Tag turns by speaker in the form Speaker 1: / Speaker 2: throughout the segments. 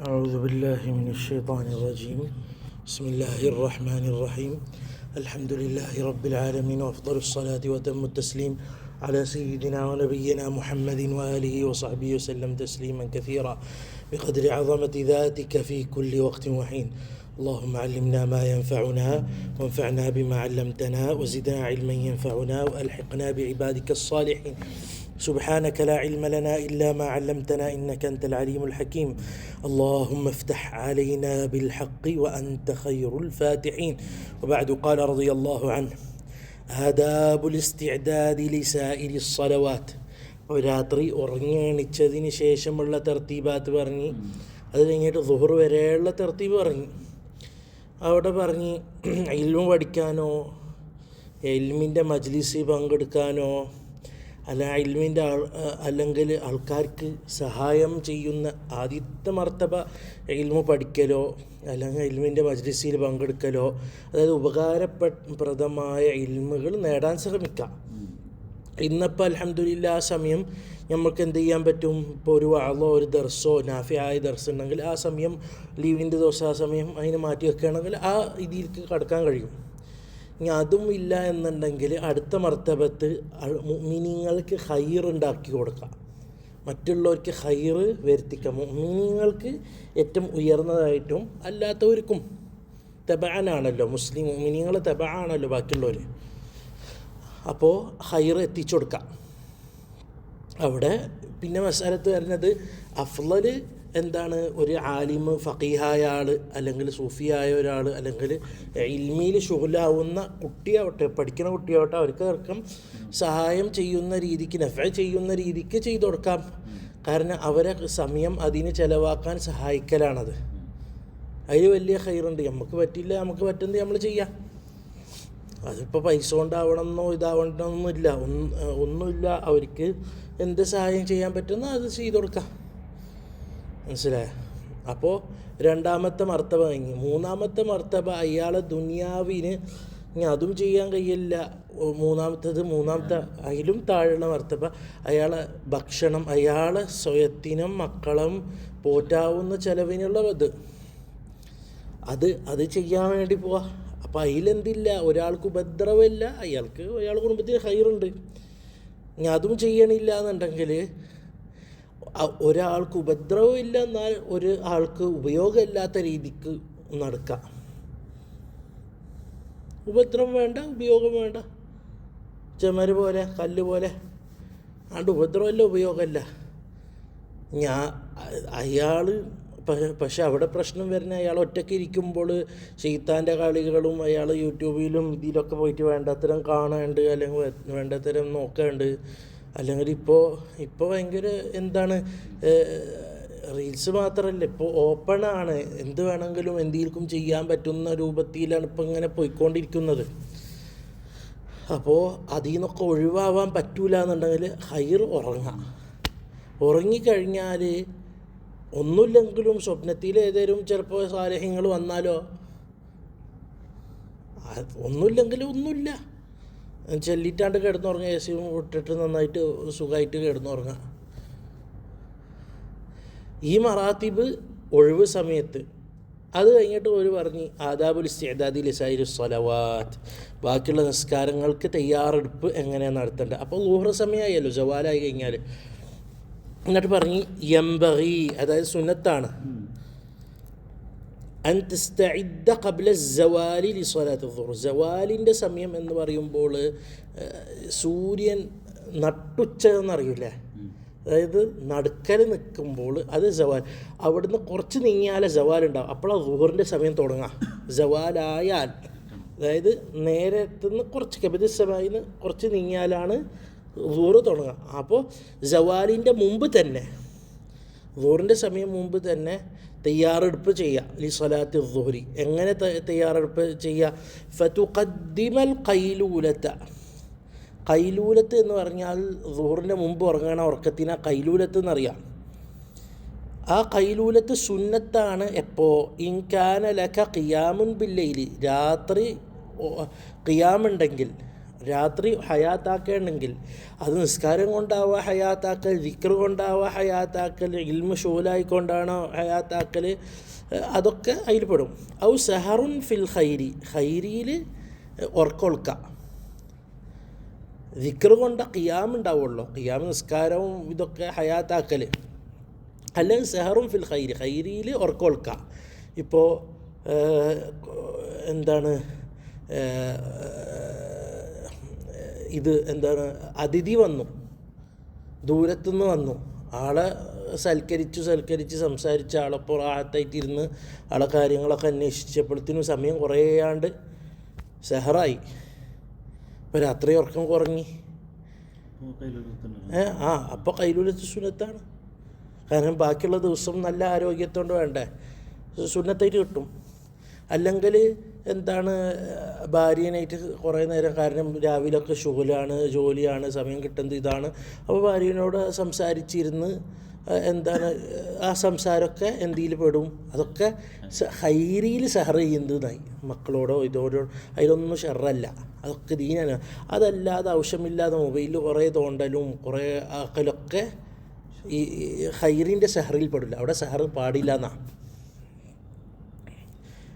Speaker 1: أعوذ بالله من الشيطان الرجيم. بسم الله الرحمن الرحيم. الحمد لله رب العالمين، وأفضل الصلاة وتم التسليم على سيدنا ونبينا محمد وآله وصحبه وسلم تسليما كثيرا بقدر عظمة ذاتك في كل وقت وحين. اللهم علمنا ما ينفعنا وانفعنا بما علمتنا وزدنا علما ينفعنا وألحقنا بعبادك الصالحين. سبحانك لا علم لنا إلا ما علمتنا إنك أنت العليم الحكيم. اللهم افتح علينا بالحق وأنت خير الفاتحين. وبعد، قال رضي الله عنه: آداب الاستعداد لسائر الصلوات. രാത്രി ഉറങ്ങി എണിച്ചതിന് ശേഷമുള്ള തർത്തീബാത്ത് പറഞ്ഞ്, അത് കഴിഞ്ഞിട്ട് ളുഹർ വരെയുള്ള തർത്തീബ് പറഞ്ഞ്, അവിടെ പറഞ്ഞ് ഇൽമു പഠിക്കാനോ ഇൽമിൻ്റെ മജ്ലിസിൽ പങ്കെടുക്കാനോ ഇൽമിൻ്റെ അല്ലെങ്കിൽ ആൾക്കാർക്ക് സഹായം ചെയ്യുന്ന ആദ്യത്തെ മർത്തബ ഇൽമു പഠിക്കലോ അല്ലെങ്കിൽ ഇൽമിൻ്റെ മജ്ലിസിൽ പങ്കെടുക്കലോ, അതായത് ഉപകാരപ്രദമായ ഇൽമുകൾ നേടാൻ ശ്രമിക്കാം. ഇന്നിപ്പോൾ അൽഹംദുലില്ലാ ആ സമയം നമുക്ക് എന്ത് ചെയ്യാൻ പറ്റും? ഇപ്പോൾ ഒരു വഅളോ ഒരു ദർസോ നാഫിയായ ദർസ് ഉണ്ടെങ്കിൽ ആ സമയം, ലീവിൻ്റെ ദിവസം ആ സമയം അതിന് മാറ്റി വെക്കുകയാണെങ്കിൽ ആ ഇതിലേക്ക് കടക്കാൻ കഴിയും. ഇനി അതും ഇല്ല എന്നുണ്ടെങ്കിൽ അടുത്ത മർത്തബത്ത് മുഅ്മിനീങ്ങൾക്ക് ഖൈർ ഉണ്ടാക്കി കൊടുക്കാം, മറ്റുള്ളവർക്ക് ഖൈർ വരുത്തിക്കാം. മുഅ്മിനീങ്ങൾക്ക് ഏറ്റവും ഉയർന്നതായിട്ടും അല്ലാത്തവർക്കും തബഅനാണല്ലോ, മുസ്ലിം മുഅ്മിനീങ്ങൾ തബഅനാണല്ലോ ബാക്കിയുള്ളവർ. അപ്പോൾ ഖൈർ എത്തിച്ചു കൊടുക്കാം. അവിടെ പിന്നെ മസാലത്ത് വരുന്നത് അഫ്ളൽ എന്താണ്? ഒരു ആലിമ് ഫഖീഹായ ആൾ അല്ലെങ്കിൽ സൂഫിയായ ഒരാൾ അല്ലെങ്കിൽ ഇൽമിയിൽ ശുഗലാവുന്ന കുട്ടിയാവട്ടെ, പഠിക്കുന്ന കുട്ടിയാവട്ടെ, അവർക്ക് സഹായം ചെയ്യുന്ന രീതിക്ക്, നഫഅ ചെയ്യുന്ന രീതിക്ക് ചെയ്തു കൊടുക്കാം. കാരണം അവരെ സമയം അതിന് ചിലവാക്കാൻ സഹായിക്കലാണത്. അതിൽ വലിയ ഖൈറുണ്ട്. നമുക്ക് പറ്റില്ല, നമുക്ക് പറ്റുന്നത് നമ്മൾ ചെയ്യാം. അതിപ്പോൾ പൈസ കൊണ്ടാവണമെന്നോ ഇതാവണമെന്നൊന്നുമില്ല, ഒന്നുമില്ല. അവർക്ക് എന്ത് സഹായം ചെയ്യാൻ പറ്റുന്നോ അത് ചെയ്തു കൊടുക്കാം. മനസ്സിലായ? അപ്പോൾ രണ്ടാമത്തെ മർത്തബ കഴിഞ്ഞ് മൂന്നാമത്തെ മർത്തബ അയാളെ ദുനിയാവിന് ഇനി അതും ചെയ്യാൻ കഴിയില്ല. മൂന്നാമത്തെ അതിലും താഴെയുള്ള മർത്തബ അയാളെ ഭക്ഷണം, അയാളെ സ്വയത്തിനും മക്കളും പോറ്റാവുന്ന ചിലവിനുള്ളത് അത് ചെയ്യാൻ വേണ്ടി പോവാ. അപ്പം അതിലെന്തില്ല, ഒരാൾക്ക് ഉപദ്രവമില്ല, അയാൾ കുടുംബത്തിന് ഖൈറുണ്ട്. ഇനി അതും ചെയ്യണില്ല എന്നുണ്ടെങ്കിൽ ഒരാൾക്ക് ഉപദ്രവമില്ല, എന്നാൽ ഒരു ആൾക്ക് ഉപയോഗമില്ലാത്ത രീതിക്ക് നടക്കാം. ഉപദ്രവം വേണ്ട, ഉപയോഗം വേണ്ട. ചുമര് പോലെ കല്ല് പോലെ ആണ്ട് ഉപദ്രവമല്ല, ഉപയോഗമല്ല. അയാൾ പക്ഷെ അവിടെ പ്രശ്നം വരുന്ന അയാൾ ഒറ്റയ്ക്ക് ഇരിക്കുമ്പോൾ ശൈത്താൻ്റെ കളികളും അയാൾ യൂട്യൂബിലും ഇതിലൊക്കെ പോയിട്ട് വേണ്ടത്തരം കാണാണ്ട് അല്ലെങ്കിൽ വേണ്ടത്തരം നോക്കാണ്ട്, അല്ലെങ്കിൽ ഇപ്പോൾ ഭയങ്കര എന്താണ്, റീൽസ് മാത്രമല്ല, ഇപ്പോൾ ഓപ്പണാണ്. എന്ത് വേണമെങ്കിലും എന്തെങ്കിലും ചെയ്യാൻ പറ്റുന്ന രൂപത്തിലാണ് ഇപ്പോൾ ഇങ്ങനെ പോയിക്കൊണ്ടിരിക്കുന്നത്. അപ്പോൾ അതിൽ നിന്നൊക്കെ ഒഴിവാവാൻ പറ്റൂല എന്നുണ്ടെങ്കിൽ ഖൈർ ഉറങ്ങിക്കഴിഞ്ഞാൽ ഒന്നുമില്ലെങ്കിലും സ്വപ്നത്തിൽ ഏതെങ്കിലും ചിലപ്പോൾ സാലിഹ്യങ്ങൾ വന്നാലോ, ഒന്നുമില്ലെങ്കിലും ഒന്നുമില്ല, ചെല്ലിട്ടാണ്ട് കിടന്നുറങ്ങുക, എ സി ഇട്ടിട്ട് നന്നായിട്ട് സുഖമായിട്ട് കിടന്നുറങ്ങുക. ഈ മറാത്തിബ് ഒഴിവ് സമയത്ത്. അത് കഴിഞ്ഞിട്ട് ഒരു പറഞ്ഞ് ആദാബുൽ ഇസ്തിഅദാദി ലിസൈരി സ്വലവാത്ത്, ബാക്കിയുള്ള നിസ്കാരങ്ങൾക്ക് തയ്യാറെടുപ്പ് എങ്ങനെയാണ് നടത്തേണ്ടത്. അപ്പോൾ ളുഹർ സമയമായല്ലോ, ജവാലായി കഴിഞ്ഞാൽ. എന്നിട്ട് പറഞ്ഞ് യംബഗി, അതായത് സുന്നത്താണ്, അൻ തസ്തഇദ്ദ ഖബ്ല സവാലി ലിസ്വലാത്തി ളുഹർ. സവാലിൻ്റെ സമയം എന്ന് പറയുമ്പോൾ സൂര്യൻ നട്ടുച്ച എന്നറിയില്ലേ, അതായത് നടുക്കൽ നിൽക്കുമ്പോൾ അത് സവാൽ. അവിടുന്ന് കുറച്ച് നീങ്ങിയാലേ സവാലുണ്ടാവും. അപ്പോഴാണ് ളുഹറിൻ്റെ സമയം തുടങ്ങാം. സവാലായാൽ, അതായത് നേരത്തുനിന്ന് കുറച്ച് കബിദസമായിന്ന് കുറച്ച് നീങ്ങിയാലാണ് ളുഹർ തുടങ്ങുക. അപ്പോൾ സവാലിൻ്റെ മുമ്പ് തന്നെ, ളുഹറിൻ്റെ സമയം മുമ്പ് തന്നെ തയ്യാറെടുപ്പ് ചെയ്യുക. ലി സ്വലാത്തി ളുഹ്രി. എങ്ങനെ തയ്യാറെടുപ്പ് ചെയ്യുക? ഫതുഖദ്ദിമൽ ഖൈലൂലത്ത് എന്ന് പറഞ്ഞാൽ ളുഹറിൻ്റെ മുമ്പ് ഉറങ്ങണ ഉറക്കത്തിന് കൈലൂലത്ത് എന്നറിയാം. ആ കൈലൂലത്ത് സുന്നത്താണ്. എപ്പോൾ? ഇൻകാന ലക ഖിയാമുൻ ബില്ലൈലി, രാത്രി ഖിയാമുണ്ടെങ്കിൽ, രാത്രി ഹയാത്താക്കണമെങ്കിൽ അത് നിസ്കാരം കൊണ്ടാവുക ഹയാത്താക്കൽ, ദിക്ർ കൊണ്ടാവുക ഹയാത്താക്കൽ, ഇൽമു ഷൂലായിക്കൊണ്ടാണോ ഹയാത്താക്കൽ, അതൊക്കെ അതിൽ പെടും. ഔ സഹറുൻ ഫിൽ ഖൈരി, ഖൈരിയിൽ ഉറക്കൊളുക്കുക. ദിക്ർ കൊണ്ട ഖിയാം ഉണ്ടാവുള്ളൂ, ഖിയാം നിസ്കാരവും ഇതൊക്കെ ഹയാത്താക്കൽ. അല്ലെങ്കിൽ സഹറുൻ ഫിൽ ഖൈരി, ഖൈരിയിൽ ഉറക്കൊളുക്കുക. ഇപ്പോൾ എന്താണ് അതിഥി വന്നു, ദൂരത്തുനിന്ന് വന്നു, ആളെ സൽക്കരിച്ച് സംസാരിച്ച് ആളെപ്പോൾ റാഹത്തായിട്ടിരുന്ന് ആളെ കാര്യങ്ങളൊക്കെ അന്വേഷിച്ചപ്പോഴത്തേനും സമയം കുറേയാണ്ട് സെഹറായി. ഇപ്പോൾ രാത്രി ഉറക്കം കുറഞ്ഞി, അപ്പോൾ കൈലൂലത്ത് സുന്നത്താണ്. കാരണം ബാക്കിയുള്ള ദിവസം നല്ല ആരോഗ്യത്തോണ്ട് വേണ്ടേ, സുന്നത്തായിട്ട് കിട്ടും. അല്ലെങ്കിൽ ഭാര്യനായിട്ട് കുറേ നേരം, കാരണം രാവിലെയൊക്കെ ജോലിയാണ്, സമയം കിട്ടുന്നത് ഇതാണ്. അപ്പോൾ ഭാര്യനോട് സംസാരിച്ചിരുന്ന് ആ സംസാരമൊക്കെ എന്തിൽ പെടും, അതൊക്കെ ഹൈരിയിൽ ഷെഹർ ചെയ്യുന്നതായി. മക്കളോടോ ഇതോടോ അതിലൊന്നും ഷെറല്ല, അതൊക്കെ ദീനാണ്. അതല്ലാതെ ആവശ്യമില്ലാതെ മൊബൈലിൽ കുറേ തോണ്ടലും കുറേ ആക്കലൊക്കെ ഈ ഹൈറിൻ്റെ ഷെഹറിൽ പെടില്ല, അവിടെ ഷെഹർ പാടില്ല എന്നാണ്.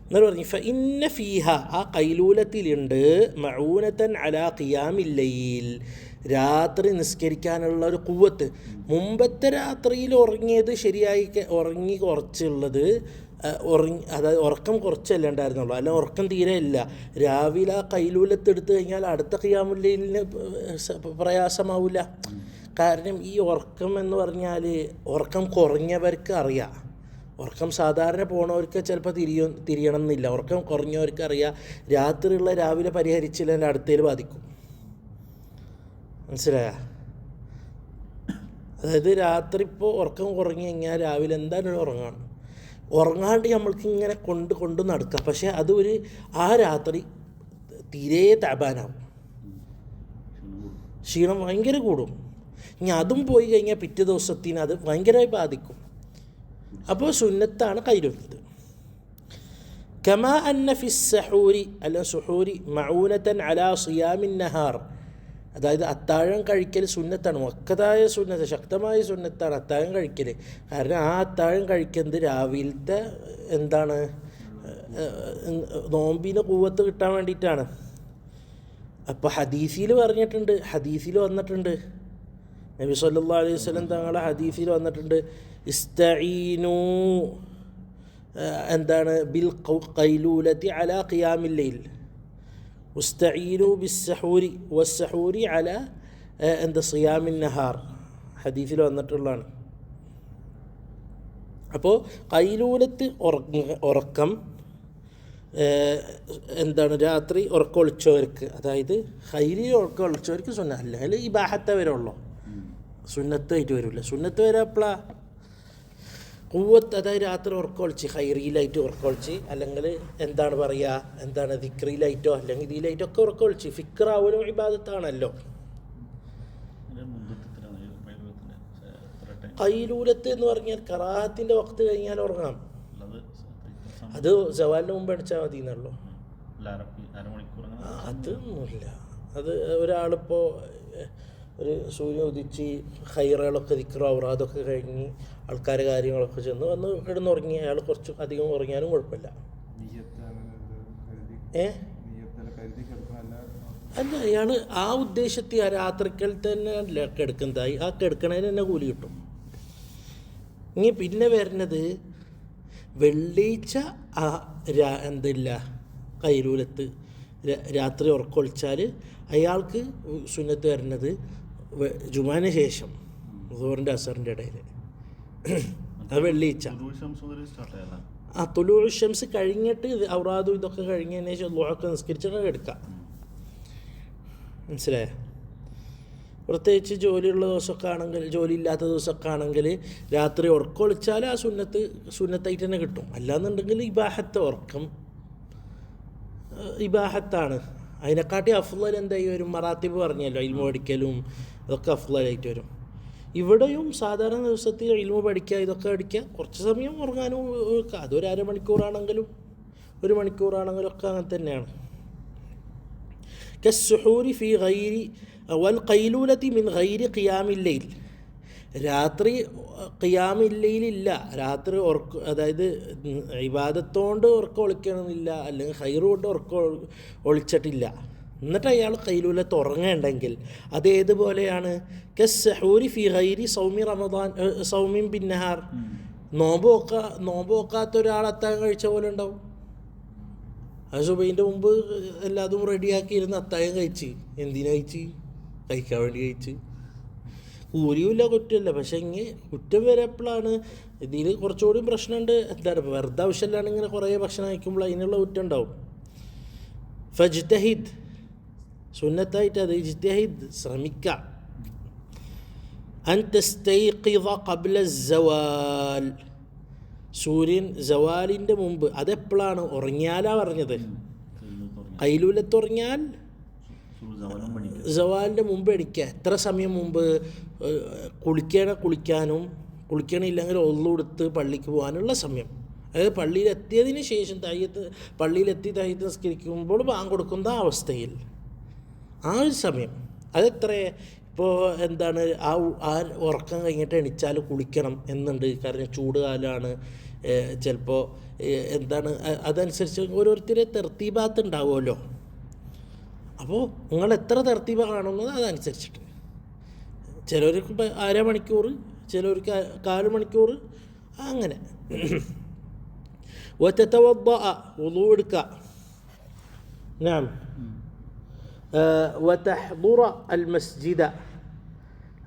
Speaker 1: എന്നിട്ട് പറഞ്ഞു ഫഇന്ന ഫീഹ, ആ കൈലൂലത്തിലുണ്ട് മഊനത്തൻ അലാ ഖിയാമിൽ ലൈൽ, രാത്രി നിസ്കരിക്കാനുള്ള ഒരു ഖുവ്വത്ത്. മുമ്പത്തെ രാത്രിയിൽ ഉറങ്ങിയത് ശരിയായി ഉറങ്ങി കുറച്ചുള്ളത് അതായത് ഉറക്കം കുറച്ചല്ല ഉണ്ടായിരുന്നുള്ളൂ, അല്ല ഉറക്കം തീരെ ഇല്ല. രാവിലെ ആ കൈലൂലത്തെടുത്തു കഴിഞ്ഞാൽ അടുത്ത ഖിയാമുൽ ലൈലിന് പ്രയാസമാവില്ല. കാരണം ഈ ഉറക്കം എന്ന് പറഞ്ഞാൽ ഉറക്കം കുറഞ്ഞവർക്ക് അറിയാം, ഉറക്കം സാധാരണ പോണവർക്ക് ചിലപ്പോൾ തിരിയണം എന്നില്ല. ഉറക്കം കുറഞ്ഞവർക്ക് അറിയാം രാത്രിയുള്ള രാവിലെ പരിഹരിച്ചില്ല അടുത്തേൽ ബാധിക്കും. മനസ്സിലായ? അതായത് രാത്രി ഇപ്പോൾ ഉറക്കം കുറഞ്ഞു കഴിഞ്ഞാൽ രാവിലെ എന്തായാലും ഉറങ്ങാണ്. ഉറങ്ങാണ്ട് നമ്മൾക്ക് ഇങ്ങനെ കൊണ്ട് നടക്കാം. പക്ഷേ അത് ആ രാത്രി തീരെ താപാനാവും, ക്ഷീണം ഭയങ്കര കൂടും. ഇനി അതും പോയി കഴിഞ്ഞാൽ പിറ്റേ ദിവസത്തിന് അത് ഭയങ്കരമായി ബാധിക്കും. അപ്പോൾ സുന്നത്താണ് കൈലൂലത്ത്. കമാ അന്ന ഫി സഹൂരി അല്ല സുഹൂരി മഊനത്തൻ അലാ സിയാമിൻ നഹാർ, അതായത് അത്താഴം കഴിക്കൽ സുന്നത്താണ്, മുഅക്കദായ സുന്നത്ത്, ശക്തമായ സുന്നത്താണ് അത്താഴം കഴിക്കൽ. കാരണം ആ അത്താഴം കഴിക്കുന്നത് രാവിലത്തെ നോമ്പിന് ഖുവ്വത്ത് കിട്ടാൻ വേണ്ടിയിട്ടാണ്. അപ്പോൾ ഹദീസിൽ വന്നിട്ടുണ്ട്, നബി സല്ലല്ലാഹു അലൈഹി വസല്ലം തങ്ങളുടെ ഹദീസിൽ വന്നിട്ടുണ്ട്, ഇസ്തഈനു ബിൽ ഖൈലൂലത്തി അലാ ഖിയാമിൽ ലൈൽ ഉസ്തഈനു ബിസ്സഹൂരി വസ്സഹൂരി അലാ സിയാമിൻ നഹാർ, ഹദീസിൽ വന്നിട്ടുള്ളതാണ്. അപ്പോൾ ഖൈലൂലത്ത് ഉറക്കം രാത്രി ഉറക്കമൊളിച്ചവർക്ക്, അതായത് ഹൈരി ഉറക്കമൊളിച്ചവർക്ക് സുന്നത്ത്, അല്ലെങ്കിൽ ഈ ബാഹത്തെ വരുള്ളൂ, സുന്നത്തായിട്ട് വരില്ല. സുന്നത്ത് വരെ എപ്പോഴാണ് ഖുവ്വത്ത്, അതായത് രാത്രി ഉറക്കമൊളിച്ച് ഹൈറിയിലായിട്ട് ഉറക്കമൊളിച്ച്, അല്ലെങ്കിൽ ദിക്റിയിലായിട്ടോ അല്ലെങ്കിൽ ഇതിലായിട്ടോ ഒക്കെ ഉറക്കമൊളിച്ച്. ഫിക്റാവലും ഇബാദത്താണല്ലോ. ഖൈലൂലത്ത് എന്ന് പറഞ്ഞാൽ കറാഹത്തിൻ്റെ വക്ത് കഴിഞ്ഞാൽ ഉറങ്ങാം, അത് സവാലിന് മുമ്പ് അടിച്ചാൽ മതി എന്നുള്ളൂ. അതൊന്നുമില്ല. അത് ഒരാളിപ്പോൾ ഒരു സൂര്യൻ ഉദിച്ച് ഹൈറുകളൊക്കെ ദിക്റോ ഔറാദൊക്കെ കഴിഞ്ഞ് ആൾക്കാരെ കാര്യങ്ങളൊക്കെ ചെന്ന് വന്ന് കിടന്നുറങ്ങി അയാൾ കുറച്ച് അധികം ഉറങ്ങിയാലും കുഴപ്പമില്ല. അല്ല, അയാൾ ആ ഉദ്ദേശത്തിൽ ആ രാത്രിക്കൽ തന്നെ അല്ല കിടക്കുന്നതായി, ആ കിടക്കണതിന് തന്നെ കൂലി കിട്ടും. ഇനി പിന്നെ വരുന്നത് വെള്ളിയാഴ്ച കൈലൂലത്ത് രാത്രി ഉറക്കൊളിച്ചാൽ അയാൾക്ക് സുന്നത്ത് വരുന്നത് ജുമാന് ശേഷം ദുഹറിൻ്റെ അസറിൻ്റെ ഇടയിൽ, അത് വെള്ളിയാഴ്ച. തുലൂ ഷംസ് കഴിഞ്ഞിട്ട് ഔറാദും ഇതൊക്കെ കഴിഞ്ഞതിന് ശേഷം ദുആക്കെ നിസ്കരിച്ചിട്ട് എടുക്കാം. മനസ്സിലായോ? പ്രത്യേകിച്ച് ജോലിയുള്ള ദിവസമൊക്കെ ആണെങ്കിൽ, ജോലി ഇല്ലാത്ത ദിവസമൊക്കെ ആണെങ്കിൽ രാത്രി ഉറക്കൊളിച്ചാൽ ആ സുന്നത്തായിട്ട് തന്നെ കിട്ടും. അല്ലാന്നുണ്ടെങ്കിൽ ഇബാഹത്ത് ഉറക്കം ഇബാഹത്താണ്. അതിനെക്കാട്ടി അഫ്ളൽ എന്തായി വരും? മറാത്തിബ് പറഞ്ഞല്ലോ, ഇൽമു പഠിക്കലും അതൊക്കെ അഫ്ളലായിട്ട് വരും. ഇവിടെയും സാധാരണ ദിവസത്തിൽ ഇൽമു പഠിക്കുക, ഇതൊക്കെ പഠിക്കുക, കുറച്ച് സമയം ഉറങ്ങാനും അതൊരു അരമണിക്കൂറാണെങ്കിലും 1 മണിക്കൂറാണെങ്കിലും ഒക്കെ അങ്ങനെ തന്നെയാണ്. കസ്സുഹൂരി ഫി ഗൈരി വൽ ഖൈലൂലത്തി മിൻ ഗൈരി ഖിയാമിൽ ലൈൽ. രാത്രി ഖിയാമില്ലയിലില്ല, രാത്രി അതായത് ഇബാദത്തോണ്ട് ഉറക്കം ഒളിക്കണമെന്നില്ല, അല്ലെങ്കിൽ ഖൈറ് കൊണ്ട് ഉറക്കം ഒളിച്ചിട്ടില്ല, എന്നിട്ട് അയാൾ ഖൈലൂലത്ത് ഉറങ്ങേണ്ടെങ്കിൽ അതേതുപോലെയാണ് കസ്സഹൂരി ഫി ഗൈരി സൗമി റമദാൻ സൗമിൻ ബിന്നഹാർ. നോമ്പ് നോക്കാത്ത ഒരാൾ അത്താഴം കഴിച്ച പോലെ ഉണ്ടാവും. അത് സുബൈൻ്റെ മുമ്പ് എല്ലാതും റെഡിയാക്കിയിരുന്ന് അത്താഴം കഴിച്ച്. എന്തിനാ കഴിക്കാൻ വേണ്ടി കഴിച്ച്. കൂലിയുമില്ല, കുറ്റമില്ല. പക്ഷേ ഇങ്ങനെ കുറ്റം വരെ എപ്പോഴാണ് ഇതിൽ കുറച്ചുകൂടി പ്രശ്നമുണ്ട്. എന്താണ് വെറുതെ ആവശ്യമില്ലാണ്ട് ഇങ്ങനെ കുറേ ഭക്ഷണം കഴിക്കുമ്പോൾ അതിനുള്ള കുറ്റം ഉണ്ടാവും. ഫജ്തഹിദ്, സുന്നത്തായിട്ട് അത് ഇജ്തിഹിദ്, ശ്രമിക്കാം. അൻ തസ്തൈഖിദ ഖബ്ല സവാൽ, സൂര്യൻ സവാലിൻ്റെ മുമ്പ്. അതെപ്പോഴാണ്? ഉറങ്ങിയാലാ പറഞ്ഞത്. ഖൈലൂലത്ത് ഉറങ്ങിയാൽ സവാലിൻ്റെ മുമ്പ് എണിക്കുക. എത്ര സമയം മുമ്പ്? കുളിക്കാനും കുളിക്കണില്ലെങ്കിൽ ഒന്നു കൊടുത്ത് പള്ളിക്ക് പോകാനുള്ള സമയം. അതായത് പള്ളിയിലെത്തിയതിന് ശേഷം പള്ളിയിലെത്തി തയ്യത്ത് നിസ്കരിക്കുമ്പോൾ ബാങ്ക് കൊടുക്കുന്ന അവസ്ഥയിൽ ആ ഒരു സമയം. അതെത്ര? ഇപ്പോൾ എന്താണ്, ആ ഉറക്കം കഴിഞ്ഞിട്ട് എണിച്ചാൽ കുളിക്കണം എന്നുണ്ട്. കാരണം ചൂട് കാലമാണ്. ചിലപ്പോൾ എന്താണ് അതനുസരിച്ച് ഓരോരുത്തരെ തെർത്തീബാത്ത് ഉണ്ടാവുമല്ലോ. അപ്പോൾ നിങ്ങൾ എത്ര തെർത്തീബ കാണുന്നത് അതനുസരിച്ചിട്ട്. ചിലവർക്ക് അരമണിക്കൂർ, ചിലവർക്ക് 1/4 മണിക്കൂർ, അങ്ങനെ. വതതവദ്ദഅ, വുളൂ എടുക്കുക. നഅം. വതഹ്ദുറ അൽ മസ്ജിദ,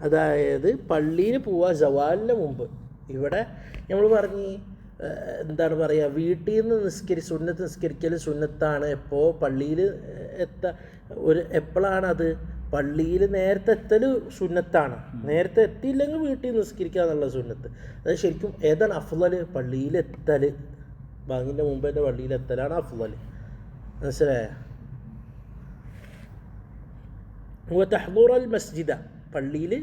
Speaker 1: അതായത് പള്ളിയിൽ പോവുക സവാലിന് മുമ്പ്. ഇവിടെ നമ്മൾ പറഞ്ഞ് എന്താണ് പറയുക, വീട്ടിൽ നിന്ന് സുന്നത്ത് നിസ്കരിക്കൽ സുന്നത്താണ്. എപ്പോൾ പള്ളിയിൽ എപ്പോഴാണത്? പള്ളിയിൽ നേരത്തെ എത്തൽ സുന്നത്താണ്. നേരത്തെ എത്തിയില്ലെങ്കിൽ വീട്ടിൽ നിസ്കരിക്കുക എന്നുള്ള സുന്നത്ത്. അത് ശരിക്കും ഏതാണ് അഫ്ളൽ? പള്ളിയിലെത്തൽ, ബാങ്കിൻ്റെ മുമ്പ് തന്നെ പള്ളിയിലെത്തലാണ് അഫ്ളൽ. മനസ്സിലായ? തഹ്ദുറൽ മസ്ജിദ, പള്ളിയിൽ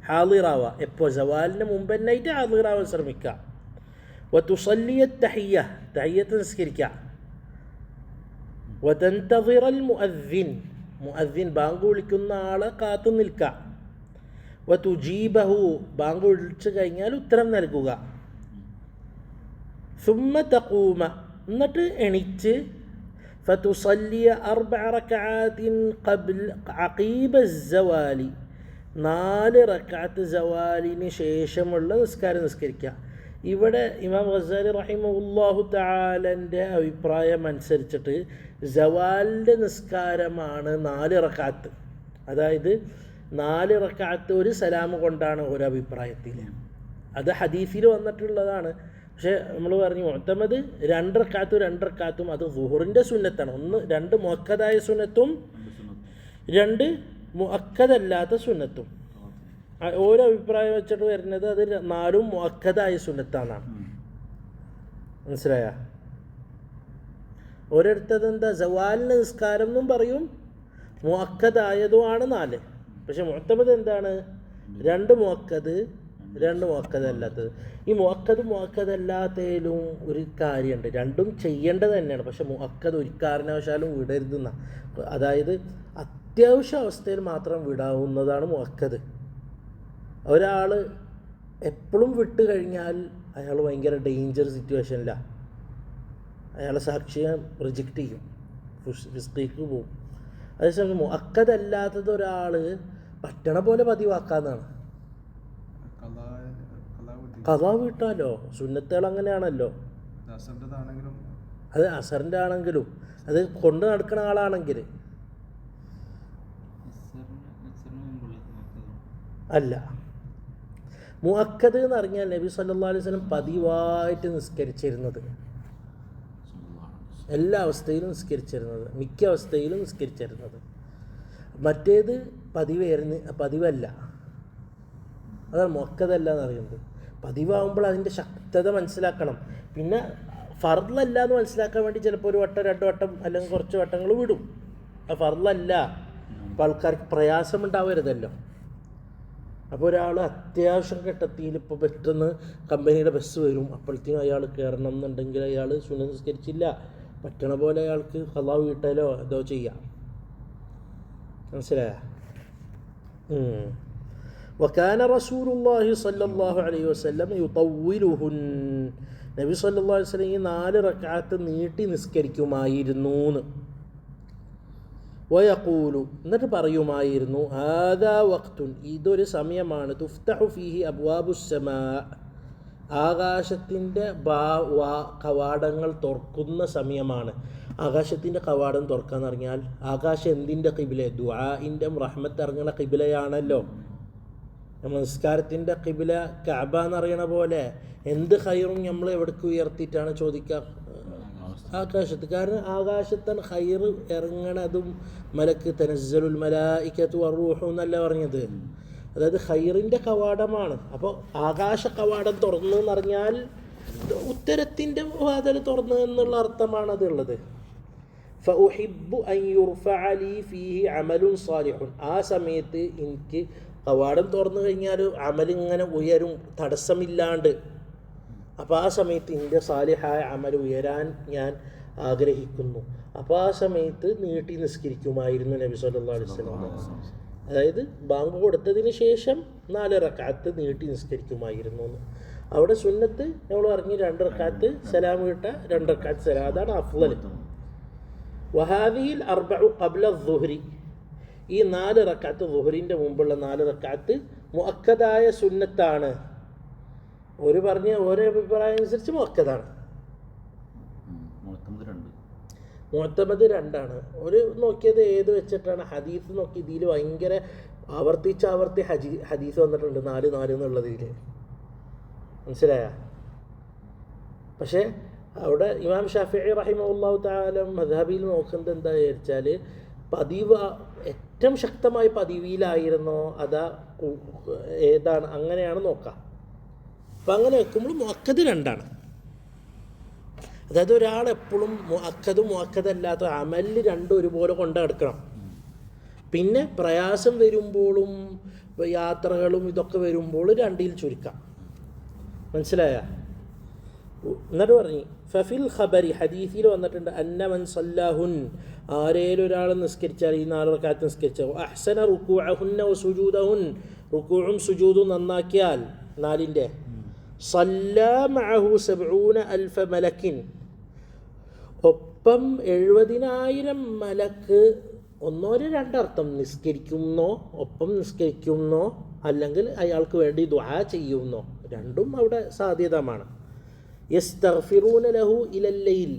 Speaker 1: ഹാളിറാവുക. എപ്പോൾ? സവാലിന് മുമ്പ് തന്നെയായിട്ട് ഹാളിറാവാൻ ശ്രമിക്കുക. വതുസല്ലിയ തഹിയ്യ, തഹിയ്യത്ത് നിസ്കരിക്കുക. വതൻതസിറൽ മുഅദ്ദിൻ, ബാങ്ക് വിളിക്കുന്ന ആളെ കാത്തു നിൽക്കുക. വതുജീബഹു, ബാങ്ക് വിളിച്ചു കഴിഞ്ഞാൽ ഉത്തരം നൽകുക. സുമ്മ തഖൂമ, എന്നിട്ട് എണിച്ച് ഫതുസല്ലിയ 4 റക്അാത്തിൻ അഖീബ സവാലി, 4 റക്അത്ത് സവാലിന് ശേഷമുള്ള നിസ്കാരം നിസ്കരിക്കുക. ഇവിടെ ഇമാം ഗസാലി റഹിമഹുല്ലാഹു തആലൻ്റെ അഭിപ്രായം അനുസരിച്ചിട്ട് സവാലിൻ്റെ നിസ്കാരമാണ് 4 റക്അത്ത്. അതായത് 4 റക്അത്ത് ഒരു സലാം കൊണ്ടാണ് ഒരു അഭിപ്രായത്തിൽ. അത് ഹദീസിൽ വന്നിട്ടുള്ളതാണ്. പക്ഷേ നമ്മൾ പറഞ്ഞു മുഅ്തമദ് 2 റക്അത്തും അത് ളുഹറിൻ്റെ സുന്നത്താണ്. 2 മുഅക്കദായ സുന്നത്തും 2 മുഅക്കദല്ലാത്ത സുന്നത്തും. ഓരോ അഭിപ്രായം വെച്ചിട്ട് വരുന്നത് അത് 4 മുഅക്കദായ സുന്നത്താണ്. മനസ്സിലായ? ഓരോരുത്തത് എന്താ, സവാലിന് നിസ്കാരം എന്നും പറയും, മുഅക്കദായതുമാണ് 4. പക്ഷെ മുഅ്തമദ് എന്താണ്? 2 മുഅക്കദ്, 2 മുഅക്കദല്ലാത്തത്. ഈ മുഅക്കദല്ലാത്തതിലും ഒരു കാര്യമുണ്ട്. രണ്ടും ചെയ്യേണ്ടത് തന്നെയാണ്. പക്ഷെ മുഅക്കദ് ഒരു കാരണവശാലും വിടരുതെന്ന, അതായത് അത്യാവശ്യ അവസ്ഥയിൽ മാത്രം വിടാവുന്നതാണ് മുഅക്കദ്. ഒരാൾ എപ്പോഴും വിട്ട് കഴിഞ്ഞാൽ അയാൾ ഭയങ്കര ഡേഞ്ചർ സിറ്റുവേഷനിലാണ്. അയാളെ സാക്ഷിയെ റിജക്റ്റ് ചെയ്യും, ഫിസ്ഖിക്ക് പോകും. അതേസമയം മുഅക്കദല്ലാത്തത് ഒരാൾ പറ്റണ പോലെ പതിവാക്കാന്നാണ്. ഖളാ വീട്ടാലോ, സുന്നത്തുകൾ അങ്ങനെയാണല്ലോ. അത് അസറിൻ്റെ ആണെങ്കിലും അത് കൊണ്ട് നടക്കുന്ന ആളാണെങ്കിൽ അല്ല. മുഅക്കദ് എന്ന് പറഞ്ഞാൽ നബി സല്ലല്ലാഹു അലൈഹി വസല്ലം പതിവായിട്ട് നിസ്കരിച്ചിരുന്നത്, എല്ലാ അവസ്ഥയിലും നിസ്കരിച്ചിരുന്നത്, മിക്ക അവസ്ഥയിലും നിസ്കരിച്ചിരുന്നത്. മറ്റേത് പതിവല്ല, അതാണ് മുഅക്കദല്ല എന്ന് പറയുന്നത്. പതിവാകുമ്പോൾ അതിൻ്റെ ശക്തത മനസ്സിലാക്കണം. പിന്നെ ഫർളല്ല എന്ന് മനസ്സിലാക്കാൻ വേണ്ടി ചിലപ്പോൾ 1 വട്ടം 2 വട്ടം അല്ലെങ്കിൽ കുറച്ച് വട്ടങ്ങൾ വിടും. ആ ഫർളല്ല, അപ്പോൾ ആൾക്കാർക്ക് പ്രയാസമുണ്ടാവരുതല്ലോ. അപ്പോൾ ഒരാൾ അത്യാവശ്യം ഘട്ടത്തിൽ ഇപ്പോൾ പെട്ടെന്ന് കമ്പനിയുടെ ബസ് വരും, അപ്പോഴത്തേനും അയാൾ കയറണം എന്നുണ്ടെങ്കിൽ അയാൾ സുന്നത്ത് നിസ്കരിച്ചില്ല, പറ്റണ പോലെ അയാൾക്ക് ഖളാ വീട്ടലോ അതോ ചെയ്യാം. മനസ്സിലായ? വകാന റസൂലുള്ളാഹി സ്വല്ലല്ലാഹു അലൈഹി വസല്ലം യുതവ്വിലുഹുൻ, നബി സല്ലല്ലാഹു അലൈഹി വസല്ലം ഈ 4 റക്അത്ത് നീട്ടി നിസ്കരിക്കുമായിരുന്നു. വയഖൂലു, എന്നിട്ട് പറയുമായിരുന്നു, ഹാദാ വഖ്തുൻ, ഇതൊരു സമയമാണ്, തുഫ്തഹു ഫീഹി അബ്വാബുസ്സമാ, ആകാശത്തിൻ്റെ കവാടങ്ങൾ തുറക്കുന്ന സമയമാണ്. ആകാശത്തിൻ്റെ കവാടം തുറക്കാന്ന് പറഞ്ഞാൽ ആകാശം എന്തിൻ്റെ ഖിബില? ദുആഇൻ്റെ റഹ്മത്ത് ഇറങ്ങുന്ന ഖിബിലയാണല്ലോ. നമസ്കാരത്തിൻ്റെ ഖിബില കഅബ എന്നറിയണ പോലെ എന്ത് ഖൈറും നമ്മൾ എവിടേക്ക് ഉയർത്തിയിട്ടാണ് ചോദിക്കുക? ആകാശത്ത്. കാരണം ആകാശത്താണ് ഖൈർ ഇറങ്ങണതും. മലക്ക് തനസ്സലുൽ മലായികത്തു വറൂഹു എന്നല്ല പറഞ്ഞത്, അതായത് ഖൈറിൻ്റെ കവാടമാണ്. അപ്പോൾ ആകാശ കവാടം തുറന്നു എന്ന് പറഞ്ഞാൽ ഉത്തരത്തിൻ്റെ വാതിൽ തുറന്നു എന്നുള്ള അർത്ഥമാണ് അതുള്ളത്. ഫഉഹിബ്ബു അൻ യുർഫഅ ലീ ഫീഹി അമലുൻ സാലിഹുൻ, ആ സമയത്ത് എനിക്ക് കവാടം തുറന്നു കഴിഞ്ഞാൽ അമലിങ്ങനെ ഉയരും തടസ്സമില്ലാണ്ട്. അപ്പോൾ ആ സമയത്ത് എൻ്റെ സാലിഹായ അമൽ ഉയരാൻ ഞാൻ ആഗ്രഹിക്കുന്നു. അപ്പോൾ ആ സമയത്ത് നീട്ടി നിസ്കരിക്കുമായിരുന്നു നബി സല്ലല്ലാഹു അലൈഹി വസല്ലം. അതായത് ബാങ്ക് കൊടുത്തതിന് ശേഷം 4 റക്അത്ത് നീട്ടി നിസ്കരിക്കുമായിരുന്നു. അവിടെ സുന്നത്ത് നമ്മൾ പറഞ്ഞ് 2 റക്അത്ത് സലാം വീട്ട, 2 റക്അത്ത് സലാം, അതാണ് അഫ്ളൽ. വഹാദിഹിൽ അർബഉ ഖബ്ല അദ്ദുഹ്രി, ഈ 4 റക്അത്ത് ദുഹ്റിൻ്റെ മുമ്പുള്ള 4 റക്അത്ത് മുഅക്കദായ സുന്നത്താണ്. ഒരു പറഞ്ഞ ഓരോ അഭിപ്രായം അനുസരിച്ച് മുഅക്കദാണ്. മുഅത്തമദ് 2ആണ്. ഒരു നോക്കിയത് ഏത് വെച്ചിട്ടാണ്? ഹദീസ് നോക്കി ഇതിൽ ഭയങ്കര ആവർത്തിച്ച് ഹദീസ് വന്നിട്ടുണ്ട് 4 എന്നുള്ളതിൽ, മനസ്സിലായ? പക്ഷേ അവിടെ ഇമാം ഷാഫിഈ റഹിമഹുല്ലാഹു തആല മദ്ഹബിൽ നോക്കുന്നത് എന്താ വിചാരിച്ചാൽ, പതിവ് ഏറ്റവും ശക്തമായ പതിവിലായിരുന്നോ അതാ ഏതാണ്, അങ്ങനെയാണ് നോക്കാം. അപ്പം അങ്ങനെ വെക്കുമ്പോൾ മുഅക്കദ് 2ആണ്. അതായത് ഒരാളെപ്പോഴും മുഅക്കദല്ലാത്ത അമലിൽ 2 ഒരുപോലെ കൊണ്ട് നടക്കണം. പിന്നെ പ്രയാസം വരുമ്പോഴും യാത്രകളും ഇതൊക്കെ വരുമ്പോൾ 2ൽ ചുരുക്കാം, മനസ്സിലായ? എന്നിട്ട് പറഞ്ഞു, ഫഫിൽ ഖബരി, ഹദീസിൽ വന്നിട്ടുണ്ട്, അന്ന മൻ സല്ലാഹുൻ, ആരേലും ഒരാൾ നിസ്കരിച്ചാൽ, ഈ 4 റക്അത്ത് നിസ്കരിച്ചാൽ, അഹ്സന റുകൂഅഹുന്ന വസുജൂദഹുൻ, റുകൂഉം സുജൂദും നന്നാക്കിയാൽ 4ൻ്റെ, സല്ലാ മഅഹു 70,000 മലക്കിൻ, ഒപ്പം 70,000 മലക്ക്, ഒന്നോ രണ്ടർത്ഥം, നിസ്കരിക്കുന്നോ ഒപ്പം നിസ്കരിക്കുന്നോ അല്ലെങ്കിൽ അയാൾക്ക് വേണ്ടി ദുആ ചെയ്യുന്നോ, രണ്ടും അവിടെ സാധ്യതമാണ്. യസ്തഗ്ഫിറൂന ലഹു ഇലല്ലൈൽ,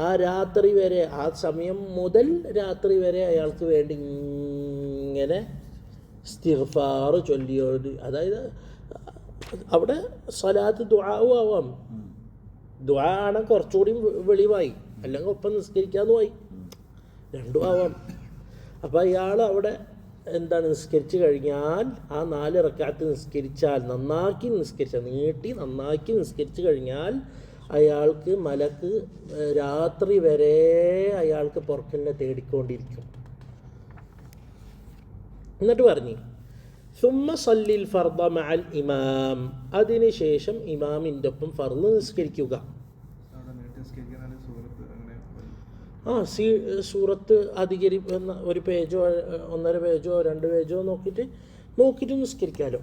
Speaker 1: ആ രാത്രി വരെ, ആ സമയം മുതൽ രാത്രി വരെ അയാൾക്ക് വേണ്ടി ഇങ്ങനെ ഇസ്തിഗ്ഫാർ ചൊല്ലിയോട്, അതായത് അവിടെ സ്വലാത്ത് ദുആവും ആവാം. ദുആ ആണ് കുറച്ചുകൂടി വെളിവായി, അല്ലെങ്കിൽ ഒപ്പം നിസ്കരിക്കാന്നുമായി, 2ഉം ആവാം. അപ്പോൾ അയാൾ അവിടെ എന്താണ് നിസ്കരിച്ച് കഴിഞ്ഞാൽ, ആ 4 റക്അത്ത് നിസ്കരിച്ചാൽ, നന്നാക്കി നിസ്കരിച്ചാൽ, നീട്ടി നന്നാക്കി നിസ്കരിച്ച് കഴിഞ്ഞാൽ അയാൾക്ക് മലക്ക് രാത്രി വരെ അയാൾക്ക് പുറക്കിനെ തേടിക്കൊണ്ടിരിക്കും. എന്നിട്ട് പറഞ്ഞു, സുമ്മ സല്ലിൽ ഫർദ മഅൽ ഇമാം, അതിന് ശേഷം ഇമാമിൻ്റെ ഒപ്പം ഫർദ് നിസ്കരിക്കുക. സൂറത്ത് അധികരിക്കുന്ന 1 പേജോ 1.5 പേജോ 2 പേജോ നോക്കിയിട്ട് നിസ്കരിക്കാമല്ലോ,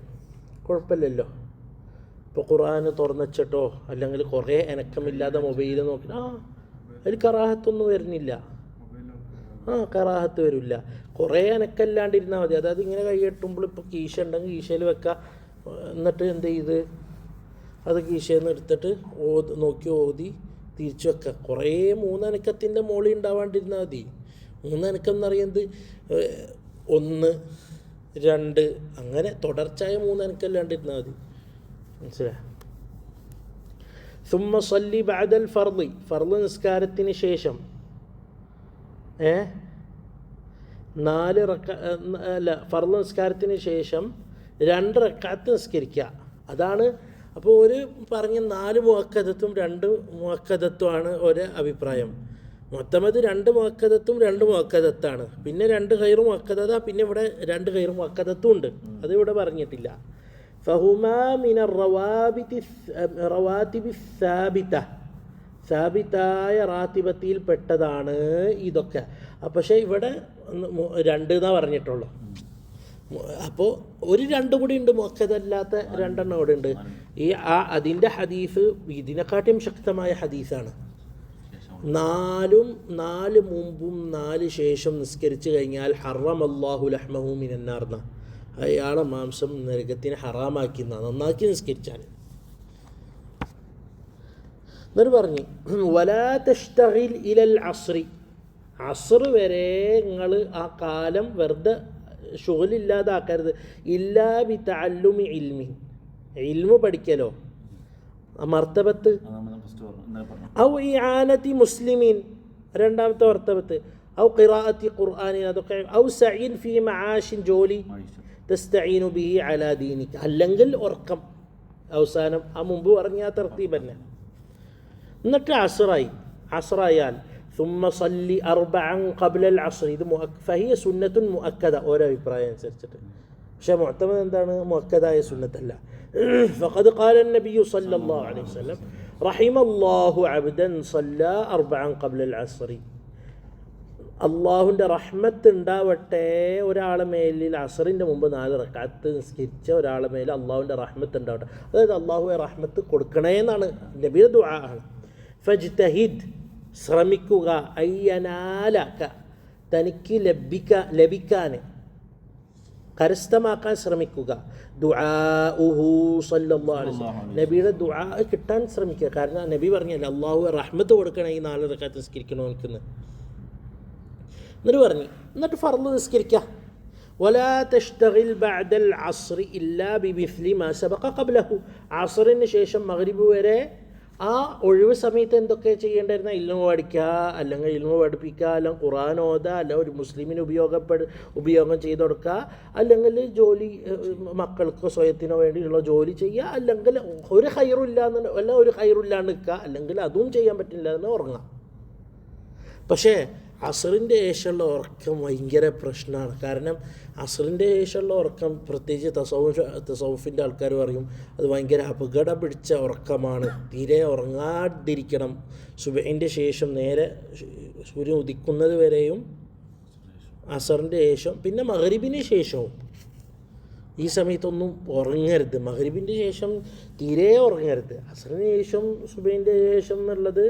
Speaker 1: കുഴപ്പമില്ലല്ലോ. ഇപ്പോൾ ഖുർആൻ തുറന്നിച്ചിട്ടോ അല്ലെങ്കിൽ കുറേ അനക്കമില്ലാതെ മൊബൈൽ നോക്കി അതിൽ കറാഹത്തൊന്നും വരുന്നില്ല. കറാഹത്ത് വരില്ല. കുറേ അനക്കല്ലാണ്ടിരുന്നാൽ മതി. അതായത് ഇങ്ങനെ കൈകെട്ടുമ്പോൾ ഇപ്പോൾ കീശ ഉണ്ടെങ്കിൽ കീശയിൽ വെക്കുക. എന്നിട്ട് എന്ത് ചെയ്ത് അത് കീശയിൽ നിന്ന് എടുത്തിട്ട് നോക്കി ഓതി തിരിച്ചു വെക്കുക. കുറേ 3 അനക്കത്തിൻ്റെ മോളി ഉണ്ടാവാണ്ടിരുന്നാൽ മതി. 3 അനക്കം എന്ന് പറയുന്നത് 1, 2 അങ്ങനെ തുടർച്ചയായ 3 അനക്കല്ലാണ്ടിരുന്നാൽ മതി, മനസ്സിലായി? സുമ്മ സല്ലി ബഅദൽ ഫർദി, ഫർദ് നിസ്കാരത്തിന് ശേഷം 4 ഫർദ് നിസ്കാരത്തിന് ശേഷം 2 റക്അത്ത് നിസ്കരിക്കുക. അതാണ്. അപ്പോൾ ഒരു പറഞ്ഞ 4 മുഅക്കദത്തും 2 മുഅക്കദത്തുമാണ് ഒരു അഭിപ്രായം. മുഅത്തമദ് 2 മുഅക്കദത്തും 2 മുഅക്കദത്താണ്. പിന്നെ 2 ഖൈറു മുഅക്കദത, പിന്നെ ഇവിടെ 2 ഖൈറു മുഅക്കദത്തും ഉണ്ട്. അത് ഇവിടെ പറഞ്ഞിട്ടില്ല. ഫഹുമാ മിനർ റവാതിബി സാബിത സാബിത്തായ റാത്തിബത്തിൽ പെട്ടതാണ് ഇതൊക്കെ. പക്ഷേ ഇവിടെ 2 എന്നാ പറഞ്ഞിട്ടുള്ളൂ. അപ്പോൾ ഒരു 2 കൂടി ഉണ്ട്, മുഅക്കദല്ലാത്ത 2 ഇവിടെ ഉണ്ട്. അതിൻ്റെ ഹദീസ് ഇതിനെക്കാട്ടിയും ശക്തമായ ഹദീസാണ്. 4 മുമ്പും 4 ശേഷം നിസ്കരിച്ചു കഴിഞ്ഞാൽ ഹറമല്ലാഹു ലഹ്മഹു മിനന്നാർ, അയാളെ മാംസം നരകത്തിന് ഹറാമാക്കി, നന്നാക്കി നിസ്കരിച്ചാൽ. എന്നിട്ട് പറഞ്ഞു വലാ തഷ്തഗിൽ ഇലൽ അസ്രി, അസ്ർ വരെ നിങ്ങൾ ആ കാലം വെറുതെ ഷുഗലില്ലാതാക്കരുത്. ഇല്ലാ ബി തഅല്ലുമി ഇൽമി, ഇൽമു പഠിക്കലോ, മർത്തബത്ത്. ഔ ഇആനതി മുസ്ലിമീൻ, രണ്ടാമത്തെ മർത്തബത്ത്. ഔ ഖിറാഅത്തി ഖുർആനിൻ, അതൊക്കെ. ഔ സഈൻ ഫീ മആഷിൻ, ജോലി. തസ്തഈനു ബിഹി അലാ ദീനിക, അല്ലെങ്കിൽ ഉറക്കം. അവസാനം ആ മുമ്പ് പറഞ്ഞ ആ തർത്തീബ് തന്നെ. എന്നിട്ട് അസ്റായാൽ ثم صلي 4 قبل العصر, ഇത് فهي سنة مؤكدة ഓരോ അഭിപ്രായം അനുസരിച്ചിട്ട്. പക്ഷേ മുഅ്തമദ് എന്താണ്? മുഅക്കദായ സുന്നത്തല്ല. فقد قال النبي صلى الله عليه وسلم رحم الله عبدا صلى 4 قبل العصر, അള്ളാഹുവിൻ്റെ റഹ്മത്ത് ഉണ്ടാവട്ടെ ഒരാളെ മേലിൽ അസറിൻ്റെ മുമ്പ് 4 റക്അത്ത് നിസ്കരിച്ച ഒരാളെ മേൽ അള്ളാഹുവിൻ്റെ റഹ്മത്ത് ഉണ്ടാവട്ടെ. അതായത് അള്ളാഹുവെ റഹ്മത്ത് കൊടുക്കണേ എന്നാണ് നബിയുടെ ദുആ ആണ്. ഫജ്തഹിദ്, ശ്രമിക്കുക. അയ്യനാലക, തനിക്ക് ലഭിക്കാൻ, കരസ്ഥമാക്കാൻ ശ്രമിക്കുക. ദുആഉഹു സല്ലല്ലാഹു അലൈഹി വസല്ലം, നബിയുടെ ദുആ കിട്ടാൻ ശ്രമിക്കുക. കാരണം നബി പറഞ്ഞല്ലേ അള്ളാഹുവെ റഹ്മത്ത് കൊടുക്കണേ ഈ 4 റക്അത്ത് നിസ്കരിക്കണോ എനിക്കെന്ന്. എന്നിട്ട് പറഞ്ഞു, എന്നിട്ട് ഫർള് നിസ്കരിക്കുക. വലാ തഷ്തഗിൽ ബഅദൽ അസ്രി ഇല്ലാ ബിമിസ്ലി മാ സബഖ ഖബ്ലഹു, അസ്റിന് ശേഷം മഗ്രിബ് വരെ ആ ഒഴിവ് സമയത്ത് എന്തൊക്കെ ചെയ്യേണ്ടായിരുന്ന, ഇൽമു പഠിക്കുക, അല്ലെങ്കിൽ ഇൽമു പഠിപ്പിക്കുക, അല്ലെങ്കിൽ ഖുർആൻ ഓതുക, അല്ലെങ്കിൽ ഒരു മുസ്ലിമിന് ഉപയോഗം ചെയ്ത് കൊടുക്കുക, അല്ലെങ്കിൽ ജോലി മക്കൾക്ക് സ്വയത്തിനു വേണ്ടിയുള്ള ജോലി ചെയ്യുക, അല്ലെങ്കിൽ ഒരു ഹൈറുമില്ലാണ്ട് നിൽക്കുക, അല്ലെങ്കിൽ അതും ചെയ്യാൻ പറ്റില്ല എന്ന് ഉറങ്ങാം. പക്ഷേ അസറിൻ്റെ ശേഷമുള്ള ഉറക്കം ഭയങ്കര പ്രശ്നമാണ്. കാരണം അസറിൻ്റെ ശേഷമുള്ള ഉറക്കം, പ്രത്യേകിച്ച് തസവുഫിൻ്റെ ആൾക്കാർ പറയും അത് ഭയങ്കര അപകടം പിടിച്ച ഉറക്കമാണ്, തീരെ ഉറങ്ങാതിരിക്കണം. സുബഹിൻ്റെ ശേഷം നേരെ സൂര്യൻ ഉദിക്കുന്നത് വരെയും, അസറിൻ്റെ ശേഷം, പിന്നെ മഗ്രിബിന് ശേഷവും ഈ സമയത്തൊന്നും ഉറങ്ങരുത്. മഗ്രിബിൻ്റെ ശേഷം തീരെ ഉറങ്ങരുത്. അസറിന് ശേഷം സുബഹിൻ്റെ ശേഷം എന്നുള്ളത്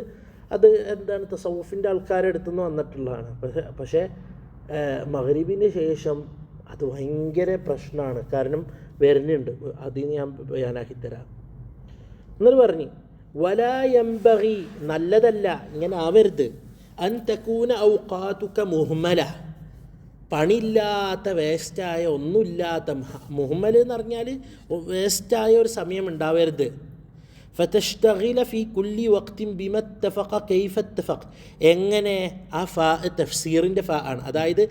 Speaker 1: അത് എന്താണ് തസവുഫിൻ്റെ ആൾക്കാരെടുത്തു നിന്ന് വന്നിട്ടുള്ളതാണ്. പക്ഷേ മഗ്രിബിന് ശേഷം അത് ഭയങ്കര പ്രശ്നമാണ്. കാരണം വരുന്നുണ്ട്, അതിന് ഞാൻ ബയാനാക്കിത്തരാം. എന്നിട്ട് പറഞ്ഞു വലാ യംബഗി, നല്ലതല്ല, ഇങ്ങനെ ആവരുത്. അൻ തകൂന ഔഖാതുക മുഹ്മല, പണിയില്ലാത്ത വേസ്റ്റായ ഒന്നുമില്ലാത്ത, മുഹ്മൽ എന്ന് പറഞ്ഞാൽ വേസ്റ്റായ ഒരു സമയം ഉണ്ടാവരുത്. ഫതഷ്തഗില ഫി കുല്ലി വഖ്തിൻ ബിമ ഇത്തഫഖ കൈഫ ഇത്തഫഖ, എങ്ങനെ ആ ഫാ തഫ്സീറിൻ്റെ ഫാ ആണ്. അതായത്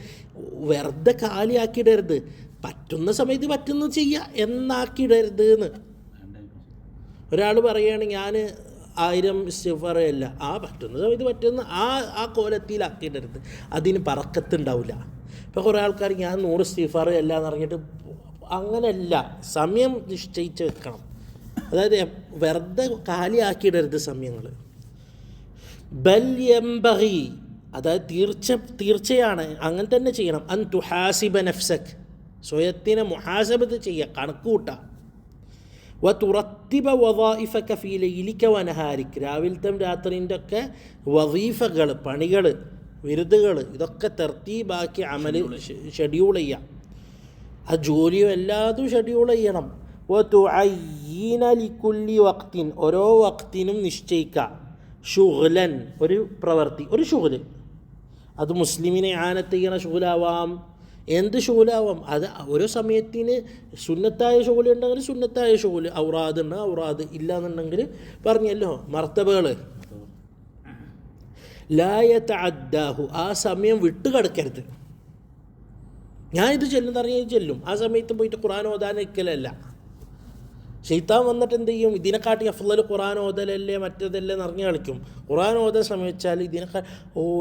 Speaker 1: വെറുതെ കാലിയാക്കിയിടരുത്, പറ്റുന്ന സമയത്ത് പറ്റുന്നത് ചെയ്യുക എന്നാക്കിയിടരുത് എന്ന്. ഒരാൾ പറയുകയാണ് ഞാൻ 1000 ഇസ്തിഗ്ഫാർ അല്ല, ആ പറ്റുന്ന സമയത്ത് പറ്റുന്ന ആ കോലത്തിലാക്കിയിടരുത്, അതിന് ബറക്കത്തുണ്ടാവില്ല. ഇപ്പോൾ കുറേ ആൾക്കാർ ഞാൻ 100 ഇസ്തിഗ്ഫാർ അല്ല എന്ന് പറഞ്ഞിട്ട്, അങ്ങനെയല്ല, സമയം നിശ്ചയിച്ച് വെക്കണം. അതായത് വെറുതെ കാലിയാക്കിയിടരുത് സമയങ്ങൾ. ബൽ യംബഗി, അതായത് തീർച്ചയാണ് അങ്ങനെ തന്നെ ചെയ്യണം. അൻ തുഹാസിബ നഫ്സക്, സ്വയത്തിനെ മുഹാസബത്ത് ചെയ്യുക, കണക്ക് കൂട്ടുക. വ തുറത്തിബ വദായിഫക ഫീ ലൈലിക വ നഹാരിക്, രാവിലത്തെ രാത്രിൻ്റെ ഒക്കെ വദീഫകൾ, പണികൾ, വിരുദുകൾ, ഇതൊക്കെ തർത്തീബാക്കി അമൽ ഷെഡ്യൂൾ ചെയ്യുക. ആ ജോലിയും എല്ലാതും ഷെഡ്യൂൾ ചെയ്യണം. വതുഅയ്യിന ലികുല്ലി വഖ്തിൻ, ഓരോ വക്തിനും നിശ്ചയിക്കുക. ഷുഗ്ലൻ, ഒരു പ്രവൃത്തി, ഒരു ഷുഗ്ല്. അത് മുസ്ലിമിനെ ആനത്ത് ചെയ്യണ ഷുഗ്ലാവാം, എന്ത് ഷുഗ്ലാവാം. അത് ഓരോ സമയത്തിന് സുന്നത്തായ ഷുഗ്ല് ഉണ്ടെങ്കിൽ സുന്നത്തായ ഷുഗ്ല്, ഔറാദ് ഉണ്ട് ഔറാദ്, ഇല്ലയെന്നുണ്ടെങ്കിൽ പറഞ്ഞല്ലോ മർത്തബകൾ. ലാ യതഅദ്ദാഹു, ആ സമയം വിട്ട് കിടക്കരുത്. ഞാനിത് ചെല്ലുന്ന പറഞ്ഞാൽ ചെല്ലും, ആ സമയത്ത് പോയിട്ട് ഖുർആൻ ഓതാൻ നിൽക്കലല്ല. ശൈത്താൻ വന്നിട്ട് എന്ത് ചെയ്യും, ഇതിനെക്കാട്ടി അഫ്ളൽ ഖുർആൻ ഓതലല്ലേ മറ്റേതല്ലേ നിറഞ്ഞു കളിക്കും. ഖുർആൻ ഓതാൻ ശ്രമിച്ചാൽ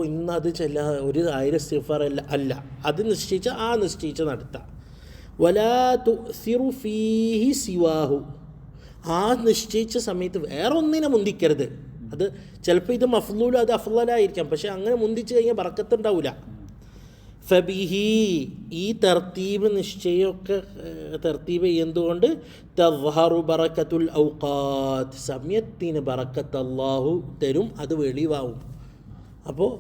Speaker 1: ഇന്ന് അത് ചെല്ല, ഒരു 1000 ഇസ്തിഗ്ഫാർ അല്ല, അത് നിശ്ചയിച്ച നടത്താം. വലാ തുസിറു ഫീഹി സിവാഹു, ആ നിശ്ചയിച്ച സമയത്ത് വേറെ ഒന്നിനെ മുന്തിക്കരുത്. അത് ചിലപ്പോൾ ഇത് മഫ്ലൂലും അത് അഫ്ളലായിരിക്കാം, പക്ഷെ അങ്ങനെ മുന്തിച്ച് കഴിഞ്ഞാൽ ബറക്കത്തുണ്ടാവില്ല. ഫബിഹി ഈ തർത്തീബ് നിശ്ചയമൊക്കെ തർത്തീബ് ചെയ്യുന്നതുകൊണ്ട് തദ്ഹറു ബറക്കത്തുൽ ഔഖാത്ത്, സമയത്തിന് ബറക്കത്ത് അള്ളാഹു തരും, അത് വെളിവാവും. അപ്പോൾ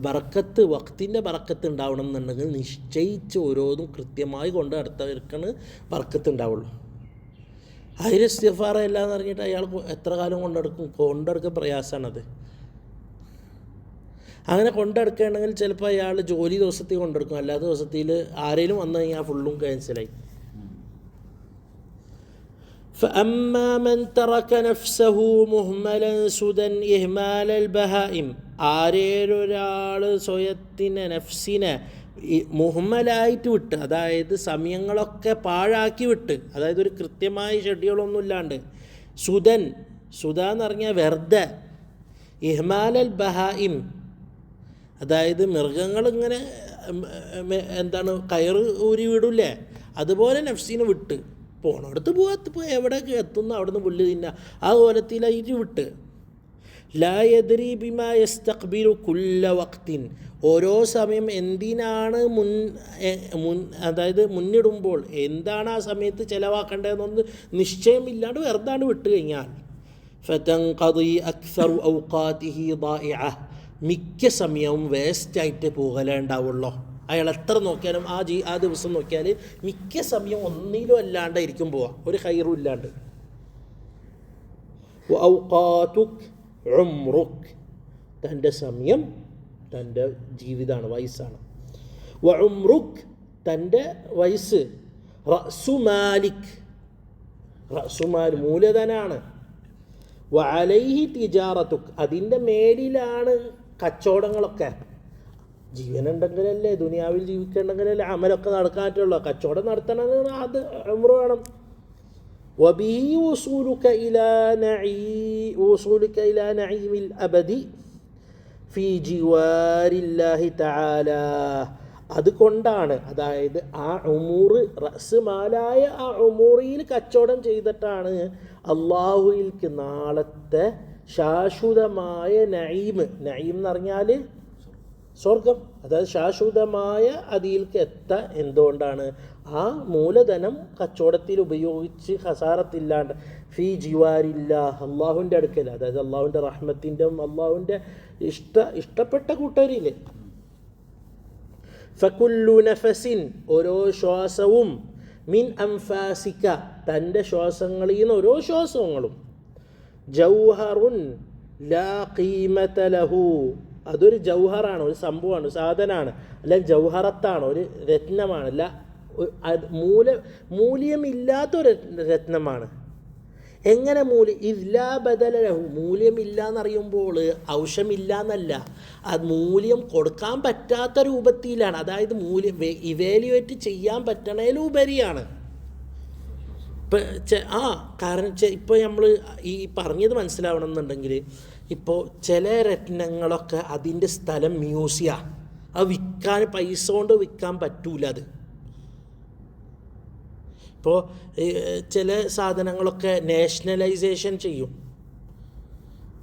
Speaker 1: ബറക്കത്ത് വക്തിൻ്റെ ബറക്കത്ത് ഉണ്ടാവണം എന്നുണ്ടെങ്കിൽ നിശ്ചയിച്ച് ഓരോന്നും കൃത്യമായി കൊണ്ട് അടുത്തവർക്കാണ് ബറക്കത്ത് ഉണ്ടാവുള്ളൂ. ആയിരം ഇസ്തിഗ്ഫാർ അല്ലാന്ന് പറഞ്ഞിട്ട് അയാൾ എത്ര കാലം കൊണ്ടെടുക്കാൻ പ്രയാസമാണത്. അങ്ങനെ കൊണ്ടെടുക്കുകയാണെങ്കിൽ ചിലപ്പോൾ അയാൾ ജോലി ദിവസത്തിൽ കൊണ്ടെടുക്കും, അല്ലാത്ത ദിവസത്തിൽ ആരെങ്കിലും വന്നു കഴിഞ്ഞാൽ ഫുള്ളും ക്യാൻസലായി. فأما من ترك نفسه مهملا سدى إهمال البهائم, ആരേലൊരാൾ സ്വയത്തിനെ നഫ്സിനെ മുഹമ്മലായിട്ട് വിട്ട്, അതായത് സമയങ്ങളൊക്കെ പാഴാക്കി വിട്ട്, അതായത് ഒരു കൃത്യമായ ഷെഡ്യൂളൊന്നും ഇല്ലാണ്ട്, സുത എന്ന് പറഞ്ഞാൽ വെറുതെ, ഇഹ്മാലൽ ബഹായിം അതായത് മൃഗങ്ങളിങ്ങനെ എന്താണ് കയറ് ഊരി വിടില്ലേ, അതുപോലെ നഫ്സിനെ വിട്ട് പോണടുത്ത് പോകാത്ത എവിടെയൊക്കെ എത്തുന്നു അവിടെ നിന്ന് പുല്ല് തിന്നുക, ആ കോലത്തിലായിട്ട് വിട്ട്. ലാ യദ്രി ബിമാ യസ്തഖ്ബിലു കുല്ല വഖ്തിൻ, ഓരോ സമയം എന്തിനാണ് അതായത് മുന്നിടുമ്പോൾ എന്താണ് ആ സമയത്ത് ചിലവാക്കേണ്ടതെന്നൊന്ന് നിശ്ചയമില്ലാണ്ട് വെറുതാണ് വിട്ട് കഴിഞ്ഞാൽ ഫതൻഖദി അക്സറു ഔഖാതിഹി ളായിഅ, മിക്ക സമയവും വേസ്റ്റായിട്ട് പോകലേ ഉണ്ടാവുള്ളൂ. അയാൾ എത്ര നോക്കിയാലും ആ ദിവസം നോക്കിയാൽ മിക്ക സമയം ഒന്നിലും അല്ലാണ്ടായിരിക്കും പോവുക, ഒരു ഖൈറും ഇല്ലാണ്ട്. ഔഖാതുക് ഉംറുക്, തൻ്റെ സമയം തൻ്റെ ജീവിതമാണ്, വയസ്സാണ്. ഉംറുക് തൻ്റെ വയസ്സ്. റഅ്സുമാലിക്, റഅ്സുമാൽ മൂലധനാണ്. വഅലൈഹി തിജാറതുക്, അതിൻ്റെ മേലിലാണ് കച്ചവടങ്ങളൊക്കെ. ജീവനുണ്ടെങ്കിലല്ലേ ദുനിയാവിൽ ജീവിക്കണമെങ്കിലല്ലേ അമലൊക്കെ നടക്കാറ്റുള്ളൂ. കച്ചവടം നടത്തണമെന്ന് അത് ഉംറ വേണം. വബിഹി വസൂലുക ഇലാ നഈമിൽ അബദി ഫീ ജിവാരില്ലാഹി തആല, അതുകൊണ്ടാണ്, അതായത് ആ ഉമൂറ് റഅ്സുമാലായ ആ ഉമൂറിൽ കച്ചവടം ചെയ്തിട്ടാണ് അള്ളാഹുവിൽക്ക് നാളത്തെ ശാശ്വതമായ നഈം എന്ന് പറഞ്ഞാൽ സ്വർഗം, അതായത് ശാശ്വതമായ അതിൽക്ക് എത്താൻ. എന്തുകൊണ്ടാണ്? ആ മൂലധനം കച്ചവടത്തിൽ ഉപയോഗിച്ച് ഹസാറത്തില്ലാണ്ട് ഫീ ജിവാരില്ല, അള്ളാഹുവിൻ്റെ അടുക്കൽ, അതായത് അള്ളാഹുവിൻ്റെ റഹ്മത്തിൻ്റെ അള്ളാഹുവിൻ്റെ ഇഷ്ടപ്പെട്ട കൂട്ടരിൽ. ഫകുല്ലു നഫസിൻ, ഓരോ ശ്വാസവും, മിൻ അംഫാസിക, തൻ്റെ ശ്വാസങ്ങളിൽ നിന്ന് ഓരോ ശ്വാസങ്ങളും, ജൗഹറുൻ ലാ ഖീമത ലഹു, അതൊരു ജൗഹറാണ്, ഒരു സംഭവമാണ്, സാധനമാണ്, അല്ല ജൗഹറത്താണ്, ഒരു രത്നമാണ്, അല്ല മൂല്യമില്ലാത്തൊരു രത്നമാണ്. എങ്ങനെ ഇല്ലാ ബദല ലഹു, മൂല്യമില്ല എന്നറിയുമ്പോൾ ഔഷമില്ല എന്നല്ല, അത് മൂല്യം കൊടുക്കാൻ പറ്റാത്ത രൂപത്തിലാണ്, അതായത് ഇവാലുവേറ്റ് ചെയ്യാൻ പറ്റണേലുപരിയാണ്. കാരണം ഇപ്പോൾ നമ്മൾ ഈ പറഞ്ഞത് മനസ്സിലാവണം എന്നുണ്ടെങ്കിൽ, ഇപ്പോൾ ചില രത്നങ്ങളൊക്കെ അതിൻ്റെ സ്ഥലം മ്യൂസിയമാണ്, അത് വിൽക്കാൻ പൈസ കൊണ്ട് വിൽക്കാൻ പറ്റൂല. അത് ഇപ്പോൾ ചില സാധനങ്ങളൊക്കെ നാഷണലൈസേഷൻ ചെയ്യും.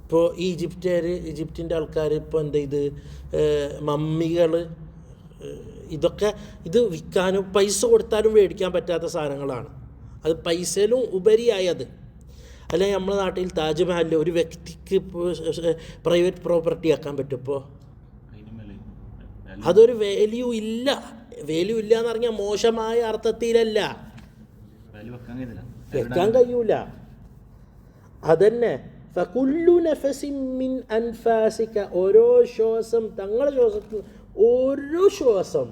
Speaker 1: ഇപ്പോൾ ഈജിപ്തിൻ്റെ ആൾക്കാർ ഇപ്പോൾ എന്ത് ചെയ്ത് മമ്മികൾ ഇതൊക്കെ ഇത് വിൽക്കാനും പൈസ കൊടുത്താലും മേടിക്കാൻ പറ്റാത്ത സാധനങ്ങളാണ്. അത് പൈസയിലും ഉപരിയായത്. അല്ലെങ്കിൽ നമ്മുടെ നാട്ടിൽ താജ്മഹൽ ഒരു വ്യക്തിക്ക് പ്രൈവറ്റ് പ്രോപ്പർട്ടി ആക്കാൻ പറ്റും. ഇപ്പോൾ അതൊരു വാല്യൂ ഇല്ല എന്ന് പറഞ്ഞാൽ മോശമായ അർത്ഥത്തിലല്ല, വെക്കാൻ കഴിയൂല. അതന്നെ ഫകുല്ലു നഫസിൻ മിൻ അൻഫാസിക, ഓരോ ശ്വാസം, തങ്ങളുടെ ശ്വാസത്തിൽ ഓരോ ശ്വാസം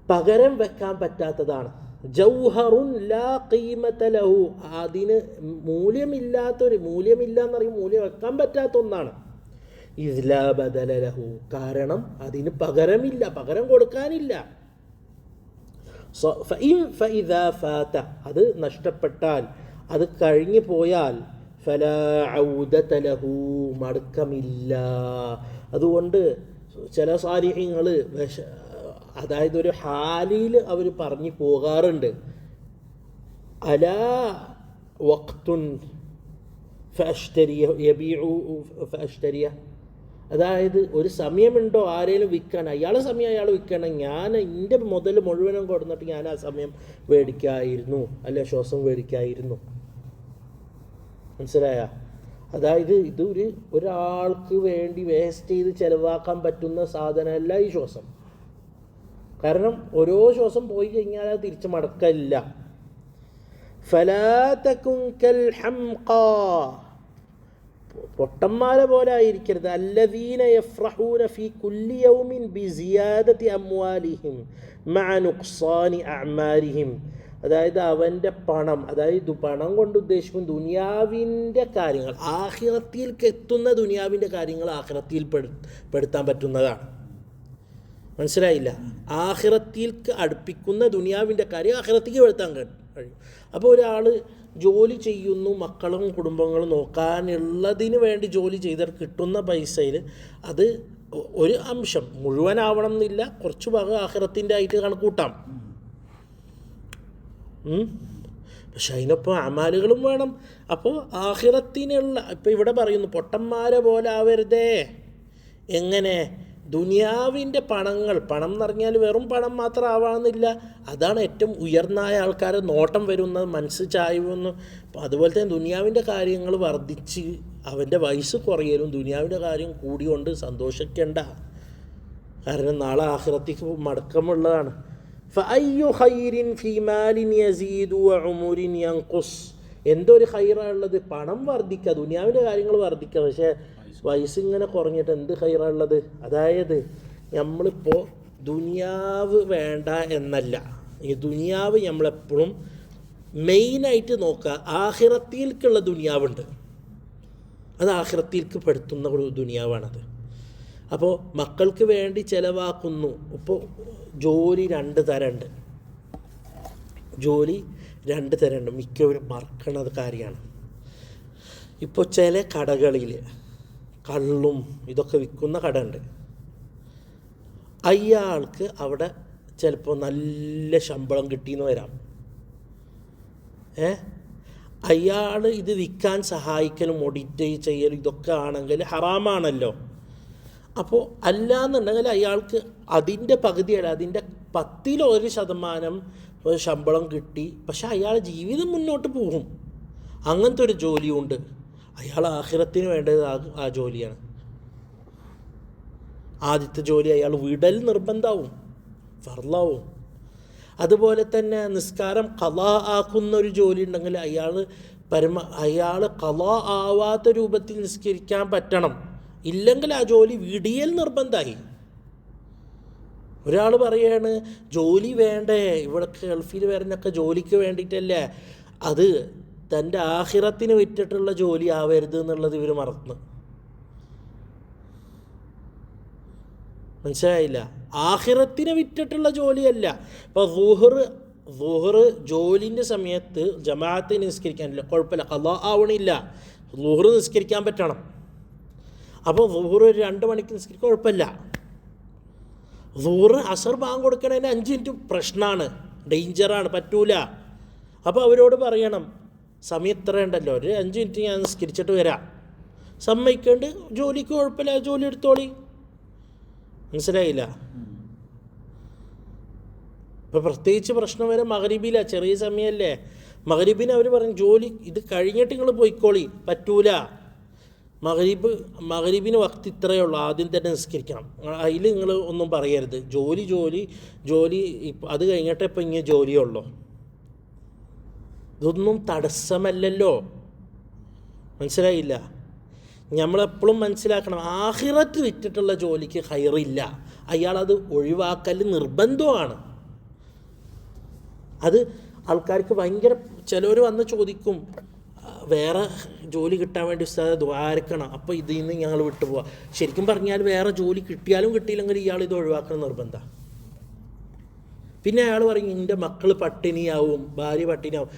Speaker 1: പകരം വെക്കാൻ പറ്റാത്തതാണ്. ജൗഹറുൻ ലാ ഖീമത ലഹു, അതിന് മൂല്യമില്ല എന്നറിയും, മൂല്യം വെക്കാൻ പറ്റാത്ത ഒന്നാണ്. ഇസ്ലാ ബദല ലഹു, കാരണം അതിന് പകരമില്ല, പകരം കൊടുക്കാനില്ല. ഫഇദാ ഫാത, അത് നഷ്ടപ്പെട്ടാൽ, അത് കഴിഞ്ഞു പോയാൽ, ഫലാ ഔദത ലഹു, മടക്കമില്ല. അതുകൊണ്ട് ചില സാലിഹീങ്ങൾ അതായത് ഒരു ഹാലിൽ അവർ പറഞ്ഞു പോകാറുണ്ട്, അലാ വഖ്തുൻ ഫഅഷ്തരിയ, അതായത് ഒരു സമയമുണ്ടോ ആരെങ്കിലും വിൽക്കാൻ, അയാളെ സമയം അയാൾ വിൽക്കണം, ഞാൻ എൻ്റെ മുതൽ മുഴുവനും കൊടുന്നിട്ട് ഞാൻ ആ സമയം മേടിക്കായിരുന്നു, അല്ലെ ശ്വാസം മേടിക്കായിരുന്നു. മനസ്സിലായ? അതായത് ഇത് ഒരാൾക്ക് വേണ്ടി വേസ്റ്റ് ചെയ്ത് ചിലവാക്കാൻ പറ്റുന്ന സാധനമല്ല ഈ ശ്വാസം. കാരണം ഓരോ ശ്വാസം പോയി കഴിഞ്ഞാൽ അത് തിരിച്ച് മടക്കില്ല. ഫലാ തകുൻ കൽ ഹംഖാ, പൊട്ടന്മാരെ പോലെ ആയിരിക്കരുത്. അല്ലദീന യഫ്റഹൂന ഫീ കുല്ലി യൗമിൻ ബിസിയാദതി അംവാലിഹിം മഅ നുഖ്സാനി അഅ്മാലിഹിം, അതായത് അവൻ്റെ പണം, അതായത് പണം കൊണ്ട് ഉദ്ദേശിക്കും ദുനിയാവിൻ്റെ കാര്യങ്ങൾ, ആഖിറത്തിലേക്ക് എത്തുന്ന ദുനിയാവിൻ്റെ കാര്യങ്ങൾ ആഖിറത്തിൽ പെടുത്താൻ പറ്റുന്നതാണ്. മനസ്സിലായില്ല? ആഖിറത്തിലേക്ക് അടുപ്പിക്കുന്ന ദുനിയാവിൻ്റെ കാര്യം ആഖിറത്തേക്ക് പെടുത്താൻ കഴിയും. അപ്പോൾ ഒരാൾ ജോലി ചെയ്യുന്നു, മക്കളും കുടുംബങ്ങളും നോക്കാനുള്ളതിന് വേണ്ടി ജോലി ചെയ്താൽ കിട്ടുന്ന പൈസയിൽ അത് ഒരു അംശം മുഴുവനാവണം എന്നില്ല, കുറച്ച് ഭാഗം ആഖിറത്തിൻ്റെ ആയിട്ട് കണക്കൂട്ടാം. പക്ഷെ അതിനൊപ്പം അമാലുകളും വേണം. അപ്പോൾ ആഖിറത്തിനുള്ള, ഇപ്പം ഇവിടെ പറയുന്നു പൊട്ടന്മാരെ പോലെ ആവരുതേ. എങ്ങനെ? ദുനിയാവിൻ്റെ പണം എന്ന് പറഞ്ഞാൽ വെറും പണം മാത്രം ആവാമെന്നില്ല. അതാണ് ഏറ്റവും ഉയർന്നായ ആൾക്കാരെ നോട്ടം വരുന്നത്, മനസ്സ് ചായ്വെന്ന്. അതുപോലെ തന്നെ ദുനിയാവിൻ്റെ കാര്യങ്ങൾ വർദ്ധിച്ച് അവൻ്റെ വയസ്സ് കുറയലും ദുനിയാവിൻ്റെ കാര്യം കൂടിക്കൊണ്ട് സന്തോഷിക്കേണ്ട. കാരണം നാളെ ആഖിറത്തേക്ക് മടക്കമുള്ളതാണ്. ഫഅയ്യു ഖൈരിൻ ഫീ മാലിൻ യസീദു വഉമുരിൻ യൻഖുസ്, എന്തൊരു ഖൈറാണുള്ളത്? പണം വർദ്ധിക്കുക, ദുനിയാവിൻ്റെ കാര്യങ്ങൾ വർദ്ധിക്കുക, പക്ഷേ വയസ്സ് ഇങ്ങനെ കുറഞ്ഞിട്ട് എന്ത് ഖൈറാണുള്ളത്? അതായത് നമ്മളിപ്പോൾ ദുനിയാവ് വേണ്ട എന്നല്ല, ഈ ദുനിയാവ് നമ്മളെപ്പോഴും മെയിനായിട്ട് നോക്കുക. ആഖിറത്തിലേക്കുള്ള ദുനിയാവുണ്ട്, അത് ആഖിറത്തിലേക്ക് പെടുത്തുന്ന ഒരു ദുനിയാവാണത്. അപ്പോൾ മക്കൾക്ക് വേണ്ടി ചിലവാക്കുന്നു. ഇപ്പോൾ ജോലി രണ്ട് തരമുണ്ട്, മിക്കവരും മറക്കണത് കാര്യമാണ്. ഇപ്പോൾ ചില കടകളിൽ കള്ളും ഇതൊക്കെ വിൽക്കുന്ന കട ഉണ്ട്. അയാൾക്ക് അവിടെ ചിലപ്പോൾ നല്ല ശമ്പളം കിട്ടിയെന്ന് വരാം. അയാൾ ഇത് വിൽക്കാൻ സഹായിക്കലും ഓഡിറ്റ് ചെയ്യലും ഇതൊക്കെ ആണെങ്കിൽ ഹറാമാണല്ലോ. അപ്പോൾ അല്ലാന്നുണ്ടെങ്കിൽ അയാൾക്ക് അതിൻ്റെ പകുതിയല്ല, അതിൻ്റെ 10% ശമ്പളം കിട്ടി, പക്ഷെ അയാൾ ജീവിതം മുന്നോട്ട് പോകും. അങ്ങനത്തെ ഒരു ജോലിയുണ്ട്. അയാൾ ആഖിറത്തിന് വേണ്ടത് ആ ജോലിയാണ്. ആദ്യത്തെ ജോലി അയാൾ വിടൽ നിർബന്ധമാവും, ഫർളാവും. അതുപോലെ തന്നെ നിസ്കാരം ഖളാ ആക്കുന്ന ഒരു ജോലി ഉണ്ടെങ്കിൽ അയാൾ ഖളാ ആവാത്ത രൂപത്തിൽ നിസ്കരിക്കാൻ പറ്റണം. ഇല്ലെങ്കിൽ ആ ജോലി വിടിയൽ നിർബന്ധമായി. ഒരാൾ പറയാണ് ജോലി വേണ്ടേ, ഇവിടെ ഗൾഫിൽ വരുന്നൊക്കെ ജോലിക്ക് വേണ്ടിയിട്ടല്ലേ, അത് തൻ്റെ ആഖിറത്തിന് വിറ്റിട്ടുള്ള ജോലി ആവരുത് എന്നുള്ളത് ഇവർ മറന്ന്. മനസ്സിലായില്ല? ആഖിറത്തിന് വിറ്റിട്ടുള്ള ജോലിയല്ല. ഇപ്പോൾ ളുഹർ ജോലിൻ്റെ സമയത്ത് ജമാഅത്തിന് നിസ്കരിക്കാനില്ല, കുഴപ്പമില്ല, ഖളാ ആവണില്ല, ളുഹർ നിസ്കരിക്കാൻ പറ്റണം. അപ്പോൾ ളുഹർ 2 മണിക്ക് നിസ്കരിക്കാൻ കുഴപ്പമില്ല. ളുഹർ അസർ ബാങ്ക് കൊടുക്കണതിന് 5 മിനിറ്റ് പ്രശ്നമാണ്, ഡേഞ്ചറാണ്, പറ്റൂല. അപ്പോൾ അവരോട് പറയണം സമയം ഇത്ര ഉണ്ടല്ലോ, ഒരു 5 മിനിറ്റ് ഞാൻ നിസ്കരിച്ചിട്ട് വരാം. സമ്മതിക്കേണ്ട, ജോലിക്ക് കുഴപ്പമില്ല, ജോലി എടുത്തോളി. മനസ്സിലായില്ല? ഇപ്പോൾ പ്രത്യേകിച്ച് പ്രശ്നം വരെ മഗ്രിബിലാണ്, ചെറിയ സമയമല്ലേ. മഗ്രിബിന് അവർ പറയും ജോലി ഇത് കഴിഞ്ഞിട്ട് നിങ്ങൾ പോയിക്കോളി, പറ്റൂല. മഗ്രിബിന് വക്ത് ഇത്രയേ ഉള്ളൂ, ആദ്യം തന്നെ നിസ്കരിക്കണം. അതിൽ നിങ്ങൾ ഒന്നും പറയരുത്. ജോലി അത് കഴിഞ്ഞിട്ട് ഇപ്പം ഇങ്ങനെ ജോലിയുള്ളൂ. ഇതൊന്നും തടസ്സമല്ലല്ലോ. മനസ്സിലായില്ല? നമ്മളെപ്പോഴും മനസ്സിലാക്കണം, ആഖിറത്ത് വിറ്റിട്ടുള്ള ജോലിക്ക് ഖൈറില്ല. അയാളത് ഒഴിവാക്കൽ നിർബന്ധമാണ്. അത് ആൾക്കാർക്ക് ഭയങ്കര, ചിലർ വന്ന് ചോദിക്കും വേറെ ജോലി കിട്ടാൻ വേണ്ടി ഉസ്താദെ ദ്വാരക്കണം, അപ്പോൾ ഇതിൽ നിന്ന് ഞങ്ങൾ വിട്ടുപോവാം. ശരിക്കും പറഞ്ഞാൽ വേറെ ജോലി കിട്ടിയാലും കിട്ടിയില്ലെങ്കിൽ ഇയാൾ ഇത് ഒഴിവാക്കണം നിർബന്ധമാണ്. പിന്നെ അയാൾ പറയും എൻ്റെ മക്കൾ പട്ടിണിയാവും, ഭാര്യ പട്ടിണിയാവും.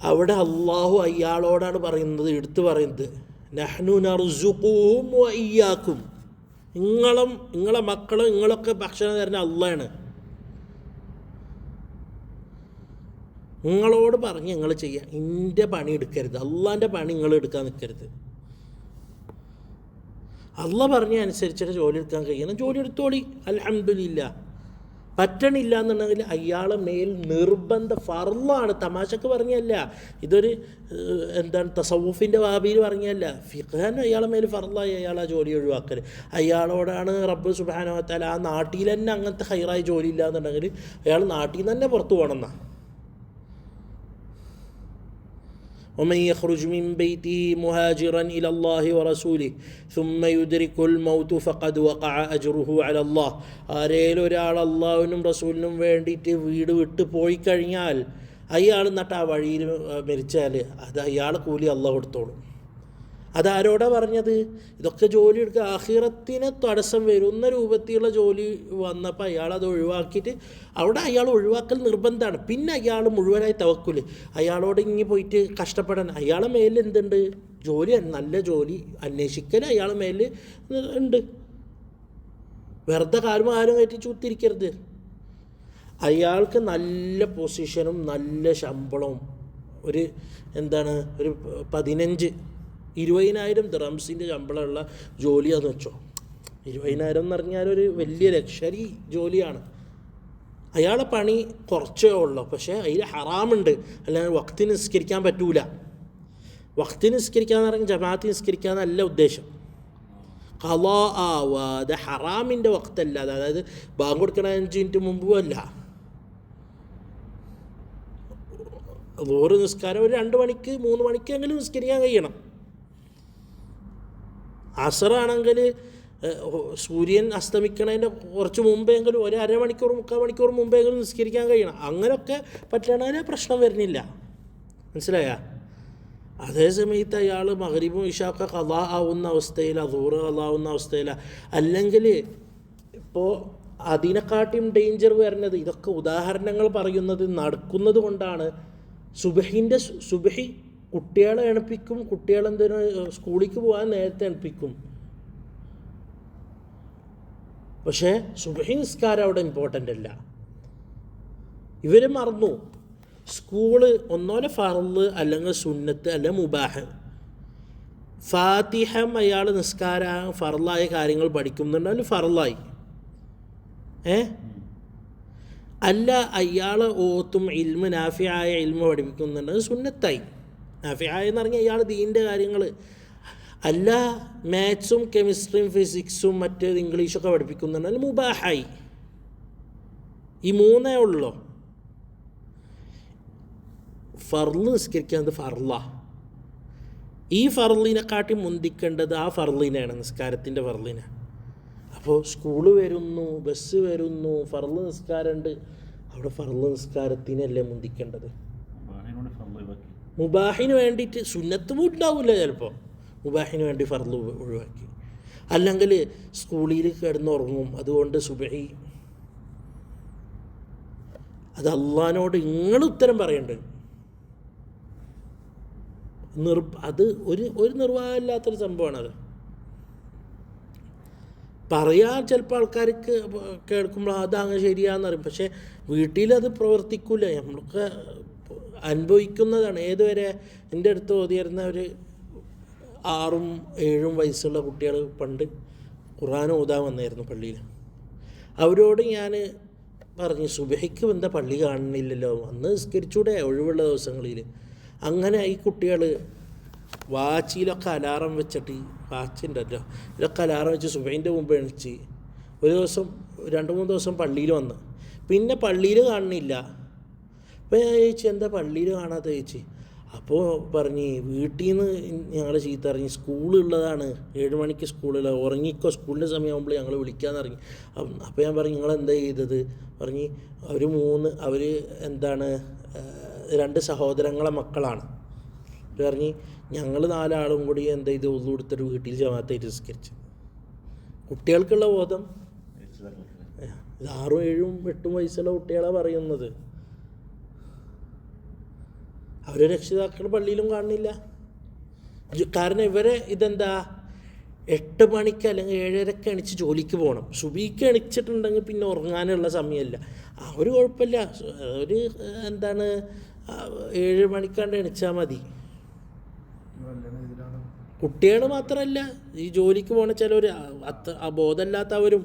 Speaker 1: അവിടെ അള്ളാഹു അയാളോടാണ് പറയുന്നത്, എടുത്തു പറയുന്നത്, നഹ്നു നർസുഖുഹും വഇയ്യാക്കും, നിങ്ങളെ മക്കളും നിങ്ങളൊക്കെ ഭക്ഷണം തരുന്ന അള്ളാഹാണ്. നിങ്ങളോട് പറഞ്ഞ് നിങ്ങൾ ചെയ്യുക, എൻ്റെ പണി എടുക്കരുത്, അള്ളാൻ്റെ പണി നിങ്ങൾ എടുക്കാൻ നിൽക്കരുത്. അള്ള പറഞ്ഞ അനുസരിച്ചിട്ട് ജോലി എടുക്കാൻ കഴിയണം, ജോലി എടുത്തോളി, അൽഹംദുലില്ലാ. പറ്റണില്ല എന്നുണ്ടെങ്കിൽ അയാളെ മേൽ നിർബന്ധ ഫർളാണ്. തമാശക്ക് പറഞ്ഞല്ല, ഇതൊരു എന്താണ് തസവുഫിൻ്റെ വാബിയിൽ പറഞ്ഞല്ല, ഫിഖ്ഹാൻ അയാളെ മേൽ ഫർളായി അയാൾ ആ ജോലി ഒഴിവാക്കൽ. അയാളോടാണ് റബ്ബ് സുബ്ഹാനഹു വ തആല ആ നാട്ടിൽ തന്നെ അങ്ങനത്തെ ഹൈറായ ജോലി ഇല്ല എന്നുണ്ടെങ്കിൽ അയാൾ നാട്ടിൽ നിന്ന് തന്നെ പുറത്തു പോകണം എന്നാ. ومن يخرج من بيته مهاجرا إلى الله ورسوله ثم يدرك الموت فقد وقع أجره على الله. ആരേലും ഒരാൾ അള്ളാഹുവിനും റസൂലിനും വേണ്ടിയിട്ട് വീട് വിട്ട് പോയി കഴിഞ്ഞാൽ അയാൾ എന്നിട്ട് ആ വഴിയിൽ മരിച്ചാൽ അത് അയാളെ കൂലി അള്ളാഹു കൊടുത്തോളും. അതാരോടാ പറഞ്ഞത്? ഇതൊക്കെ ജോലി എടുക്കുക, ആഖിറത്തിന് തടസ്സം വരുന്ന രൂപത്തിലുള്ള ജോലി വന്നപ്പോൾ അയാൾ അത് ഒഴിവാക്കിയിട്ട് അവിടെ അയാൾ ഒഴിവാക്കൽ നിർബന്ധമാണ്. പിന്നെ അയാൾ മുഴുവനായി തവക്കുല്, അയാളോട് ഇങ്ങി പോയിട്ട് കഷ്ടപ്പെടാൻ അയാളെ മേലിൽ എന്തുണ്ട്? ജോലി, നല്ല ജോലി അന്വേഷിക്കൽ അയാളെ മേലിൽ ഉണ്ട്. വെറുതെ കാലും കയറ്റി ചൂത്തിരിക്കരുത്. അയാൾക്ക് നല്ല പൊസിഷനും നല്ല ശമ്പളവും ഒരു 15,000-20,000 ദിർഹംസിൻ്റെ ശമ്പളമുള്ള ജോലിയാണെന്ന് വെച്ചോ. 20,000 എന്ന് പറഞ്ഞാൽ ഒരു വലിയ ലക്ഷറി ജോലിയാണ്. അയാളെ പണി കുറച്ചേ ഉള്ളൂ, പക്ഷേ അതിൽ ഹറാമുണ്ട്. അല്ലെങ്കിൽ വക്തിന് നിസ്കരിക്കാൻ പറ്റൂല. വക്തിന് നിസ്കരിക്കാന്ന് പറഞ്ഞാൽ ജമാഅത്ത് നിസ്കരിക്കാന്നല്ല ഉദ്ദേശം. ഖളാ ആവാതെ ഹറാമിൻ്റെ വക്തല്ലാതെ, അതായത് ബാങ്ക് കൊടുക്കണ 5 മിനിറ്റ് മുമ്പും അല്ല. വേറെ നിസ്കാരം ഒരു 2 മണിക്ക് 3 മണിക്കെങ്കിലും നിസ്കരിക്കാൻ കഴിയണം. അസറാണെങ്കിൽ സൂര്യൻ അസ്തമിക്കണതിൻ്റെ കുറച്ച് മുമ്പെങ്കിലും ഒരു 1/2 മണിക്കൂർ 3/4 മണിക്കൂർ മുമ്പെങ്കിലും നിസ്കരിക്കാൻ കഴിയണം. അങ്ങനെയൊക്കെ പറ്റണതിന് പ്രശ്നം വരുന്നില്ല, മനസ്സിലായ? അതേ സമയത്ത് അയാൾ മഗ്രിബും ഇശായൊക്കെ ഖളാ ആവുന്ന അവസ്ഥയില, ദുഹ്റ് ഖളാ ആവുന്ന അവസ്ഥയില, അല്ലെങ്കിൽ ഇപ്പോൾ അതിനെക്കാട്ടിയും ഡേഞ്ചർ വരുന്നത്, ഇതൊക്കെ ഉദാഹരണങ്ങൾ പറയുന്നത് നടക്കുന്നത് കൊണ്ടാണ്. സുബഹി കുട്ടികളെ എണിപ്പിക്കും, കുട്ടികളെന്തിനും സ്കൂളിലേക്ക് പോകാൻ നേരത്തെ എണിപ്പിക്കും. പക്ഷേ സുബഹി നിസ്കാരം അവിടെ ഇമ്പോർട്ടൻ്റ് അല്ല. ഇവർ മറന്നു. സ്കൂള് ഒന്നോലെ ഫർള് അല്ലെങ്കിൽ സുന്നത്ത് അല്ലെങ്കിൽ മുബാഹ്. ഫാത്തിഹ അയാൾ നിസ്കാര ഫർളായ കാര്യങ്ങൾ പഠിക്കുന്നുണ്ടെങ്കിൽ ഫർളായി. അല്ല അയാൾ ഓത്തും ഇൽമ് നാഫിയായ ഇൽമ് പഠിപ്പിക്കുന്നുണ്ടെങ്കിൽ സുന്നത്തായി. നാഫിയായ എന്ന് പറഞ്ഞാൽ അയാൾ ദീൻ്റെ കാര്യങ്ങൾ. അല്ല മാത്സും കെമിസ്ട്രിയും ഫിസിക്സും മറ്റേത് ഇംഗ്ലീഷൊക്കെ പഠിപ്പിക്കുന്നുണ്ടെങ്കിൽ മുബാഹായി. ഈ 3 ഉള്ളൂ. ഫർള് നിസ്കരിക്കുന്നത് ഫർളാ. ഈ ഫർളിനെക്കാട്ടി മുന്തിക്കേണ്ടത് ആ ഫർളിനെയാണ്, നിസ്കാരത്തിൻ്റെ ഫർളിനെ. അപ്പോൾ സ്കൂള് വരുന്നു, ബസ് വരുന്നു, ഫർള് നിസ്കാരമുണ്ട്, അവിടെ ഫർള് നിസ്കാരത്തിനല്ലേ മുന്തിക്കേണ്ടത്. മുബാഹിന് വേണ്ടിയിട്ട് സുന്നത്തും ഉണ്ടാവില്ല ചിലപ്പോൾ, മുബാഹിന് വേണ്ടി ഫർള് ഒഴിവാക്കി. അല്ലെങ്കിൽ സ്കൂളിൽ കിടന്നുറങ്ങും, അതുകൊണ്ട് സുബഹി. അത് അള്ളാഹിനോട് നിങ്ങൾ ഉത്തരം പറയേണ്ടത്. അത് ഒരു നിർവാഹമില്ലാത്തൊരു സംഭവമാണത്. പറയാൻ ചിലപ്പോൾ ആൾക്കാർക്ക് കേൾക്കുമ്പോൾ അതങ്ങ് ശരിയാണെന്നറിയും, പക്ഷേ വീട്ടിലത് പ്രവർത്തിക്കില്ല. നമ്മൾക്ക് അനുഭവിക്കുന്നതാണ്. ഏതുവരെ എൻ്റെ അടുത്ത് ഓതിയിരുന്ന ഒരു 6-7 വയസ്സുള്ള കുട്ടികൾ പണ്ട് ഖുർആൻ ഓതാൻ വന്നായിരുന്നു പള്ളിയിൽ. അവരോട് ഞാൻ പറഞ്ഞു, സുബഹിക്ക് എന്താ പള്ളി കാണുന്നില്ലല്ലോ, അന്ന് നിസ്കരിച്ചൂടെ ഒഴിവുള്ള ദിവസങ്ങളിൽ. അങ്ങനെ ഈ കുട്ടികൾ വാച്ചിലൊക്കെ അലാറം വെച്ചിട്ട്, വാച്ചുണ്ടല്ലോ ഇതൊക്കെ അലാറം വെച്ച് സുബഹിൻ്റെ മുമ്പ് എണിച്ച് ഒരു ദിവസം 2-3 ദിവസം പള്ളിയിൽ വന്ന്, പിന്നെ പള്ളിയിൽ കാണുന്നില്ല. അപ്പോൾ ഞാൻ ചോദിച്ചു എന്താ പള്ളിയിൽ കാണാത്ത ചോദിച്ചു. അപ്പോൾ പറഞ്ഞ് വീട്ടിൽ നിന്ന് ഞങ്ങൾ ചീത്ത ഇറങ്ങി, സ്കൂളുള്ളതാണ്, 7 മണിക്ക് സ്കൂളിൽ ഉറങ്ങിക്കോ, സ്കൂളിൻ്റെ സമയമാകുമ്പോൾ ഞങ്ങൾ വിളിക്കാമെന്ന് ഇറങ്ങി. അപ്പോൾ ഞാൻ പറഞ്ഞു നിങ്ങളെന്താ ചെയ്തത്? പറഞ്ഞ് അവർ 2 സഹോദരങ്ങളെ മക്കളാണ്. പറഞ്ഞ് ഞങ്ങൾ 4 ആളും കൂടി എന്താ ഇത് ഒന്നു കൊടുത്തിട്ട് വീട്ടിൽ ജമാഅത്തായിട്ട് നിസ്കരിച്ചു. കുട്ടികൾക്കുള്ള ബോധം 6, 7, 8 വയസ്സുള്ള കുട്ടികളാണ് പറയുന്നത്. അവർ രക്ഷിതാക്കൾ പള്ളിയിലും കാണുന്നില്ല. കാരണം ഇവരെ ഇതെന്താ 8 മണിക്ക് അല്ലെങ്കിൽ 7:30 എണിച്ച് ജോലിക്ക് പോകണം. സുബഹിക്ക് എണിച്ചിട്ടുണ്ടെങ്കിൽ പിന്നെ ഉറങ്ങാനുള്ള സമയമല്ല. ഒരു കുഴപ്പമില്ല, ഒരു 7 മണിക്കാണ്ട് എണിച്ചാൽ മതി. കുട്ടികൾ മാത്രമല്ല, ഈ ജോലിക്ക് പോണ ചിലവർ ബോധമില്ലാത്തവരും,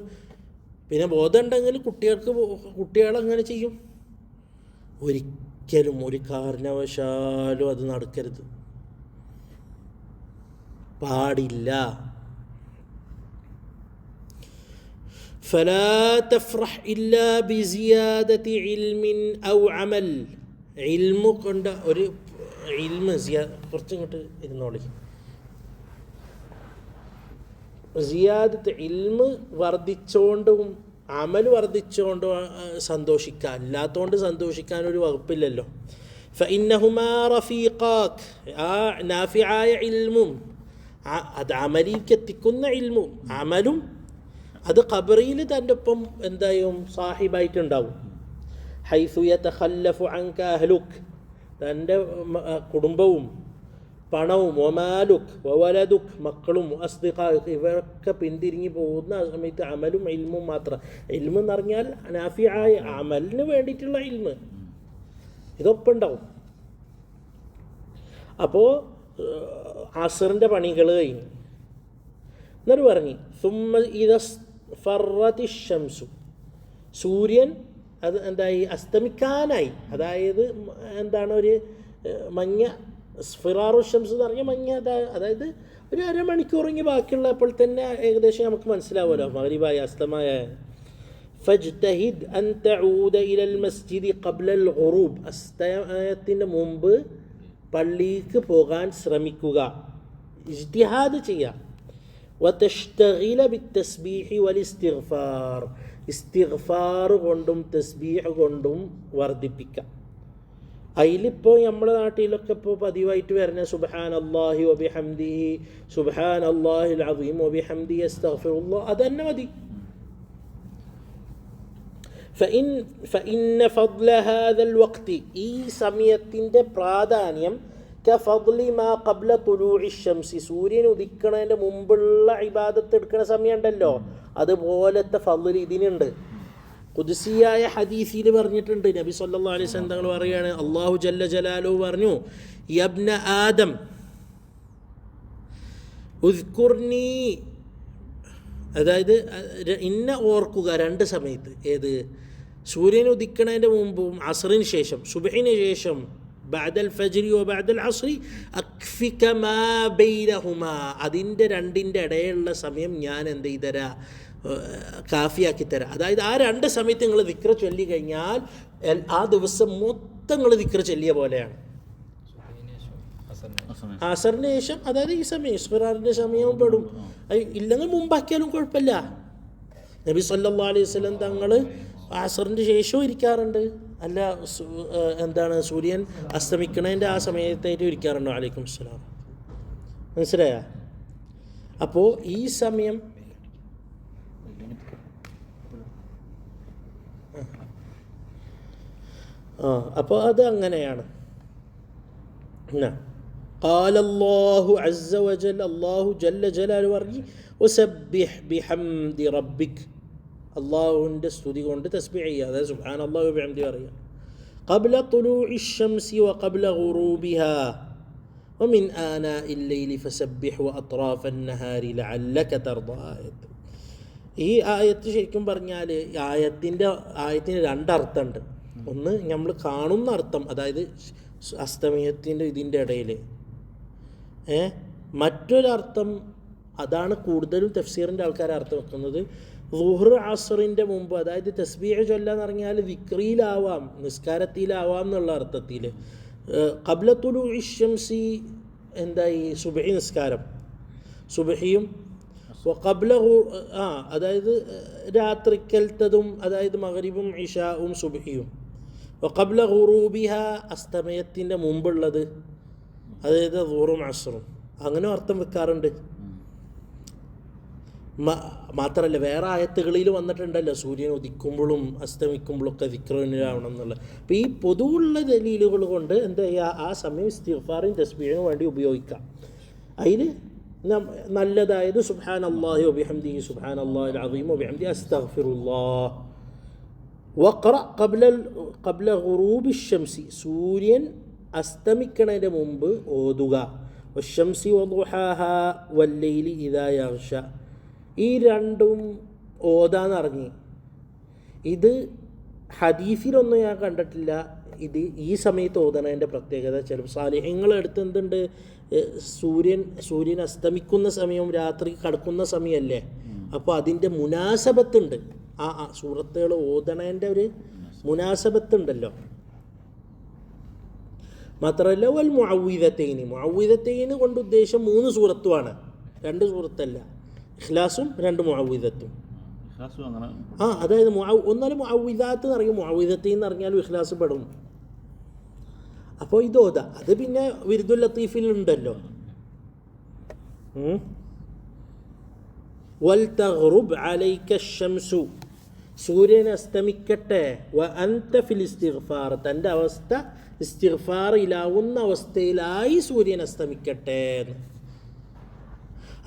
Speaker 1: പിന്നെ ബോധം ഉണ്ടെങ്കിൽ കുട്ടികളെങ്ങനെ ചെയ്യും? ഒരിക്കലും ഒരു കാരണവശാലും അത് നടക്കരുത്, പാടില്ല. ഫലാ തഫ്റഹ് ഇല്ലാ ബിസിയാദതി ഇൽമിൻ ഔ അമൽ. ഇൽമു കൊണ്ട് ഒരു കുറച്ചിങ്ങോട്ട് ഇരുന്നോളി. സിയാദത്ത് ഇൽമ് വർദ്ധിച്ചുകൊണ്ടും അമൽ വർദ്ധിച്ചുകൊണ്ടും സന്തോഷിക്കുക, അല്ലാത്തതുകൊണ്ട് സന്തോഷിക്കാനൊരു വകുപ്പില്ലല്ലോ. ഫഇന്നഹുമാ റഫീഖാക്. ആ നാഫിആയ ഇൽമും അത് അമലിലേക്ക് എത്തിക്കുന്ന ഇൽമും അമലും അത് ഖബറിൽ തൻ്റെ ഒപ്പം എന്തായും സാഹിബായിട്ടുണ്ടാവും. ഹൈസു യതഖല്ലഫു അൻക അഹ്ലുക്. തൻ്റെ കുടുംബവും പണവും, വമാലുക് വവലദുക് മക്കളും, അസ്ദിഖാഉക് ഇവരൊക്കെ പിന്തിരിഞ്ഞ് പോകുന്ന സമയത്ത് അമലും ഇൽമും മാത്രം. ഇൽമ് എന്ന് പറഞ്ഞാൽ നാഫിആയ അമലിന് വേണ്ടിയിട്ടുള്ള ഇൽമ് ഇതൊപ്പുണ്ടാവും. അപ്പോൾ അസറിൻ്റെ പണികൾ കഴിഞ്ഞു. എന്നിട്ട് പറഞ്ഞു സുമ്മ ഇദ ഫറത്തി ഷംസു. സൂര്യൻ അത് എന്തായി? അസ്തമിക്കാനായി. അതായത് എന്താണ്? ഒരു മഞ്ഞ ഫിറാറു ഷംസ് എന്ന് പറഞ്ഞാൽ മഞ്ഞ. അതായത് ഒരു അരമണിക്കൂറെങ്കിൽ ബാക്കിയുള്ളപ്പോൾ തന്നെ ഏകദേശം നമുക്ക് മനസ്സിലാവുമല്ലോ മഗ്രിബായ അസ്തമായ. ഫജ്തഹിദ് അൻ തഊദ ഇലൽ മസ്ജിദി ഖബ്ലൽ ഗുറൂബ്. അസ്തമയത്തിൻ്റെ മുമ്പ് പള്ളിക്ക് പോകാൻ ശ്രമിക്കുക, ഇജ്തിഹാദ് ചെയ്യുക. വതഷ്തഗില ബിത്തസ്ബീഹി വൽ ഇസ്തിഗ്ഫാർ. ഇസ്തിഗ്ഫാർ കൊണ്ടും തസ്ബീഹ് കൊണ്ടും വർദ്ധിപ്പിക്കുക. അതിലിപ്പോൾ നമ്മുടെ നാട്ടിലൊക്കെ ഇപ്പോൾ പതിവായിട്ട് വരുന്ന സുബ്ഹാനല്ലാഹി വബിഹംദിഹി, സുബ്ഹാനല്ലാഹിൽ അസീം വബിഹംദിഹി അസ്തഗ്ഫിറുല്ലാഹ്, അതന്നെ മതി. ഫഇന്ന ഫദ്ല ഹാദൽ വഖ്തി. ഈ സമയത്തിൻ്റെ പ്രാധാന്യം കഫദ്ലി മാ ഖബ്ല തുലൂഇ ശംസി. സൂര്യൻ ഉദിക്കണതിൻ്റെ മുമ്പുള്ള ഇബാദത്ത് എടുക്കുന്ന സമയം ഉണ്ടല്ലോ, അതുപോലത്തെ ഫദ്ൽ ഇതിനുണ്ട്. ഖുദ്സിയായ ഹദീസിൽ പറഞ്ഞിട്ടുണ്ട്. നബി സല്ലല്ലാഹു അലൈഹി വസല്ലം തങ്ങൾ പറയുകയാണ്, അല്ലാഹു ജല്ല ജലാലുഹു പറഞ്ഞു, യബ്ന ആദം ഉദ്കുർനി. അതായത് ഇന്നെ ഓർക്കുക 2 സമയത്ത്. ഏത്? സൂര്യൻ ഉദിക്കണതിൻ്റെ മുമ്പും അസ്റിന് ശേഷം, സുബ്ഹിന് ശേഷം, ബഅദൽ ഫജ്രി വ ബഅദൽ അസ്രി അക്ഫിക മാ ബൈനഹുമാ. അതിൻ്റെ 2ൻ്റെ ഇടയിലുള്ള സമയം ഞാൻ എന്ത് ചെയ്തരാ? കാഫിയാക്കി തരാം. അതായത് ആ 2 സമയത്ത് നിങ്ങൾ ദിക്ർ ചൊല്ലി കഴിഞ്ഞാൽ ആ ദിവസം മൊത്തം നിങ്ങൾ ദിക്ർ ചൊല്ലിയ പോലെയാണ്. അസറിന് ശേഷം, അതായത് ഈ സമയം ഇസ്ഫിറാറിൻ്റെ സമയവും പെടും. ഇല്ലെങ്കിൽ മുമ്പാക്കിയാലും കുഴപ്പമില്ല. നബി സല്ലല്ലാഹു അലൈഹി വസല്ലം തങ്ങൾ അസറിൻ്റെ ശേഷവും ഇരിക്കാറുണ്ട്. അല്ല എന്താണ് സൂര്യൻ അസ്തമിക്കണതിൻ്റെ ആ സമയത്തായിട്ട് ഇരിക്കാറുണ്ടോ? അലൈക്കും അസ്സലാം. മനസ്സിലായ? അപ്പോൾ ഈ സമയം അപ്പോൾ അത് അങ്ങനെയാണ്. قال الله عز وجل. അല്ലാഹു ജല്ല ജലാലു പറഞ്ഞു, വസബ്ബിഹ് ബിഹംദി റബ്ബിക്. അള്ളാഹുവിൻ്റെ സ്തുതി കൊണ്ട് തസ്ബീഹ് ചെയ്യുക, അതായത് സുബ്ഹാനല്ലാഹി വബിഹംദി പറയുക. ഖബ്ല തുലൂഇ ശംസി വഖബ്ല ഗുറൂബിഹാ വമിൻ ആനാഇൽ ലൈലി ഫസബ്ബിഹ് വഅത്റാഫ അന്നഹാരി ലഅല്ലക തർദാ. ഈ ആയത്ത് ശരിക്കും പറഞ്ഞാൽ ആയത്തിന് 2 അർത്ഥമുണ്ട്. ഒന്ന് നമ്മൾ കാണുന്ന അർത്ഥം, അതായത് അസ്തമയത്തിൻ്റെ ഇതിൻ്റെ ഇടയിൽ. മറ്റൊരർത്ഥം, അതാണ് കൂടുതലും തഫ്സീറിൻ്റെ ആൾക്കാർ അർത്ഥം വെക്കുന്നത്, ളുഹ്ർ അസ്റിൻ്റെ മുമ്പ്, അതായത് തസ്ബീഹ് ചൊല്ലാന്ന് പറഞ്ഞാൽ ദിക്റിയിലാവാം, നിസ്കാരത്തിലാവാം എന്നുള്ള അർത്ഥത്തിൽ. ഖബ്ല തുലൂഇ ശംസി എന്തായി? സുബ്ഹി നിസ്കാരം, സുബ്ഹിയും. ഖബ്ല അതായത് രാത്രിക്കലത്തതും, അതായത് മഗ്രിബും ഇശാഉം സുബ്ഹിയും. ഖബ്ല ഗുറൂബിഹ അസ്തമയത്തിൻ്റെ മുമ്പുള്ളത്, അതായത് ളുഹ്റും അസ്റും. അങ്ങനെ അർത്ഥം വെക്കാറുണ്ട്. മാത്രമല്ല വേറെ ആയത്തുകളിൽ വന്നിട്ടുണ്ടല്ലോ സൂര്യൻ ഉദിക്കുമ്പോഴും അസ്തമിക്കുമ്പോഴൊക്കെ ദിക്റിനാവണം എന്നുള്ളത്. അപ്പോൾ ഈ പൊതുവുള്ള ദലീലുകൾ കൊണ്ട് എന്താ ചെയ്യുക? ആ സമയം ഇസ്തിഗ്ഫാറിനും തസ്ബീഹിനും വേണ്ടി ഉപയോഗിക്കാം. അതിൽ വഖറ ഖബ്ല ഗുറൂബി ശംസി, സൂര്യൻ അസ്തമിക്കണതിൻ്റെ മുമ്പ് ഓതുക. വശംസി വദുഹാഹാ വല്ലൈലി ഇദാ യഗ്ഷ, ഈ രണ്ടും ഓതാന്നറിഞ്ഞ്. ഇത് ഹദീസിലൊന്നും ഞാൻ കണ്ടിട്ടില്ല. ഇത് ഈ സമയത്ത് ഓതണതിൻ്റെ പ്രത്യേകത ചിലപ്പോൾ സാലിഹ്യങ്ങളെടുത്ത് എന്തുണ്ട്, സൂര്യൻ അസ്തമിക്കുന്ന സമയം രാത്രി കടക്കുന്ന സമയമല്ലേ, അപ്പോൾ അതിൻ്റെ മുനാസബത്തുണ്ട്. ആ സൂറത്തുകൾ ഓതണതിൻ്റെ ഒരു മുനാസബത്തുണ്ടല്ലോ. മാത്രമല്ല വൽ മുഅവ്വിദത്തൈന് കൊണ്ട് ഉദ്ദേശം 3 സൂറത്തുമാണ്, 2 സൂറത്തല്ല. ഇഖ്ലാസും 2 മുഅവ്വിദത്തും. അതായത് ഒന്നാലും മുഅവ്വിദാത്ത് എന്ന് അറിയും, മുഅവ്വിദത്തൈൻ എന്ന് അറിഞ്ഞാലും ഇഖ്ലാസ് പെടും. അപ്പോൾ ഇത് ഓതാ. അത് പിന്നെ വിർദുൽ ലത്തീഫിലുണ്ടല്ലോ. വൽ തഗ്റുബ് അലൈക ശംസു, സൂര്യൻ അസ്തമിക്കട്ടെ. വ അൻത ഫിൽ ഇസ്തിഗ്ഫാർ, തൻ്റെ അവസ്ഥ ഇസ്തിഗ്ഫാറിലാവുന്ന അവസ്ഥയിലായി സൂര്യൻ അസ്തമിക്കട്ടെ.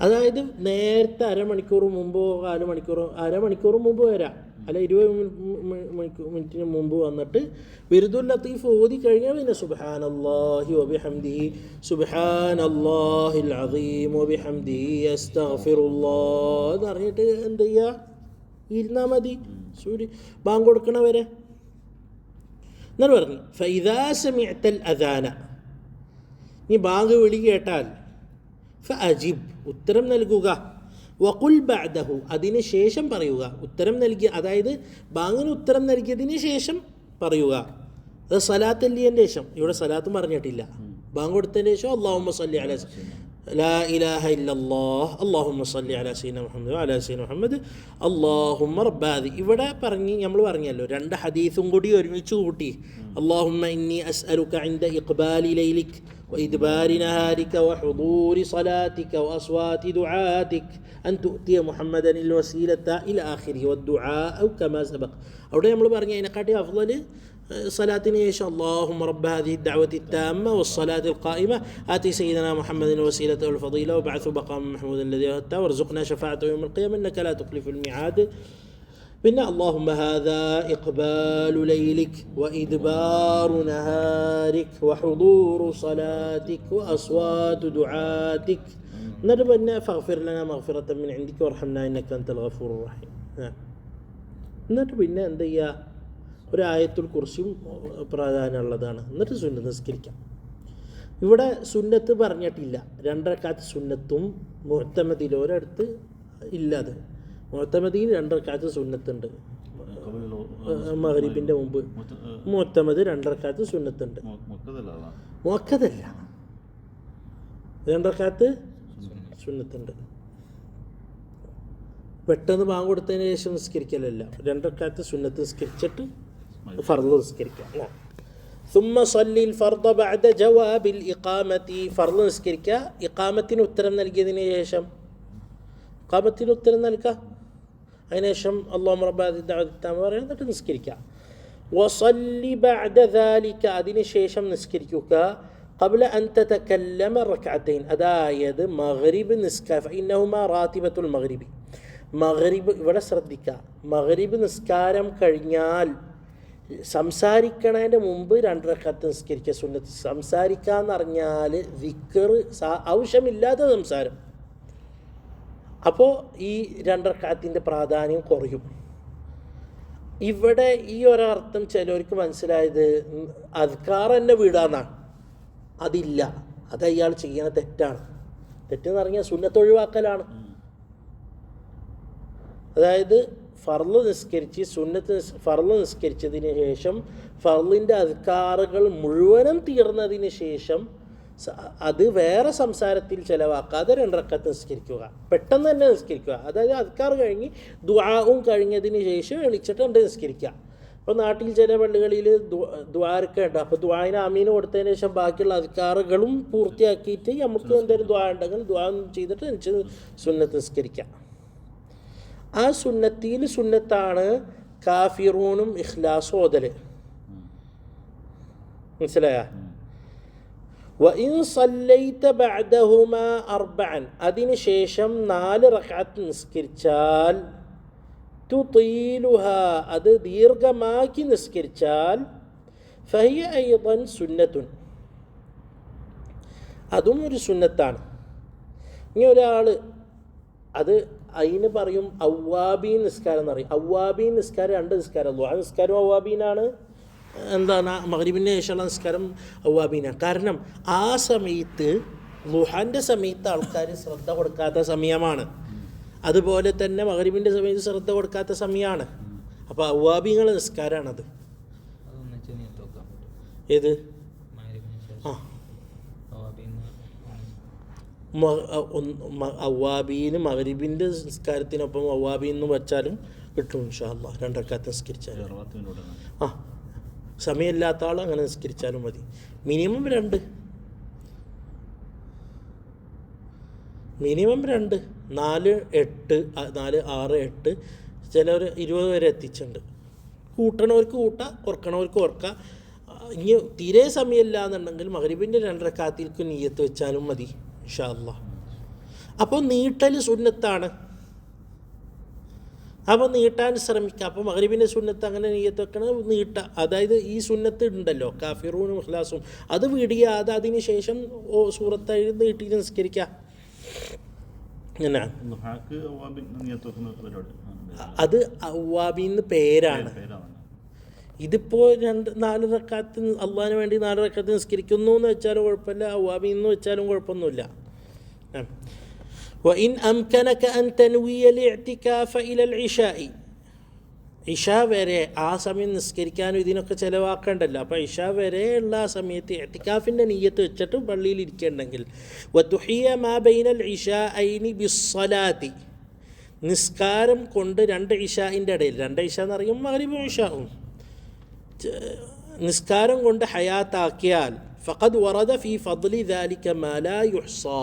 Speaker 1: അതായത് നേരത്തെ അരമണിക്കൂർ മുമ്പോ അരമണിക്കൂർ മുമ്പ് വരാം, അല്ല 20 മിനിറ്റിന് മുമ്പ് വന്നിട്ട് വിർദുൽ ലത്തീഫ് ഓതി കഴിഞ്ഞാൽ പിന്നെ സുബ്ഹാനല്ലാഹി വബിഹംദിഹി സുബ്ഹാനല്ലാഹിൽ അസീം വബിഹംദിഹി അസ്തഗ്ഫിറുല്ലാഹ് എന്ന് പറഞ്ഞിട്ട് എന്ത് ചെയ്യുക, ഇരുന്നാൽ മതി ബാങ്ക് കൊടുക്കണവരെ. എന്നിട്ട് പറഞ്ഞു ഫഇദാ സമിഅതൽ അദാന, നീ ബാങ്ക് വിളി കേട്ടാൽ ഫഅജിബ്, ഉത്തരം നൽകുക. വഖുൽ ബഅദഹു, അതിന് ശേഷം പറയുക. ഉത്തരം നൽകിയ, അതായത് ബാങ്കിന് ഉത്തരം നൽകിയതിന് ശേഷം പറയുക. അത് സലാത്തല്ലിയൻ്റെ ശേഷം, ഇവിടെ സലാത്തും പറഞ്ഞിട്ടില്ല. ബാങ്ക് കൊടുത്തതിന് ശേഷം അല്ലാഹുമ്മ സല്ലി അലാ ലാ ഇലാഹ ഇല്ലല്ലാഹ് അല്ലാഹുമ്മ സല്ലി അലാ സയ്യിദിനാ മുഹമ്മദ് വഅലാ സയ്യിദിനാ മുഹമ്മദ് അല്ലാഹുമ്മ റബ്ബാദി. ഇവിടെ നമ്മൾ പറഞ്ഞല്ലോ 2 ഹദീസും കൂടി ഒരുമിച്ച് കൂട്ടി. അല്ലാഹുമ്മ ഇന്നി അസ്അലുക ഇൻദ ഇഖ്ബാലി ലൈലിക് وإدبار نهارك وحضور صلاتك وأصوات دعاتك أن تؤتي محمدا الوسيلة إلى آخره والدعاء أو كما سبق. أولا يملو بارني أين قاتي أفضل صلاتنا إن شاء اللهم رب هذه الدعوة التامة والصلاة القائمة آتي سيدنا محمد الوسيلة والفضيلة وبعث بقام محمود الذي وهبته وارزقنا شفاعته يوم القيامة إنك لا تخلف الميعاد. بنا اللهم هذا إقبال ليلك وإدبار نهارك وحضور صلاتك وأصوات دعاتك نربنا فاغفر لنا مغفرة من عندك وارحمنا إنك أنت الغفور الرحيم. نربنا أن ديا ഒരു ആയത്തുൽ കുർസിയും പ്രാധാന്യമുള്ളതാണ്. എന്നിട്ട് സുന്നത്ത് നിസ്കരിക്കാം. ഇവിടെ സുന്നത്ത് പറഞ്ഞിട്ടില്ല. 2 റക്അത്ത് സുന്നത്തും മുഅ്തമദിൽ ഒരിടത്ത് ഇല്ലാതെ. മുഅ്തമദിൽ 2 റക്അത്ത് സുന്നത്തുണ്ട്, മഗ്രിബിൻ്റെ മുമ്പ്. മുഅ്തമദ് 2 റക്അത്ത് സുന്നത്തുണ്ട്, മുഅക്കദല്ല, 2 റക്അത്ത് സുന്നത്തുണ്ട്. പെട്ടെന്ന് ബാങ്ക് കൊടുത്തതിന് ശേഷം നിസ്കരിക്കലല്ല, 2 റക്അത്ത് സുന്നത്ത് നിസ്കരിച്ചിട്ട് ഫർള് നിസ്കരിക്കാം. ثم صلي الفرض بعد جواب الإقامة, ഫർള് നിസ്കരിക്കുക ഇഖാമത്തിന് ഉത്തരം നൽകിയതിന് ശേഷം. ഇഖാമത്തിന് ഉത്തരം നൽകുക, അതിനുശേഷം അല്ലാഹുമ്മ റബ്ബ ഹാദിഹി ദഅവത്തി തമ്മ പറയുക, എന്നിട്ട് നിസ്കരിക്കുക. വസല്ലി ബഅദ ദാലിക, അതിന് ശേഷം നിസ്കരിക്കുക. ഖബ്ല അൻ തതകല്ലമ റക്അത്തൈൻ, അതായത് മഗ്രിബ് നിസ്കാരം. ഫഇന്നഹുമാ റാത്തിബത്തുൽ മഗ്രിബി, മഗ്രിബ് ഇവിടെ ശ്രദ്ധിക്കുക, മഗ്രിബ് നിസ്കാരം കഴിഞ്ഞാൽ സംസാരിക്കണതിൻ്റെ മുമ്പ് 2 റക്അത്ത് നിസ്കരിക്കുക സുന്നത്ത്. സംസാരിക്കുക എന്ന് പറഞ്ഞാൽ ദിക്ർ, ആവശ്യമില്ലാത്ത സംസാരം. അപ്പോൾ ഈ 2 റക്അത്തിൻ്റെ പ്രാധാന്യം കുറയും. ഇവിടെ ഈ ഒരർത്ഥം ചിലവർക്ക് മനസ്സിലായത് അദ്കാർ തന്നെ വിടാന്നാണ്. അതില്ല, അത് അയാൾ ചെയ്യണ തെറ്റാണ്. തെറ്റെന്ന് പറഞ്ഞാൽ സുന്നത്ത് ഒഴിവാക്കലാണ്. അതായത് ഫർള് നിസ്കരിച്ച് ഫർള് നിസ്കരിച്ചതിന് ശേഷം ഫർളിൻ്റെ അദ്കാറുകൾ മുഴുവനും തീർന്നതിന് ശേഷം അത് വേറെ സംസാരത്തിൽ ചിലവാക്കാതെ 2 റക്അത്ത് നിസ്കരിക്കുക, പെട്ടെന്ന് തന്നെ നിസ്കരിക്കുക. അതായത് അദ്കാർ കഴിഞ്ഞ് ദുആവും കഴിഞ്ഞതിന് ശേഷം എളിച്ചിട്ട് നിസ്കരിക്കുക. അപ്പോൾ നാട്ടിൽ ചില പള്ളികളിൽ ദുആരൊക്കെ ഉണ്ട്. അപ്പോൾ ദുആന് ആമീന് കൊടുത്തതിന് ശേഷം ബാക്കിയുള്ള അദ്കാറുകളും പൂർത്തിയാക്കിയിട്ട് നമുക്ക് എന്തെങ്കിലും ദുആ ഉണ്ടെങ്കിൽ ദുആ ചെയ്തിട്ട് എനിക്ക് സുന്നത്ത് നിസ്കരിക്കാം. ആ സുന്നത്തിൽ സുന്നത്താണ് കാഫിറൂനും ഇഖ്ലാസും ഓതല്. മനസ്സിലായ? വഇൻ സല്ലൈത ബഅദഹുമാ 4, അതിന് ശേഷം 4 റക്അത്ത് നിസ്കരിച്ചാൽ തുതീലുഹ അത് ദീർഘമാക്കി നിസ്കരിച്ചാൽ ഫഹിയ അയ്ദൻ സുന്നത്തുൻ അതും ഒരു സുന്നത്താണ്. ഇനി ഒരാൾ അത് അതിന് പറയും അവ്വാബീൻ നിസ്കാരം എന്ന് പറയും. അവ്വാബീൻ നിസ്കാരം രണ്ട് നിസ്കാരം, ദുആ നിസ്കാരം അവ്വാബീനാണ്, എന്താണ് മഗ്രിബിന് ശേഷമുള്ള നിസ്കാരം അവ്വാബീനാണ്. കാരണം ആ സമയത്ത് ളുഹാൻ്റെ സമയത്ത് ആൾക്കാർ ശ്രദ്ധ കൊടുക്കാത്ത സമയമാണ്, അതുപോലെ തന്നെ മഗ്രിബിൻ്റെ സമയത്ത് ശ്രദ്ധ കൊടുക്കാത്ത സമയമാണ്. അപ്പോൾ അവ്വാബീങ്ങളുടെ നിസ്കാരമാണത്. ഏത് ആ അവ്വാബീന് മഗ്രിബിൻ്റെ നിസ്കാരത്തിനൊപ്പം അവ്വാബീന്ന് വെച്ചാലും കിട്ടും ഇൻഷാ അല്ലാഹ്. 2 റക്അത്ത് നിസ്കരിച്ചാലും ആ സമയമില്ലാത്ത ആൾ അങ്ങനെ നിസ്കരിച്ചാലും മതി. മിനിമം 2, മിനിമം 2, 4, 8, 4, 6, 8, ചിലർ 20 വരെ എത്തിച്ചിട്ടുണ്ട്. കൂട്ടണവർക്ക് കൂട്ടാം, കുറക്കണവർക്ക് കുറക്കാം. ഇനി തീരെ സമയമില്ല എന്നുണ്ടെങ്കിൽ മഗ്രിബിൻ്റെ 2 റക്അത്തിലേക്ക് നിയ്യത്ത് വെച്ചാലും മതി ഇൻഷാ അല്ലാഹ്. അപ്പോൾ നീട്ടൽ സുന്നത്താണ്. അപ്പോൾ നീട്ടാൻ ശ്രമിക്കുക. അപ്പോൾ മഗ്രിബിൻ്റെ സുന്നത്ത് അങ്ങനെ നിയ്യത്ത് വെക്കണം, നീട്ടുക. അതായത് ഈ സുന്നത്ത് ഉണ്ടല്ലോ കാഫിറൂനും ഇഖ്ലാസും, അത് വിടിയാതെ അതിന് ശേഷം സൂറത്ത് നീട്ടി നിസ്കരിക്കുക. അത് അവ്വാബിന്ന് പേരാണ്. ഇതിപ്പോൾ 4 റക്അത്ത് അള്ളാഹിന് വേണ്ടി 4 റക്അത്ത് നിസ്കരിക്കുന്നു എന്ന് വെച്ചാലും കുഴപ്പമില്ല, അവ്വാബി എന്ന് വെച്ചാലും കുഴപ്പമൊന്നുമില്ല. وإن أمكنك أن تنوي الاعتكاف إلى العشاء ഇഷ വരെ ആ സമയം നിസ്കരിക്കാനും ഇതിനൊക്കെ ചിലവാക്കണ്ടല്ലോ. അപ്പോൾ ഇഷ വരെ ഉള്ള ആ സമയത്ത് ഇഅ്തികാഫിൻ്റെ നിയ്യത്ത് വെച്ചിട്ട് പള്ളിയിൽ ഇരിക്കണമെങ്കിൽ വതുഹിയ മാ ബൈനൽ ഇശാഅൈനി ബിസ്സലാത്തി നിസ്കാരം കൊണ്ട് 2 ഇശാഇൻ്റെ ഇടയിൽ, 2 ഇശ എന്ന് പറയുമ്പോൾ മഗ്രിബും ഇശാഉം നിസ്കാരം കൊണ്ട് ഹയാത്താക്കിയാൽ ഫഖദ് വറദ ഫീ ഫദ്ലി ദാലിക മാ ലാ യുഹ്സാ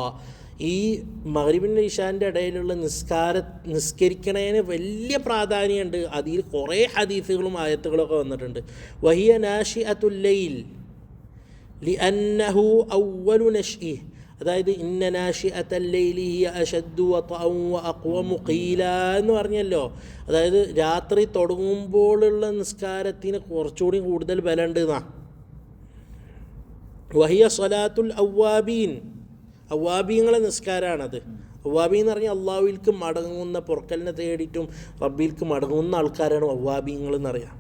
Speaker 1: ഈ മഗ്രിബിൻ്റെ ഇശാൻ്റെ ഇടയിലുള്ള നിസ്കരിക്കണതിന് വലിയ പ്രാധാന്യമുണ്ട്. അതിൽ കുറേ ഹദീസുകളും ആയത്തുകളൊക്കെ വന്നിട്ടുണ്ട്. വഹിയ നാശിഅത്തുൽ ലൈൽ ലിഅന്നഹു അവ്വലു നശ്ഇഹ് അതായത് ഇന്ന നാശിഅത്തൽ ലൈലി ഹിയ അശദ്ദു വതഅൻ വഅഖ്വമു ഖീല എന്ന് പറഞ്ഞല്ലോ. അതായത് രാത്രി തുടങ്ങുമ്പോഴുള്ള നിസ്കാരത്തിന് കുറച്ചുകൂടി കൂടുതൽ ബലമുണ്ട് എന്നാ. വഹിയ സ്വലാത്തുൽ അവ്വാബീൻ അവ്വാബീങ്ങളെ നിസ്കാരമാണത്. അവ്വാബി എന്ന് പറഞ്ഞാൽ അള്ളാഹുവിൽക്ക് മടങ്ങുന്ന, പൊറുക്കലിനെ തേടിയിട്ടും റബ്ബിൽക്ക് മടങ്ങുന്ന ആൾക്കാരാണ് അവ്വാബീങ്ങൾ എന്നറിയാം.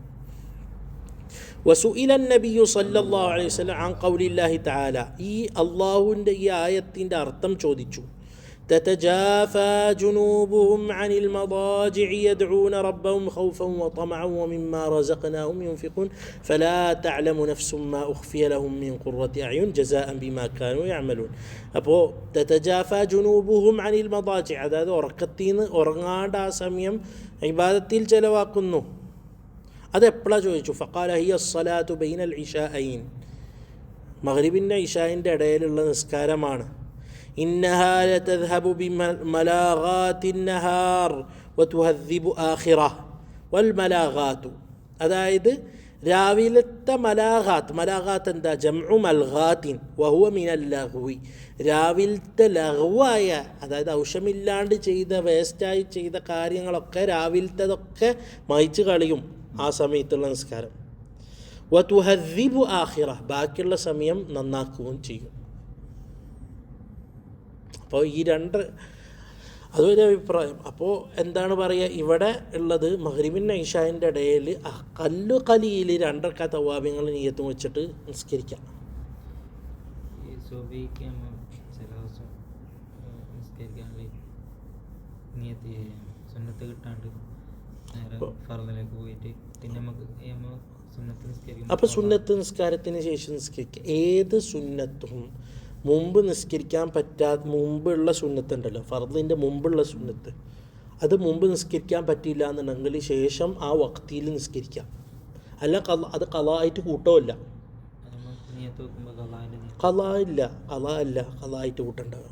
Speaker 1: വസുഇല നബിയു സല്ലല്ലാഹു അലൈഹി വസല്ലം അൻ ഖൗലില്ലാഹി തആല ഈ അള്ളാഹുവിൻ്റെ ഈ ആയത്തിൻ്റെ അർത്ഥം ചോദിച്ചു. تتجافى جنوبهم عن المضاجع يدعون ربهم خوفا وطمعا ومما رزقناهم ينفقون فلا تعلم نفس ما أخفي لهم من قرة أعين جزاء بما كانوا يعملون. അപ്പോൾ تتجافى جنوبهم عن المضاجع അതായത് ഉറക്കത്തിൽ ഉറങ്ങാണ്ട് ആ സമയം ഇബാദത്തിൽ ചെലവാക്കുന്നു. അതെപ്പോഴാണ് ചോദിച്ചു. ഫഖാല ഹിയ الصلاة بين العشاءين മഗ്രിബിൻ്റെ ഇശാഇൻ്റെ ഇടയിലുള്ള നിസ്കാരമാണ്. إنها لتذهب بملاغات النهار وتهذب آخرة والملاغات അതായത് രാവിലത്തെ മലാഗാത്ത് എന്താ ജംഉ മൽഗാത്തിൻ വഹുവ മിനൽ ലഗ്വി രാവിലത്തെ ലഗ്വായ അതായത് ഔഷമില്ലാണ്ട് ചെയ്ത വേസ്റ്റായി ചെയ്ത കാര്യങ്ങളൊക്കെ രാവിലത്തതൊക്കെ മായ്ച്ചു കളയും ആ സമയത്തുള്ള നിസ്കാരം. വതുഹദ്ദിബു ആഖിറ ബാക്കിയുള്ള സമയം നന്നാക്കുകയും ചെയ്യും. അപ്പോൾ ഈ 2 അതൊരു അഭിപ്രായം. അപ്പോൾ എന്താണ് പറയുക, ഇവിടെ ഉള്ളത് മഗ്രിബിൻ്റെ ഇശാഇൻ്റെ ഇടയിൽ കല്ലിയിൽ 2 റക്അത്ത് അവ്വാബിങ്ങൾ നിയ്യത്തും വെച്ചിട്ട് നിസ്കരിക്കാം. അപ്പോൾ സുന്നത്ത് നിസ്കാരത്തിന് ശേഷം നിസ്കരിക്കുക. ഏത് സുന്നത്തും മുമ്പ് നിസ്കരിക്കാൻ മുമ്പുള്ള സുന്നത്തുണ്ടല്ലോ, ഫർദിൻ്റെ മുമ്പുള്ള സുന്നത്ത്, അത് മുമ്പ് നിസ്കരിക്കാൻ പറ്റിയില്ല എന്നുണ്ടെങ്കിൽ ശേഷം ആ വക്തിയിൽ നിസ്കരിക്കാം. അല്ല അത് ഖളായിട്ട് കൂട്ടമില്ല, ഖളായിട്ട് കൂട്ടേണ്ടത്.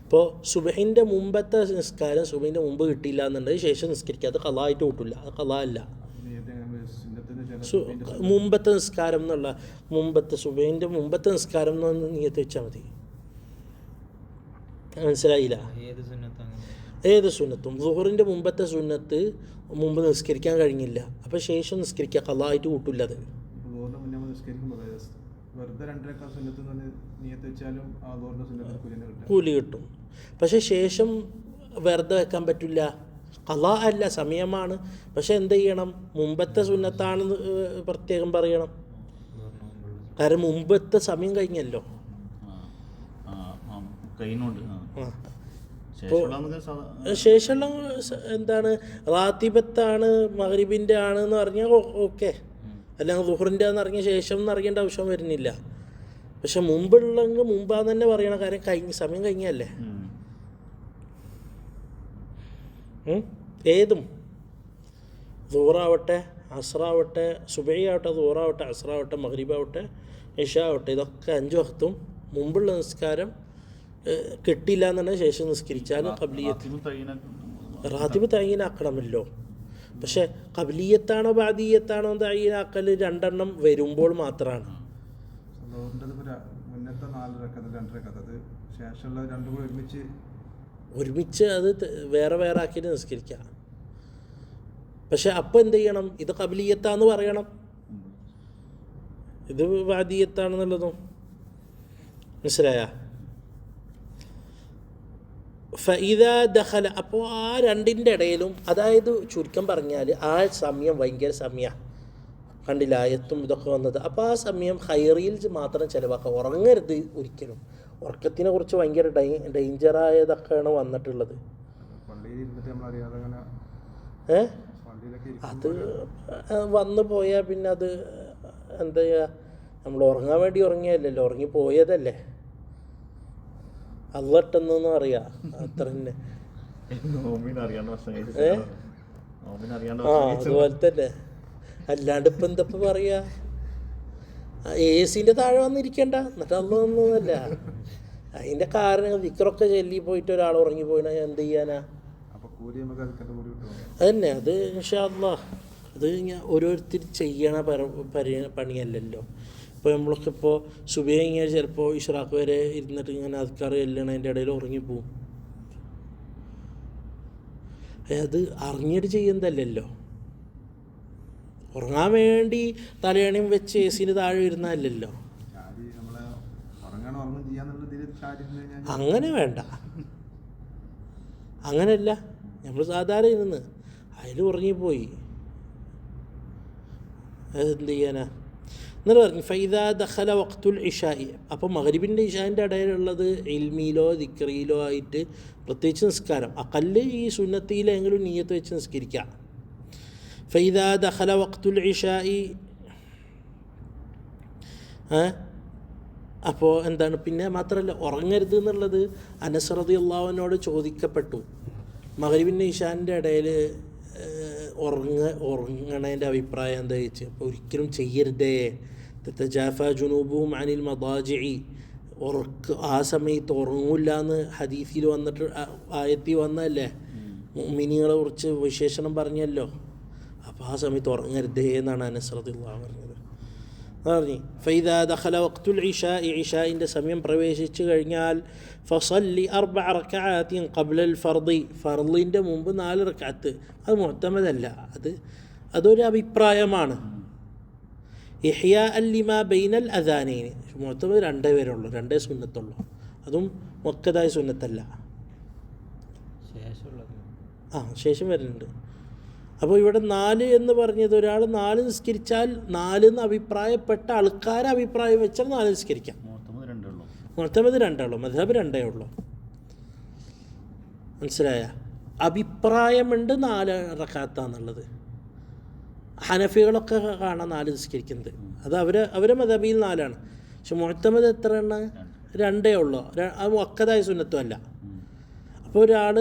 Speaker 1: ഇപ്പോൾ സുബഹിൻ്റെ മുമ്പത്തെ നിസ്കാരം സുബഹിൻ്റെ മുമ്പ് കിട്ടിയില്ല എന്നുണ്ടെങ്കിൽ ശേഷം നിസ്കരിക്കുക, അത് ഖളായിട്ട് കൂട്ടില്ല, അത് ഖളാ അല്ല. മുമ്പത്തെ നിസ്കാരം എന്നുള്ള സുബഹിൻ്റെ മുമ്പത്തെ നിസ്കാരം എന്ന് നിയ്യത്ത് വെച്ചാൽ മതി. മനസ്സിലായില്ല? ഏത് സുന്നത്തും. ളുഹറിൻ്റെ മുമ്പത്തെ സുന്നത്ത് മുമ്പ് നിസ്കരിക്കാൻ കഴിഞ്ഞില്ല, അപ്പോൾ ശേഷം നിസ്കരിക്കുക, ഖളായിട്ട് കൂട്ടില്ല. അത് കൂലി കിട്ടും. പക്ഷെ ശേഷം വെറുതെ വെക്കാൻ പറ്റില്ല, ഖളാ അല്ല, സമയമാണ്. പക്ഷെ എന്ത് ചെയ്യണം? മുമ്പത്തെ സുന്നത്താണെന്ന് പ്രത്യേകം പറയണം, കാരണം മുമ്പത്തെ സമയം കഴിഞ്ഞല്ലോ. ശേഷമുള്ള എന്താണ് റാത്തിബത്താണ് മഗ്രിബിൻ്റെ ആണെന്ന് പറഞ്ഞാൽ ഓക്കെ, അല്ലെങ്കിൽ ളുഹറിൻ്റെ എന്ന് പറഞ്ഞ ശേഷം എന്ന് അറിയേണ്ട ആവശ്യം വരുന്നില്ല. പക്ഷെ മുമ്പുള്ളെങ്കിൽ മുമ്പാന്ന് തന്നെ പറയണം, കാരണം സമയം കഴിഞ്ഞല്ലേ. ഏതും ളുഹറാവട്ടെ, അസ്റാവട്ടെ, സുബഹി ആവട്ടെ, ളുഹറാവട്ടെ, അസ്റാവട്ടെ, മഗ്രിബാവട്ടെ, ഇശാ ആവട്ടെ, ഇതൊക്കെ 5 വഖ്തും മുമ്പുള്ള നിസ്കാരം കിട്ടില്ല എന്നാണ് ശേഷം നിസ്കരിച്ചാലും റാത്തിബ് തയ്യീനാക്കണമല്ലോ. പക്ഷെ ഖബ്ലിയത്താണോ ബാദിയത്താണോ തയ്യീനാക്കൽ 2 എണ്ണം വരുമ്പോൾ മാത്രമാണ്. ഒരുമിച്ച് അത് വേറെ വേറെ ആക്കിയിട്ട് നിസ്കരിക്കാം. പക്ഷെ അപ്പം എന്ത് ചെയ്യണം? ഇത് ഖബ്ലിയത്താന്ന് പറയണം, ഇത് ബാദിയത്താണെന്നുള്ളതും. മനസ്സിലായ? ഫഇദാ ദഖല, അപ്പോൾ ആ രണ്ടിൻ്റെ ഇടയിലും, അതായത് ചുരുക്കം പറഞ്ഞാൽ ആ സമയം ഭയങ്കര സമയമാണ്, കണ്ടില്ല ആയത്തും ഇതൊക്കെ വന്നത്. അപ്പോൾ ആ സമയം ഖൈറിൽ മാത്രം ചിലവാക്കുക, ഉറങ്ങരുത് ഒരിക്കലും. ഉറക്കത്തിനെ കുറിച്ച് ഭയങ്കര ഡേഞ്ചറായതൊക്കെയാണ് വന്നിട്ടുള്ളത്. അത് വന്നു പോയാൽ പിന്നെ അത് എന്താ ചെയ്യുക? നമ്മൾ ഉറങ്ങാൻ വേണ്ടി ഉറങ്ങിയല്ലോ, ഉറങ്ങിപ്പോയതല്ലേ, അള്ളട്ടെന്ന് അറിയാം, അത്ര തന്നെ. അതുപോലെ തന്നെ, അല്ലാണ്ട് ഇപ്പം എന്തപ്പോ പറയാ? AC താഴെ വന്നിരിക്കണ്ട, എന്നിട്ട് അതൊന്നുമല്ല. അതിൻ്റെ കാരണം വിക്രൊക്കെ ചെല്ലി പോയിട്ട് ഒരാൾ ഉറങ്ങിപ്പോയിനാ എന്ത് ചെയ്യാനാ? അതന്നെ, അത് ഇൻഷാ അല്ലാഹ് അത് ഓരോരുത്തർ ചെയ്യണ പണിയല്ലല്ലോ. ഇപ്പോൾ നമ്മളൊക്കെ ഇപ്പോൾ സുബഹി കഴിഞ്ഞാൽ ചിലപ്പോൾ ഇഷ്റാഖ് വരെ ഇരുന്നിട്ട് ഇങ്ങനെ അദ്കാർ ചെല്ലണതിൻ്റെ ഇടയിൽ ഉറങ്ങിപ്പോവും. അത് അറിഞ്ഞിട്ട് ചെയ്യുന്നതല്ലല്ലോ, ഉറങ്ങാൻ വേണ്ടി തലയണിയും വെച്ച് AC താഴെ ഇരുന്നതല്ലല്ലോ. അങ്ങനെ വേണ്ട, അങ്ങനെയല്ല. നമ്മൾ സാധാരണ ഇരുന്ന് അതിൽ ഉറങ്ങിപ്പോയി, അതെന്ത് ചെയ്യാനാ? എന്നിട്ട് പറഞ്ഞു ഫൈദാ ദഖല വഖ്തുൽ ഇശാഇ, അപ്പോൾ മഗ്രിബിൻ്റെ ഇശാൻ്റെ ഇടയിലുള്ളത് ഇൽമിയിലോ ദിക്റിയിലോ ആയിട്ട് പ്രത്യേകിച്ച് നിസ്കാരം, അഖല്ല് ഈ സുന്നത്തിയിലെങ്കിലും നിയ്യത്ത് വെച്ച് നിസ്കരിക്കുക. ഫൈദാ ദഖല വഖ്തുൽ ഇശാഇ, അപ്പോൾ എന്താണ്? പിന്നെ മാത്രമല്ല, ഉറങ്ങരുത് എന്നുള്ളത് അനസ് റളിയല്ലാഹു അൻഹുവിനോട് ചോദിക്കപ്പെട്ടു. മഗ്രിബിൻ്റെ ഇശാൻ്റെ ഇടയിൽ ഉറങ്ങണതിൻ്റെ അഭിപ്രായം എന്താ ചോദിച്ചു. അപ്പോൾ ഒരിക്കലും ചെയ്യരുതേ. തതജാഫാ ജുനൂബുഹും അനിൽ മദാജിഇ, ആ സമയത്ത് ഉറങ്ങൂല്ല എന്ന് ഹദീസിൽ വന്നിട്ട് ആയത്തിൽ വന്നതല്ലേ, മുഅ്മിനീങ്ങളെ കുറിച്ച് വിശേഷണം പറഞ്ഞല്ലോ. അപ്പോൾ ആ സമയത്ത് ഉറങ്ങരുതേ എന്നാണ് അനസ് റളിയല്ലാഹു അൻഹു പറഞ്ഞത്. പറഞ്ഞു ഫൈദാ ദഖല വഖ്തുൽ ഇശാഇ, ഇശാഇൻ്റെ സമയം പ്രവേശിച്ചു കഴിഞ്ഞാൽ ഫസല്ലി 4 റക്അഅത്തിൻ ഖബ്ലൽ ഫർദി, ഫർളിൻ്റെ മുമ്പ് 4 റക്അത്ത്. അത് മുഅ്തമദല്ല, അതൊരു അഭിപ്രായമാണ്. ഇഹ്യാഅൻ ലിമാ ബൈനൽ അദാനൈനി, മുഅ്തമദ് 2 പേരുള്ളൂ, 2 സുന്നത്തുള്ളൂ, അതും മുഅക്കദായ സുന്നത്തല്ല. ശേഷം വരുന്നുണ്ട്. അപ്പോൾ ഇവിടെ 4 എന്ന് പറഞ്ഞത്, ഒരാൾ 4 നിസ്കരിച്ചാൽ 4 എന്ന് അഭിപ്രായപ്പെട്ട ആൾക്കാരെ അഭിപ്രായം വെച്ചാൽ 4 നിസ്കരിക്കാം. മുഅ്തമദ് 2 ഉള്ളൂ, മദ്ഹബ് 2 ഉള്ളൂ. മനസ്സിലായ? അഭിപ്രായമുണ്ട് 4 റക്അത്താന്നുള്ളത്. ഹനഫികളൊക്കെ കാണാൻ 4 നിസ്കരിക്കുന്നത്, അത് അവരെ മദ്ഹബിൽ 4 പക്ഷെ മുഅ്തമദ് എത്ര എണ്ണം? 2 ഉള്ളൂ, അത് മുഅക്കദായ സുന്നത്തും അല്ല. അപ്പോൾ ഒരാൾ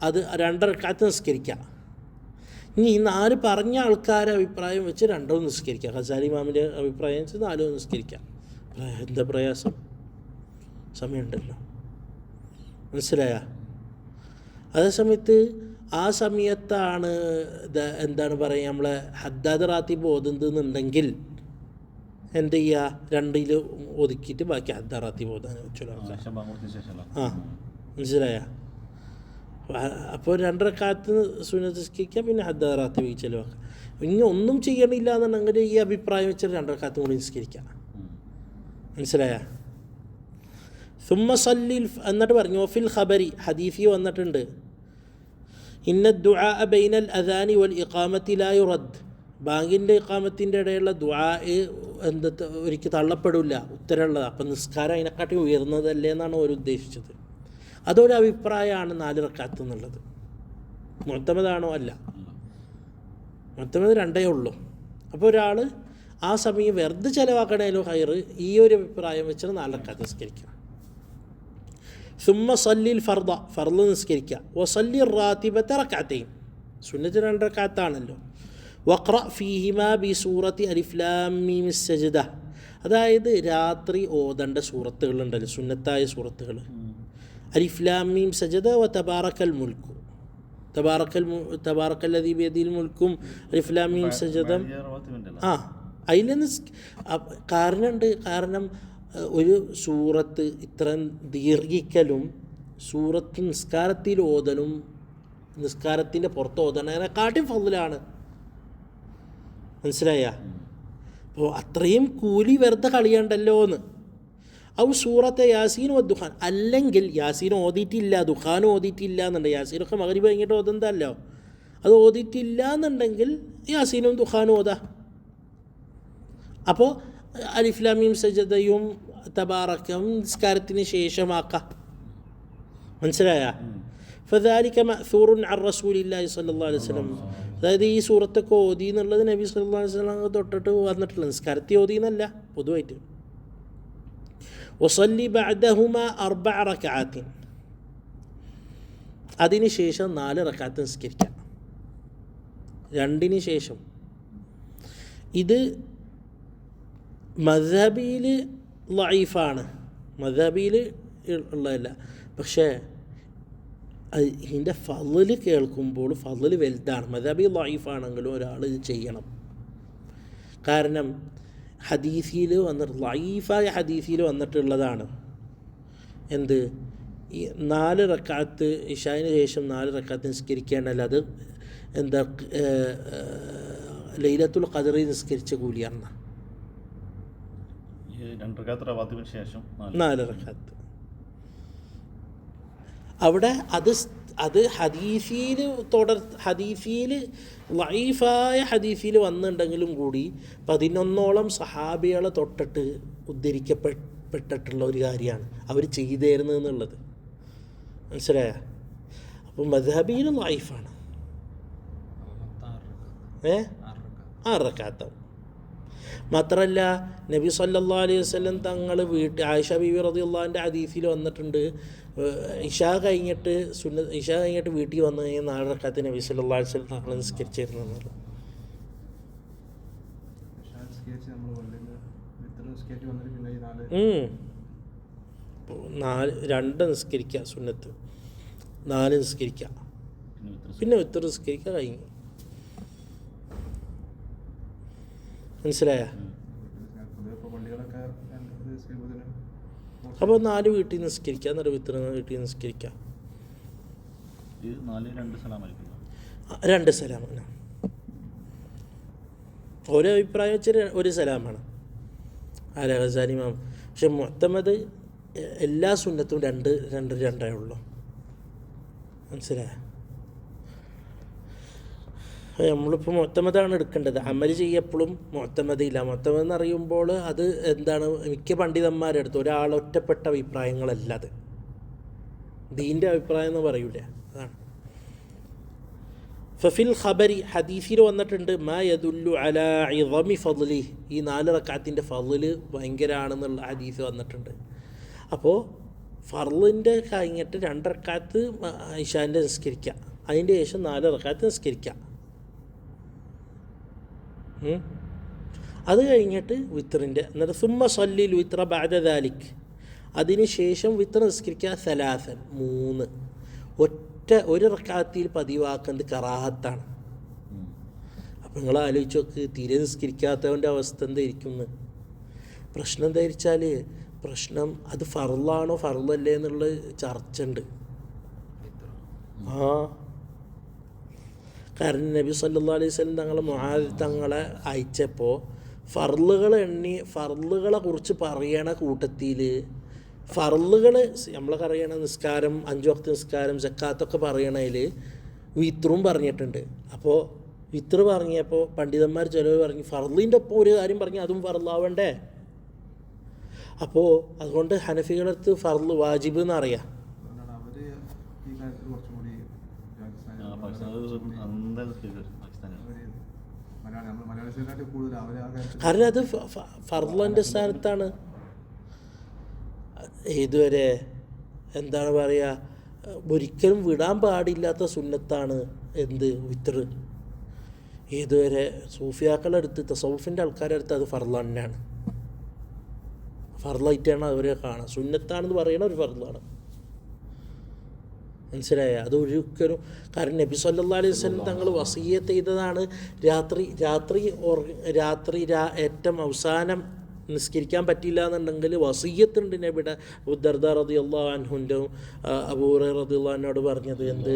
Speaker 1: അത് 2 റക്അത്ത് നിസ്കരിക്കാം. ഇനി 4 പറഞ്ഞ ആൾക്കാരെ അഭിപ്രായം വെച്ച് 2 നിസ്കരിക്കാം. ഖസാലി ഇമാമിൻ്റെ അഭിപ്രായം വെച്ച് 4 നിസ്കരിക്കാം. എന്താ പ്രയാസം? സമയമുണ്ടല്ലോ. മനസ്സിലായ? അതേസമയത്ത് ആ സമയത്താണ് എന്താണ് പറയുക, നമ്മളെ ഹദ്ദാദ് റാത്തിബ് ഓതുന്നുണ്ടെങ്കിൽ എന്ത് ചെയ്യുക? 2 ഒതുക്കിയിട്ട് ബാക്കി ഹദ്ദാദ് റാത്തിബ് ഓതാൻ വെച്ചോ. മനസ്സിലായ? അപ്പോൾ 2 റക്അത്ത് സുന്നത്ത് നിസ്കരിക്കുക, പിന്നെ ഹദ്ദാറാത്ത് ചിലവാക്കുക. ഇനി ഒന്നും ചെയ്യണില്ല എന്നുണ്ടെങ്കിൽ ഈ അഭിപ്രായം വെച്ചിട്ട് 2 റക്അത്ത് കൂടി നിസ്കരിക്കുക. മനസ്സിലായ? സുമ്മ സല്ലിൽ, എന്നിട്ട് പറഞ്ഞു ഫിൽ ഖബരി, ഹദീഫി വന്നിട്ടുണ്ട്, ഇന്ന ദുആ ബൈനൽ അദാനി വൽ ഇഖാമത്തി ലാ യുറദ്, ബാങ്കിൻ്റെ ഇഖാമത്തിൻ്റെ ഇടയിലുള്ള ദുആ ഒരിക്കൽ തള്ളപ്പെടില്ല, ഉത്തരമുള്ളത്. അപ്പം നിസ്കാരം അതിനെക്കാട്ടി ഉയർന്നതല്ലേ എന്നാണ് അവർ ഉദ്ദേശിച്ചത്. അതൊരു അഭിപ്രായമാണ് 4 റക്അത്ത് എന്നുള്ളത്. മുഅ്തമദാണോ? അല്ല, മുഅ്തമദ് 2 ഉള്ളൂ. അപ്പോൾ ഒരാൾ ആ സമയം വെറുതെ ചിലവാക്കണേലോ ഹൈറ്, ഈ ഒരു അഭിപ്രായം വെച്ചാൽ 4 റക്അത്ത് നിസ്കരിക്കുക. സുമ്മ സല്ലിൽ ഫർദ, ഫർദ് നിസ്കരിക്കുക. വസല്ലി റാത്തിബത്തെ റക്അത്തൈൻ, സുന്നത്ത് 2 റക്അത്താണല്ലോ. വഖ്റ ഫീഹിമാ ബി സൂറത്തി അലിഫ് ലാം മീം സജ്ദ, അതായത് രാത്രി ഓതേണ്ട സൂറത്തുകളുണ്ടല്ലോ, സുന്നത്തായ സൂറത്തുകൾ. അലിഫ് ലാം മീം സജ്ദ വ തബാറക്കൽ മുൽക്കു, തബാറക്കല്ലദീ ബിയദിൽ മുൽക്കും അലിഫ് ലാം മീം സജ്ദ. അതിൽ കാരണമുണ്ട്. കാരണം ഒരു സൂറത്ത് ഇത്ര ദീർഘിക്കലും സൂറത്ത് നിസ്കാരത്തിൽ ഓതലും നിസ്കാരത്തിൻ്റെ പുറത്ത് ഓതണതിനെക്കാട്ടും ഫضലാണ്. മനസ്സിലായ? അപ്പോൾ അത്രയും കൂലി വെറുതെ കളിയണ്ടല്ലോ എന്ന്. ഔ സൂറത്തെ യാസീൻ ദുഖാൻ, അല്ലെങ്കിൽ യാസീൻ ഓതിയിട്ടില്ല, ദുഖാൻ ഓതിയിട്ടില്ല എന്നുണ്ടെങ്കിൽ, യാസീനൊക്കെ മഗ്‌രിബ് കഴിഞ്ഞിട്ട് ഓതുന്നതല്ലോ, അത് ഓതിയിട്ടില്ല എന്നുണ്ടെങ്കിൽ യാസീനും ദുഖാനും ഓതാ. അപ്പോൾ അലിഫ് ലാം മീം സജ്ദയും തബാറക്കും നിസ്കാരത്തിന് ശേഷമാക്കാം. മനസ്സിലായ? ഫദാലിക മഅ്സൂറുൻ അൻ റസൂലില്ലാഹി സ്വല്ലല്ലാഹു അലൈഹി വസല്ലം, അതായത് ഈ സൂറത്തൊക്കെ ഓതി എന്നുള്ളത് നബി സല്ലല്ലാഹു അലൈഹി വസല്ലം തൊട്ടിട്ട് വന്നിട്ടുള്ള, നിസ്കാരത്തിൽ ഓതി എന്നല്ല, പൊതുവായിട്ട്. വസല്ലി ബഅദഹുമാ 4 റക്അത്തിൻ, അതിന് ശേഷം 4 റക്അത്ത് നിസ്കരിക്കാം, 2 ശേഷം. ഇത് മദ്ഹബിയിൽ ലഈഫാണ്, മദ്ഹബിയിൽ ഉള്ളതല്ല. പക്ഷേ ഇതിൻ്റെ ഫള് കേൾക്കുമ്പോൾ ഫള് വലുതാണ്. മദ്ഹബി ലഈഫാണെങ്കിലും ഒരാൾ ഇത് ചെയ്യണം. കാരണം ഹദീസിൽ വന്നിട്ട് ലഈഫായ ഹദീസിൽ വന്നിട്ടുള്ളതാണ് എന്ത്, ഈ 4 റക്അത്ത് ഇശാന് ശേഷം 4 റക്അത്ത് നിസ്കരിക്കേണ്ടല്ല, അത് എന്താ ലൈലത്തുൽ ഖദ്റിൽ നിസ്കരിച്ച കൂലിയാണ്. 4 റക്അത്ത് അവിടെ അത് ഹദീസിൽ ഹദീസിൽ ലഈഫായ ഹദീസിൽ വന്നിട്ടുണ്ടെങ്കിലും കൂടി 11ഓളം സഹാബികളെ തൊട്ടിട്ട് ഉദ്ധരിക്കപ്പെട്ടിട്ടുള്ള ഒരു കാര്യമാണ് അവർ ചെയ്തിരുന്നത് എന്നുള്ളത്. മനസ്സിലായ? അപ്പം മദ്ഹബിയിൽ ലഈഫാണ്. 6 റക്അത്താവും. മാത്രമല്ല നബി സല്ലല്ലാഹു അലൈഹി വസല്ലം തങ്ങൾ ആയിഷ ബീവി റളിയല്ലാഹു അൻഹയുടെ ഹദീസിൽ വന്നിട്ടുണ്ട്, ഇശാ കഴിഞ്ഞിട്ട് വീട്ടിൽ വന്നു കഴിഞ്ഞാൽ 4 റക്അത്ത് നബി സല്ലല്ലാഹു അലൈഹി വസല്ലം തങ്ങൾ നിസ്കരിച്ചിരുന്നു എന്നുള്ളത്. 2 നിസ്കരിക്കുക സുന്നത്ത്, 4 നിസ്കരിക്കുക, പിന്നെ വിത്തർ നിസ്കരിക്കുക, കഴിഞ്ഞു. മനസ്സിലായ? അപ്പോൾ 4 വീട്ടിൽ നിസ്കരിക്കുക, എന്നിട്ട് വിത്തർ വീട്ടിൽ നിസ്കരിക്കുക. 2 സലാമാണ്. ഓരോ അഭിപ്രായം വെച്ചാൽ 1 സലാമാണ് ഗസാലി ഇമാം. പക്ഷെ മുഅ്തമദ് എല്ലാ സുന്നത്തും 2 ഉള്ളൂ. മനസ്സിലായ? നമ്മളിപ്പോൾ മുഅ്തമദാണ് എടുക്കേണ്ടത്. അമൽ ചെയ്യപ്പോഴും മുഅ്തമദില്ല. മുഅ്തമദ് എന്ന് അറിയുമ്പോൾ അത് എന്താണ്, മിക്ക പണ്ഡിതന്മാരെടുത്ത് ഒരാളൊറ്റപ്പെട്ട അഭിപ്രായങ്ങളല്ല, അത് ദീൻ്റെ അഭിപ്രായം എന്ന് പറയൂല, അതാണ്. ഫഫിൽ ഖബരി, ഹദീസിൽ വന്നിട്ടുണ്ട്, മാ യദുല്ലു അലാ ഇളമി ഫദ്ലി, ഈ 4 റക്അത്തിൻ്റെ ഫദ്ല് ഭയങ്കരമാണെന്നുള്ള ഹദീസ് വന്നിട്ടുണ്ട്. അപ്പോൾ ഫർളിൻ്റെ കഴിഞ്ഞിട്ട് 2 റക്അത്ത് ഇശാൻ്റെ നിസ്കരിക്കുക, അതിൻ്റെ ശേഷം 4 റക്അത്ത് നിസ്കരിക്കുക. അത് കഴിഞ്ഞിട്ട് വിത്തറിൻ്റെ, എന്നിട്ട് സുമ്മ സല്ലിൽ വിത്ര ബഅദ ദാലിക്, അതിന് ശേഷം വിത്ര നിസ്കരിക്കുക 3, ഒരു റക്അത്തിൽ പതിവാക്കുന്നത് കറാഹത്താണ്. അപ്പം നിങ്ങൾ ആലോചിച്ച് നോക്ക്, തീരെ നിസ്കരിക്കാത്തവൻ്റെ അവസ്ഥ എന്തായിരിക്കും? പ്രശ്നം എന്താ വെച്ചാൽ, പ്രശ്നം അത് ഫർളാണോ ഫർളല്ലേ എന്നുള്ള ചർച്ച ഉണ്ട്. ആ, കാരണം നബി സല്ലല്ലാഹു അലൈഹി വസല്ലം തങ്ങളെ അയച്ചപ്പോൾ ഫർളുകളെ കുറിച്ച് പറയണ കൂട്ടത്തിൽ ഫർളുകൾ നമ്മളൊക്കെ അറിയണ നിസ്കാരം, 5 വക്ത് നിസ്കാരം, സക്കാത്തൊക്കെ പറയണതിൽ വിത്റും പറഞ്ഞിട്ടുണ്ട്. അപ്പോൾ വിത്റ് പറഞ്ഞപ്പോൾ പണ്ഡിതന്മാർ ചിലവർ പറഞ്ഞു ഫർളിൻ്റെ ഒപ്പം ഒരു കാര്യം പറഞ്ഞു അതും ഫർളാവണ്ടേ. അപ്പോൾ അതുകൊണ്ട് ഹനഫികളടുത്ത് ഫർള് വാജിബ് എന്നറിയാം. കാരണം അത് ഫർളിൻ്റെ സ്ഥാനത്താണ്. ഇതുവരെ എന്താണ് പറയുക, ഒരിക്കലും വിടാൻ പാടില്ലാത്ത സുന്നത്താണ് എന്ത് വിത്റ്. ഇതുവരെ സൂഫിയാക്കളുടെ അടുത്ത്, തസവുഫിൻ്റെ ആൾക്കാരുടെ അടുത്ത് അത് ഫർള് തന്നെയാണ്, ഫർളായിട്ടാണ് അവരെ കാണുക. സുന്നത്താണെന്ന് പറയുന്ന ഒരു ഫർളാണ്, മനസ്സിലായ? അത് ഒരിക്കലും, കാരണം നബി സല്ലല്ലാഹു അലൈഹി വസല്ലം തങ്ങൾ വസിയ്യത്ത് ചെയ്തതാണ് രാത്രി ഏറ്റവും അവസാനം നിസ്കരിക്കാൻ പറ്റില്ല എന്നുണ്ടെങ്കിൽ വസിയ്യത്തുണ്ട് നബിയുടെ. അബൂ ദർദാ റളിയല്ലാഹു അൻഹുവിൻ്റെ അബൂ ഹുറൈറ റളിയല്ലാഹു അൻഹുവിനോട് പറഞ്ഞത് എന്ത്,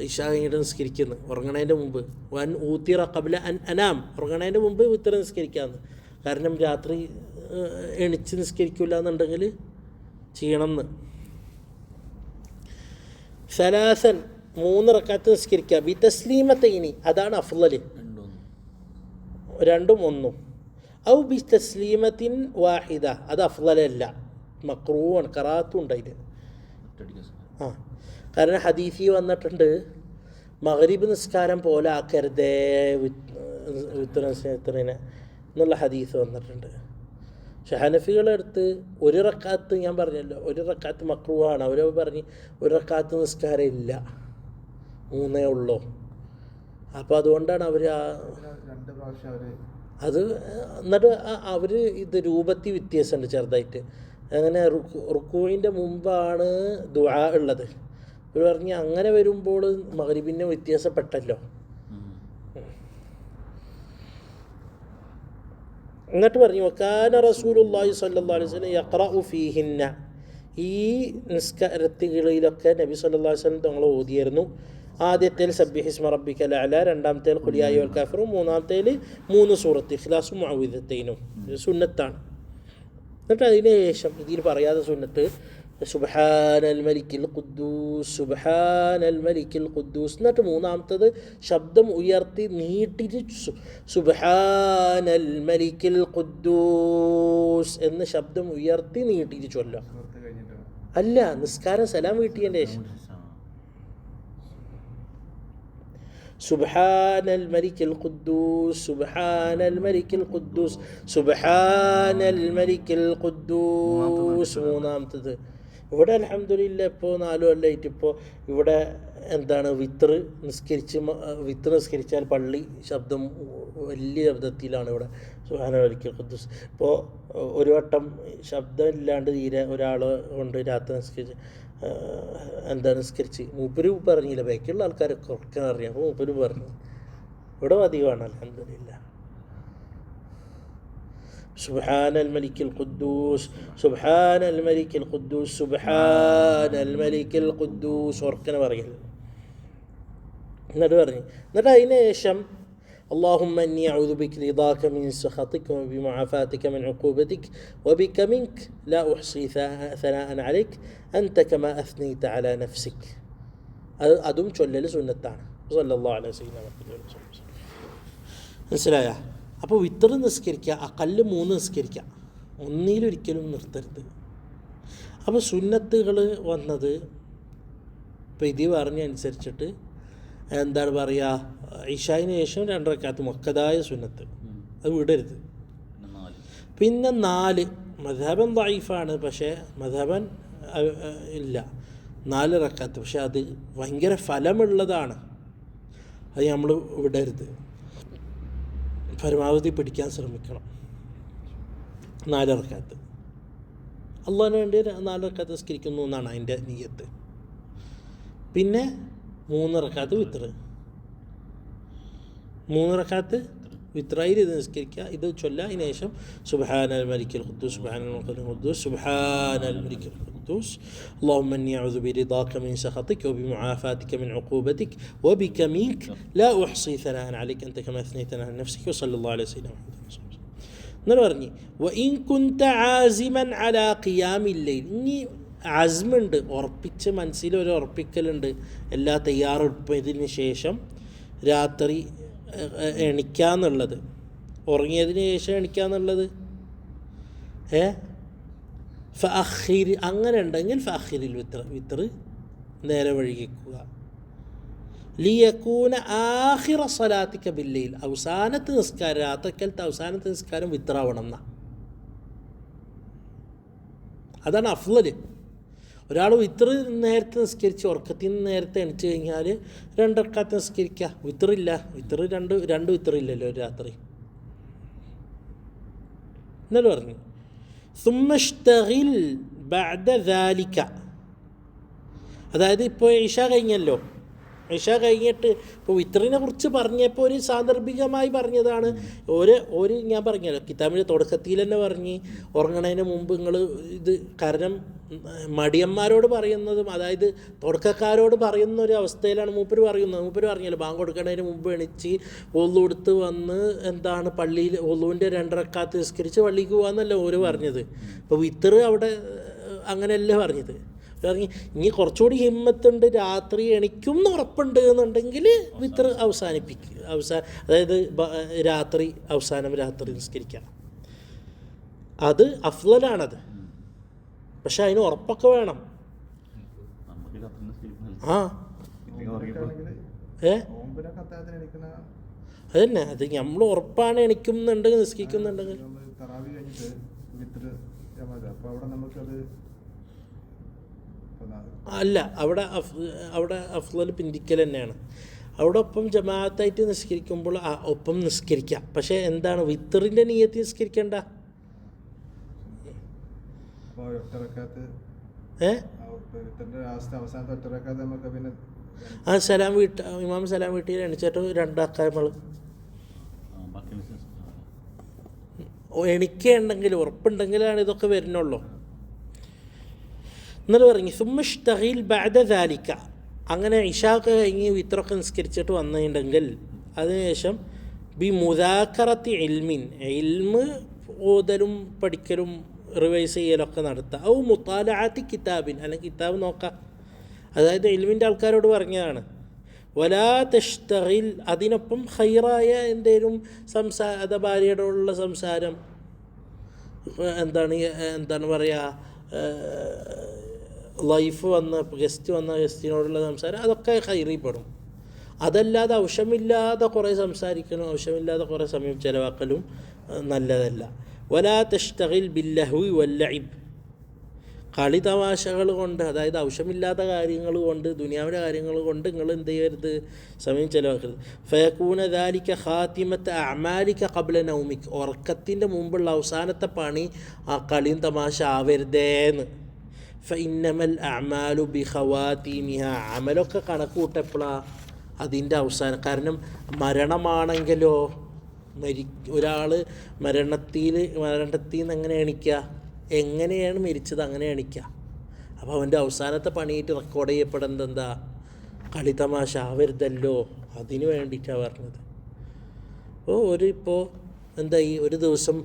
Speaker 1: ഇശാ കഴിഞ്ഞിട്ട് നിസ്കരിക്കുന്നു ഉറങ്ങണതിൻ്റെ മുമ്പ്, വൻ ഊത്തിറ ഖബ്ല അൻ അനാം, ഉറങ്ങണതിൻ്റെ മുമ്പ് വിത്തർ നിസ്കരിക്കാമെന്ന്. കാരണം രാത്രി എണിച്ച് നിസ്കരിക്കില്ല എന്നുണ്ടെങ്കിൽ ചെയ്യണമെന്ന്. സലാസൻ 3 റക്അത്ത് നിസ്കരിക്കുക, ബി തസ്ലീമത്തൈനി, അതാണ് അഫ്ളൽ, 2ഉം 1ഉം. ഔ ബി തസ്ലീമത്തിൻ വാഹിദ, അത് അഫ്ളലല്ല, മക്റൂവാണ്, ഖറാഅത്തും ഉണ്ടായില്ല. ആ, കാരണം ഹദീസിൽ വന്നിട്ടുണ്ട് മഗ്രിബ് നിസ്കാരം പോലെ ആക്കരുതേ വിത്റിനെ എന്നുള്ള ഹദീസ് വന്നിട്ടുണ്ട്. പക്ഷെ ഹനഫികളുടെ അടുത്ത് 1 റക്അത്ത്, ഞാൻ പറഞ്ഞല്ലോ 1 റക്അത്ത് മക്റൂവാണ്. അവർ പറഞ്ഞ് 1 റക്അത്ത് നിസ്കാരം ഇല്ല, 3 ഉള്ളൂ. അപ്പോൾ അതുകൊണ്ടാണ് അവർ അത് എന്നിട്ട് അവർ ഇത് രൂപത്തിൽ വ്യത്യാസമുണ്ട് ചെറുതായിട്ട്. അങ്ങനെ റുക്കൂഇൻ്റെ മുമ്പാണ് ദുആ ഉള്ളത്. അവർ പറഞ്ഞ് അങ്ങനെ വരുമ്പോൾ മഗ്രിബിന് വ്യത്യാസപ്പെട്ടല്ലോ. എന്നിട്ട് പറഞ്ഞു വകാന റസൂലുള്ളാഹി സ്വല്ലല്ലാഹു അലൈഹി വസല്ലം യഖറഉ ഫീഹിന്ന, ഈ നിസ്കാരത്തികളിലൊക്കെ നബി സല്ലല്ലാഹു അലൈഹി വസല്ലം തങ്ങൾ ഓതിയായിരുന്നു. ആദ്യത്തേൽ സബ്ബിഹിസ്മ റബ്ബിക്കൽ അഅ്ലാ, രണ്ടാമത്തേൽ ഖുൽ യാ അയ്യുഹൽ കാഫിറൂൻ, മൂന്നാമത്തേൽ 3 സൂറത്ത് ഇഖ്ലാസും മുഅവ്വിദത്തൈനും സുന്നത്താണ്. എന്നിട്ട് അതിന് ശേഷം ഇതിൽ പറയാതെ സുന്നത്ത് സുബ്ഹാനൽ മലിക്കിൽ ഖുദ്ദൂസ്, സുബ്ഹാനൽ മലിക്കിൽ ഖുദ്ദൂസ്. എന്നിട്ട് മൂന്നാമത്തത് ശബ്ദം ഉയർത്തി നീട്ടിട്ട് സുബ്ഹാനൽ മലിക്കിൽ ഖുദ്ദൂസ് എന്ന് ശബ്ദം ഉയർത്തി നീട്ടിട്ട് ചൊല്ലാം. അല്ല, നിസ്കാരം സലാം വീട്ടിയതിൻ്റെ ശേഷം സുബ്ഹാനൽ മലിക്കിൽ ഖുദ്ദൂസ്, സുബ്ഹാനൽ മലിക്കിൽ ഖുദ്ദൂസ്, സുബ്ഹാനൽ മലിക്കിൽ ഖുദ്ദൂസ് മൂന്നാമത്തത്. ഇവിടെ അൽഹംദുലില്ലാ ഇപ്പോൾ 4 കൊല്ലമായിട്ട് ഇപ്പോൾ ഇവിടെ എന്താണ് വിത്റ് നിസ്കരിച്ചാൽ പള്ളി ശബ്ദം വലിയ ശബ്ദത്തിലാണ് ഇവിടെ സുബ്ഹാനൽ മലിക്കിൽ ഖുദ്ദൂസ്. ഇപ്പോൾ ഒരു വട്ടം ശബ്ദം ഇല്ലാണ്ട് തീരെ ഒരാൾ കൊണ്ട് രാത്രി നിസ്കരിച്ച് മൂപ്പര് പറഞ്ഞില്ല, ബാക്കിയുള്ള ആൾക്കാരൊക്കെ ഉറക്കാൻ അറിയാം. അപ്പോൾ മൂപ്പര് പറഞ്ഞു. ഇവിടെ പതിവാണ് അൽഹംദുലില്ലാ. സുബ്ഹാനൽ മലിക്കിൽ ഖുദ്ദൂസ്, സുബ്ഹാനൽ മലിക്കിൽ ഖുദ്ദൂസ്, സുബ്ഹാനൽ മലിക്കിൽ ഖുദ്ദൂസ് ഉറക്കനെ പറയല്. എന്നിട്ട് അതിന് ശേഷം اللهم إني أعوذ بك رضاك من سخطك وبمعافاتك من عقوبتك وبك منك لا أحصي ثناء عليك أنت كما أثنيت على نفسك. അതും ചൊല്ലൽ സുന്നത്താണ്. സല്ലല്ലാഹു അലൈഹി വസല്ലം. മനസ്സിലായ? അപ്പോൾ വിത്ർ നിസ്കരിക്കുക, അഖല്ല് 3 നിസ്കരിക്കുക, ഒന്നിലൊരിക്കലും നിർത്തരുത്. അപ്പോൾ സുന്നത്തുകൾ വന്നത് ഇപ്പോൾ ഇത് പറഞ്ഞ അനുസരിച്ചിട്ട് എന്താണ് പറയുക, ഇശായിന് ശേഷം 2 റക്അത്ത് മുഅക്കദായ സുന്നത്ത്, അത് വിടരുത്. പിന്നെ 4 മദ്ഹബൻ ദഈഫാണ്, പക്ഷേ മദ്ഹബൻ ഇല്ല, 4 റക്അത്ത്, പക്ഷെ അത് ഭയങ്കര ഫലമുള്ളതാണ്, അത് നമ്മൾ വിടരുത്, പരമാവധി പിടിക്കാൻ ശ്രമിക്കണം. 4 റക്അത്ത് അള്ളാഹിന് വേണ്ടി 4 റക്അത്ത് നിസ്കരിക്കുന്നു എന്നാണ് അതിൻ്റെ നിയ്യത്ത്. പിന്നെ 3 റക്അത്ത് വിത്ർ, 3 റക്അത്ത് വിത്രായി ഇത് നിസ്കരിക്കുക, ഇത് ചൊല്ല. അതിന് ശേഷം സുബ്ഹാനൽ മലിക്കിൽ ഖുദ്ദൂസ്, സുബ്ഹാനൽ മലിക്കിൽ ഖുദ്ദൂസ്, സുബ്ഹാനൽ മലിക്കിൽ ഖുദ്ദൂസ്. القدوس اللهم إني أعوذ برضاك من سخطك وبمعافاتك من عقوبتك وبك منك لا أحصي ثناء عليك أنت كما أثنيت على نفسك وصلى الله على سيدنا محمد എന്നിട്ട് പറഞ്ഞു وإن كنت عازما على قيام الليل. ഇനി അസ്മുണ്ട്, ഉറപ്പിച്ച് മനസ്സിലൊരു ഉറപ്പിക്കലുണ്ട്, എല്ലാ തയ്യാറെടുപ്പതിന് ശേഷം രാത്രി എണിക്കാന്നുള്ളത്, ഉറങ്ങിയതിന് ശേഷം എണിക്കാന്നുള്ളത്. ഫഅഖിർ, അങ്ങനെ ഉണ്ടെങ്കിൽ ഫഅഖിറിൽ വിത്ർ നേരെ വഴിക്കുക. ലിയകൂന ആഖിറ സ്വലാത്തിക ബില്ലൈൽ, അവസാനത്തെ നിസ്കാരം, രാത്രിക്കലത്തെ അവസാനത്തെ നിസ്കാരം വിത്രാവണം എന്നാ. അതാണ് അഫ്ളൽ. ഒരാൾ വിത്ർ നേരത്തെ നിസ്കരിച്ച് ഉറക്കത്തിൽ നിന്ന് നേരത്തെ എണിച്ച് കഴിഞ്ഞാൽ 2 റക്അത്ത് നിസ്കരിക്കുക. വിത്റില്ല, രണ്ട് വിത്റില്ലല്ലോ ഒരു രാത്രി. എന്നല്ല പറഞ്ഞു സുമ്മഷ്തഗിൽ ബഅദ ദാലിക, അതായത് ഇപ്പോൾ ഇശ കഴിഞ്ഞല്ലോ, ഇശ കഴിഞ്ഞിട്ട് ഇപ്പോൾ വിത്റിനെ കുറിച്ച് പറഞ്ഞപ്പോൾ ഒരു സാന്ദർഭികമായി പറഞ്ഞതാണ്. ഒരു ഞാൻ പറഞ്ഞല്ലോ കിതാബിൻ്റെ തുടക്കത്തിൽ തന്നെ പറഞ്ഞ് ഉറങ്ങണതിന് മുമ്പ് നിങ്ങൾ ഇത്, കാരണം മടിയന്മാരോട് പറയുന്നതും അതായത് തുടക്കക്കാരോട് പറയുന്ന ഒരു അവസ്ഥയിലാണ് മൂപ്പര് പറയുന്നത്. മൂപ്പര് പറഞ്ഞല്ലോ ബാങ്ക് കൊടുക്കണതിന് മുമ്പ് എണിച്ച് ഒളു കൊടുത്ത് വന്ന് എന്താണ് പള്ളിയിൽ ഒളുവിൻ്റെ 2 റക്അത്ത് നിസ്കരിച്ച് പള്ളിക്ക് പോകാമെന്നല്ല ഓര് പറഞ്ഞത്. അപ്പോൾ വിത്ർ അവിടെ അങ്ങനെയല്ലേ പറഞ്ഞത്. ഇനി കുറച്ചുകൂടി ഹിമ്മത്തുണ്ട്, രാത്രി എണിക്കും എന്ന് ഉറപ്പുണ്ട് എന്നുണ്ടെങ്കിൽ വിത്ർ അവസാനിപ്പിക്കുക, അതായത് രാത്രി രാത്രി നിസ്കരിക്കാം. അത് അഫ്ളലാണത്. പക്ഷെ അതിന് ഉറപ്പൊക്കെ വേണം. അതന്നെ, അത് നമ്മൾ ഉറപ്പാണ് എണിക്കുന്നുണ്ടെങ്കിൽ നിസ്കരിക്കുന്നുണ്ടെങ്കിൽ അല്ല, അവിടെ അഫ്ളൽ പിന്തിക്കൽ തന്നെയാണ്. അവിടെ ഒപ്പം ജമാഅത്തായിട്ട് നിസ്കരിക്കുമ്പോൾ ഒപ്പം നിസ്കരിക്കാം. പക്ഷെ എന്താണ് വിത്റിൻ്റെ നിയത്ത് നിസ്കരിക്കേണ്ട. ഇമാം സലാം വീട്ടിൽ എണിച്ചിട്ട് 2 അക്കാമൾ എണിക്കുണ്ടെങ്കിൽ ഉറപ്പുണ്ടെങ്കിലാണ് ഇതൊക്കെ വരുന്നുള്ളൂ. എന്നിട്ട് പറഞ്ഞു സുമ്മഷ്തഗിൽ ബഅദ ദാലിക, അങ്ങനെ ഇശാക്ക് കഴിഞ്ഞ് വിത്രൊക്കെ നിസ്കരിച്ചിട്ട് വന്നിട്ടുണ്ടെങ്കിൽ അതിനുശേഷം ബി മുദാക്കറത്തി ഇൽമിൻ, ഇൽമ് ഓതലും പഠിക്കലും റിവൈസ് ചെയ്യലൊക്കെ നടത്തുക. ഔ മുത്താലഅത്തി കിതാബിൻ, അല്ലെങ്കിൽ കിതാബ് നോക്കാം. അതായത് ഇൽമിൻ്റെ ആൾക്കാരോട് പറഞ്ഞതാണ്. വലാ തഷ്തഗിൽ, അതിനൊപ്പം ഖൈറായ എന്തേലും ഭാര്യയോടുള്ള സംസാരം, എന്താണ് പറയുക, ഗസ്റ്റിനോടുള്ള സംസാരം, അതൊക്കെ ഖൈറിൽപ്പെടും. അതല്ലാതെ ആവശ്യമില്ലാതെ കുറേ സംസാരിക്കലും ആവശ്യമില്ലാതെ കുറേ സമയം ചിലവാക്കലും നല്ലതല്ല. വലാ തഷ്തഗിൽ ബില്ലഹ്വി വല്ലഇബ്, കളി തമാശകൾ കൊണ്ട്, അതായത് ആവശ്യമില്ലാത്ത കാര്യങ്ങൾ കൊണ്ട്, ദുനിയാവിൻ്റെ കാര്യങ്ങൾ കൊണ്ട് നിങ്ങൾ എന്ത് ചെയ്യരുത്, സമയം ചിലവാക്കരുത്. ഫയകൂന ദാലിക ഖാതിമത അഅമാലിക ഖബ്ല നൗമിക്, ഉറക്കത്തിൻ്റെ മുമ്പുള്ള അവസാനത്തെ പണി ആ കളിയും തമാശ ആവരുതേന്ന്. ഫഇന്നമൽ അഅമാലു ബിഖവാതീമിഹ, അമലൊക്കെ കണക്ക് കൂട്ടപ്പോഴാണ് അതിൻ്റെ അവസാനം. കാരണം മരണമാണെങ്കിലോ, ഒരാൾ മരണത്തിൽ നിന്ന് എങ്ങനെ എണിക്കുക, എങ്ങനെയാണ് മരിച്ചത് അങ്ങനെ എണിക്കുക. അപ്പോൾ അവൻ്റെ അവസാനത്തെ പണിയായിട്ട് റെക്കോർഡ് ചെയ്യപ്പെടുന്നത് എന്താ, കളി തമാശ ആവരുതല്ലോ, അതിന് വേണ്ടിയിട്ടാണ് പറഞ്ഞത്. അപ്പോൾ ഇപ്പോൾ എന്തായി, ഒരു ദിവസം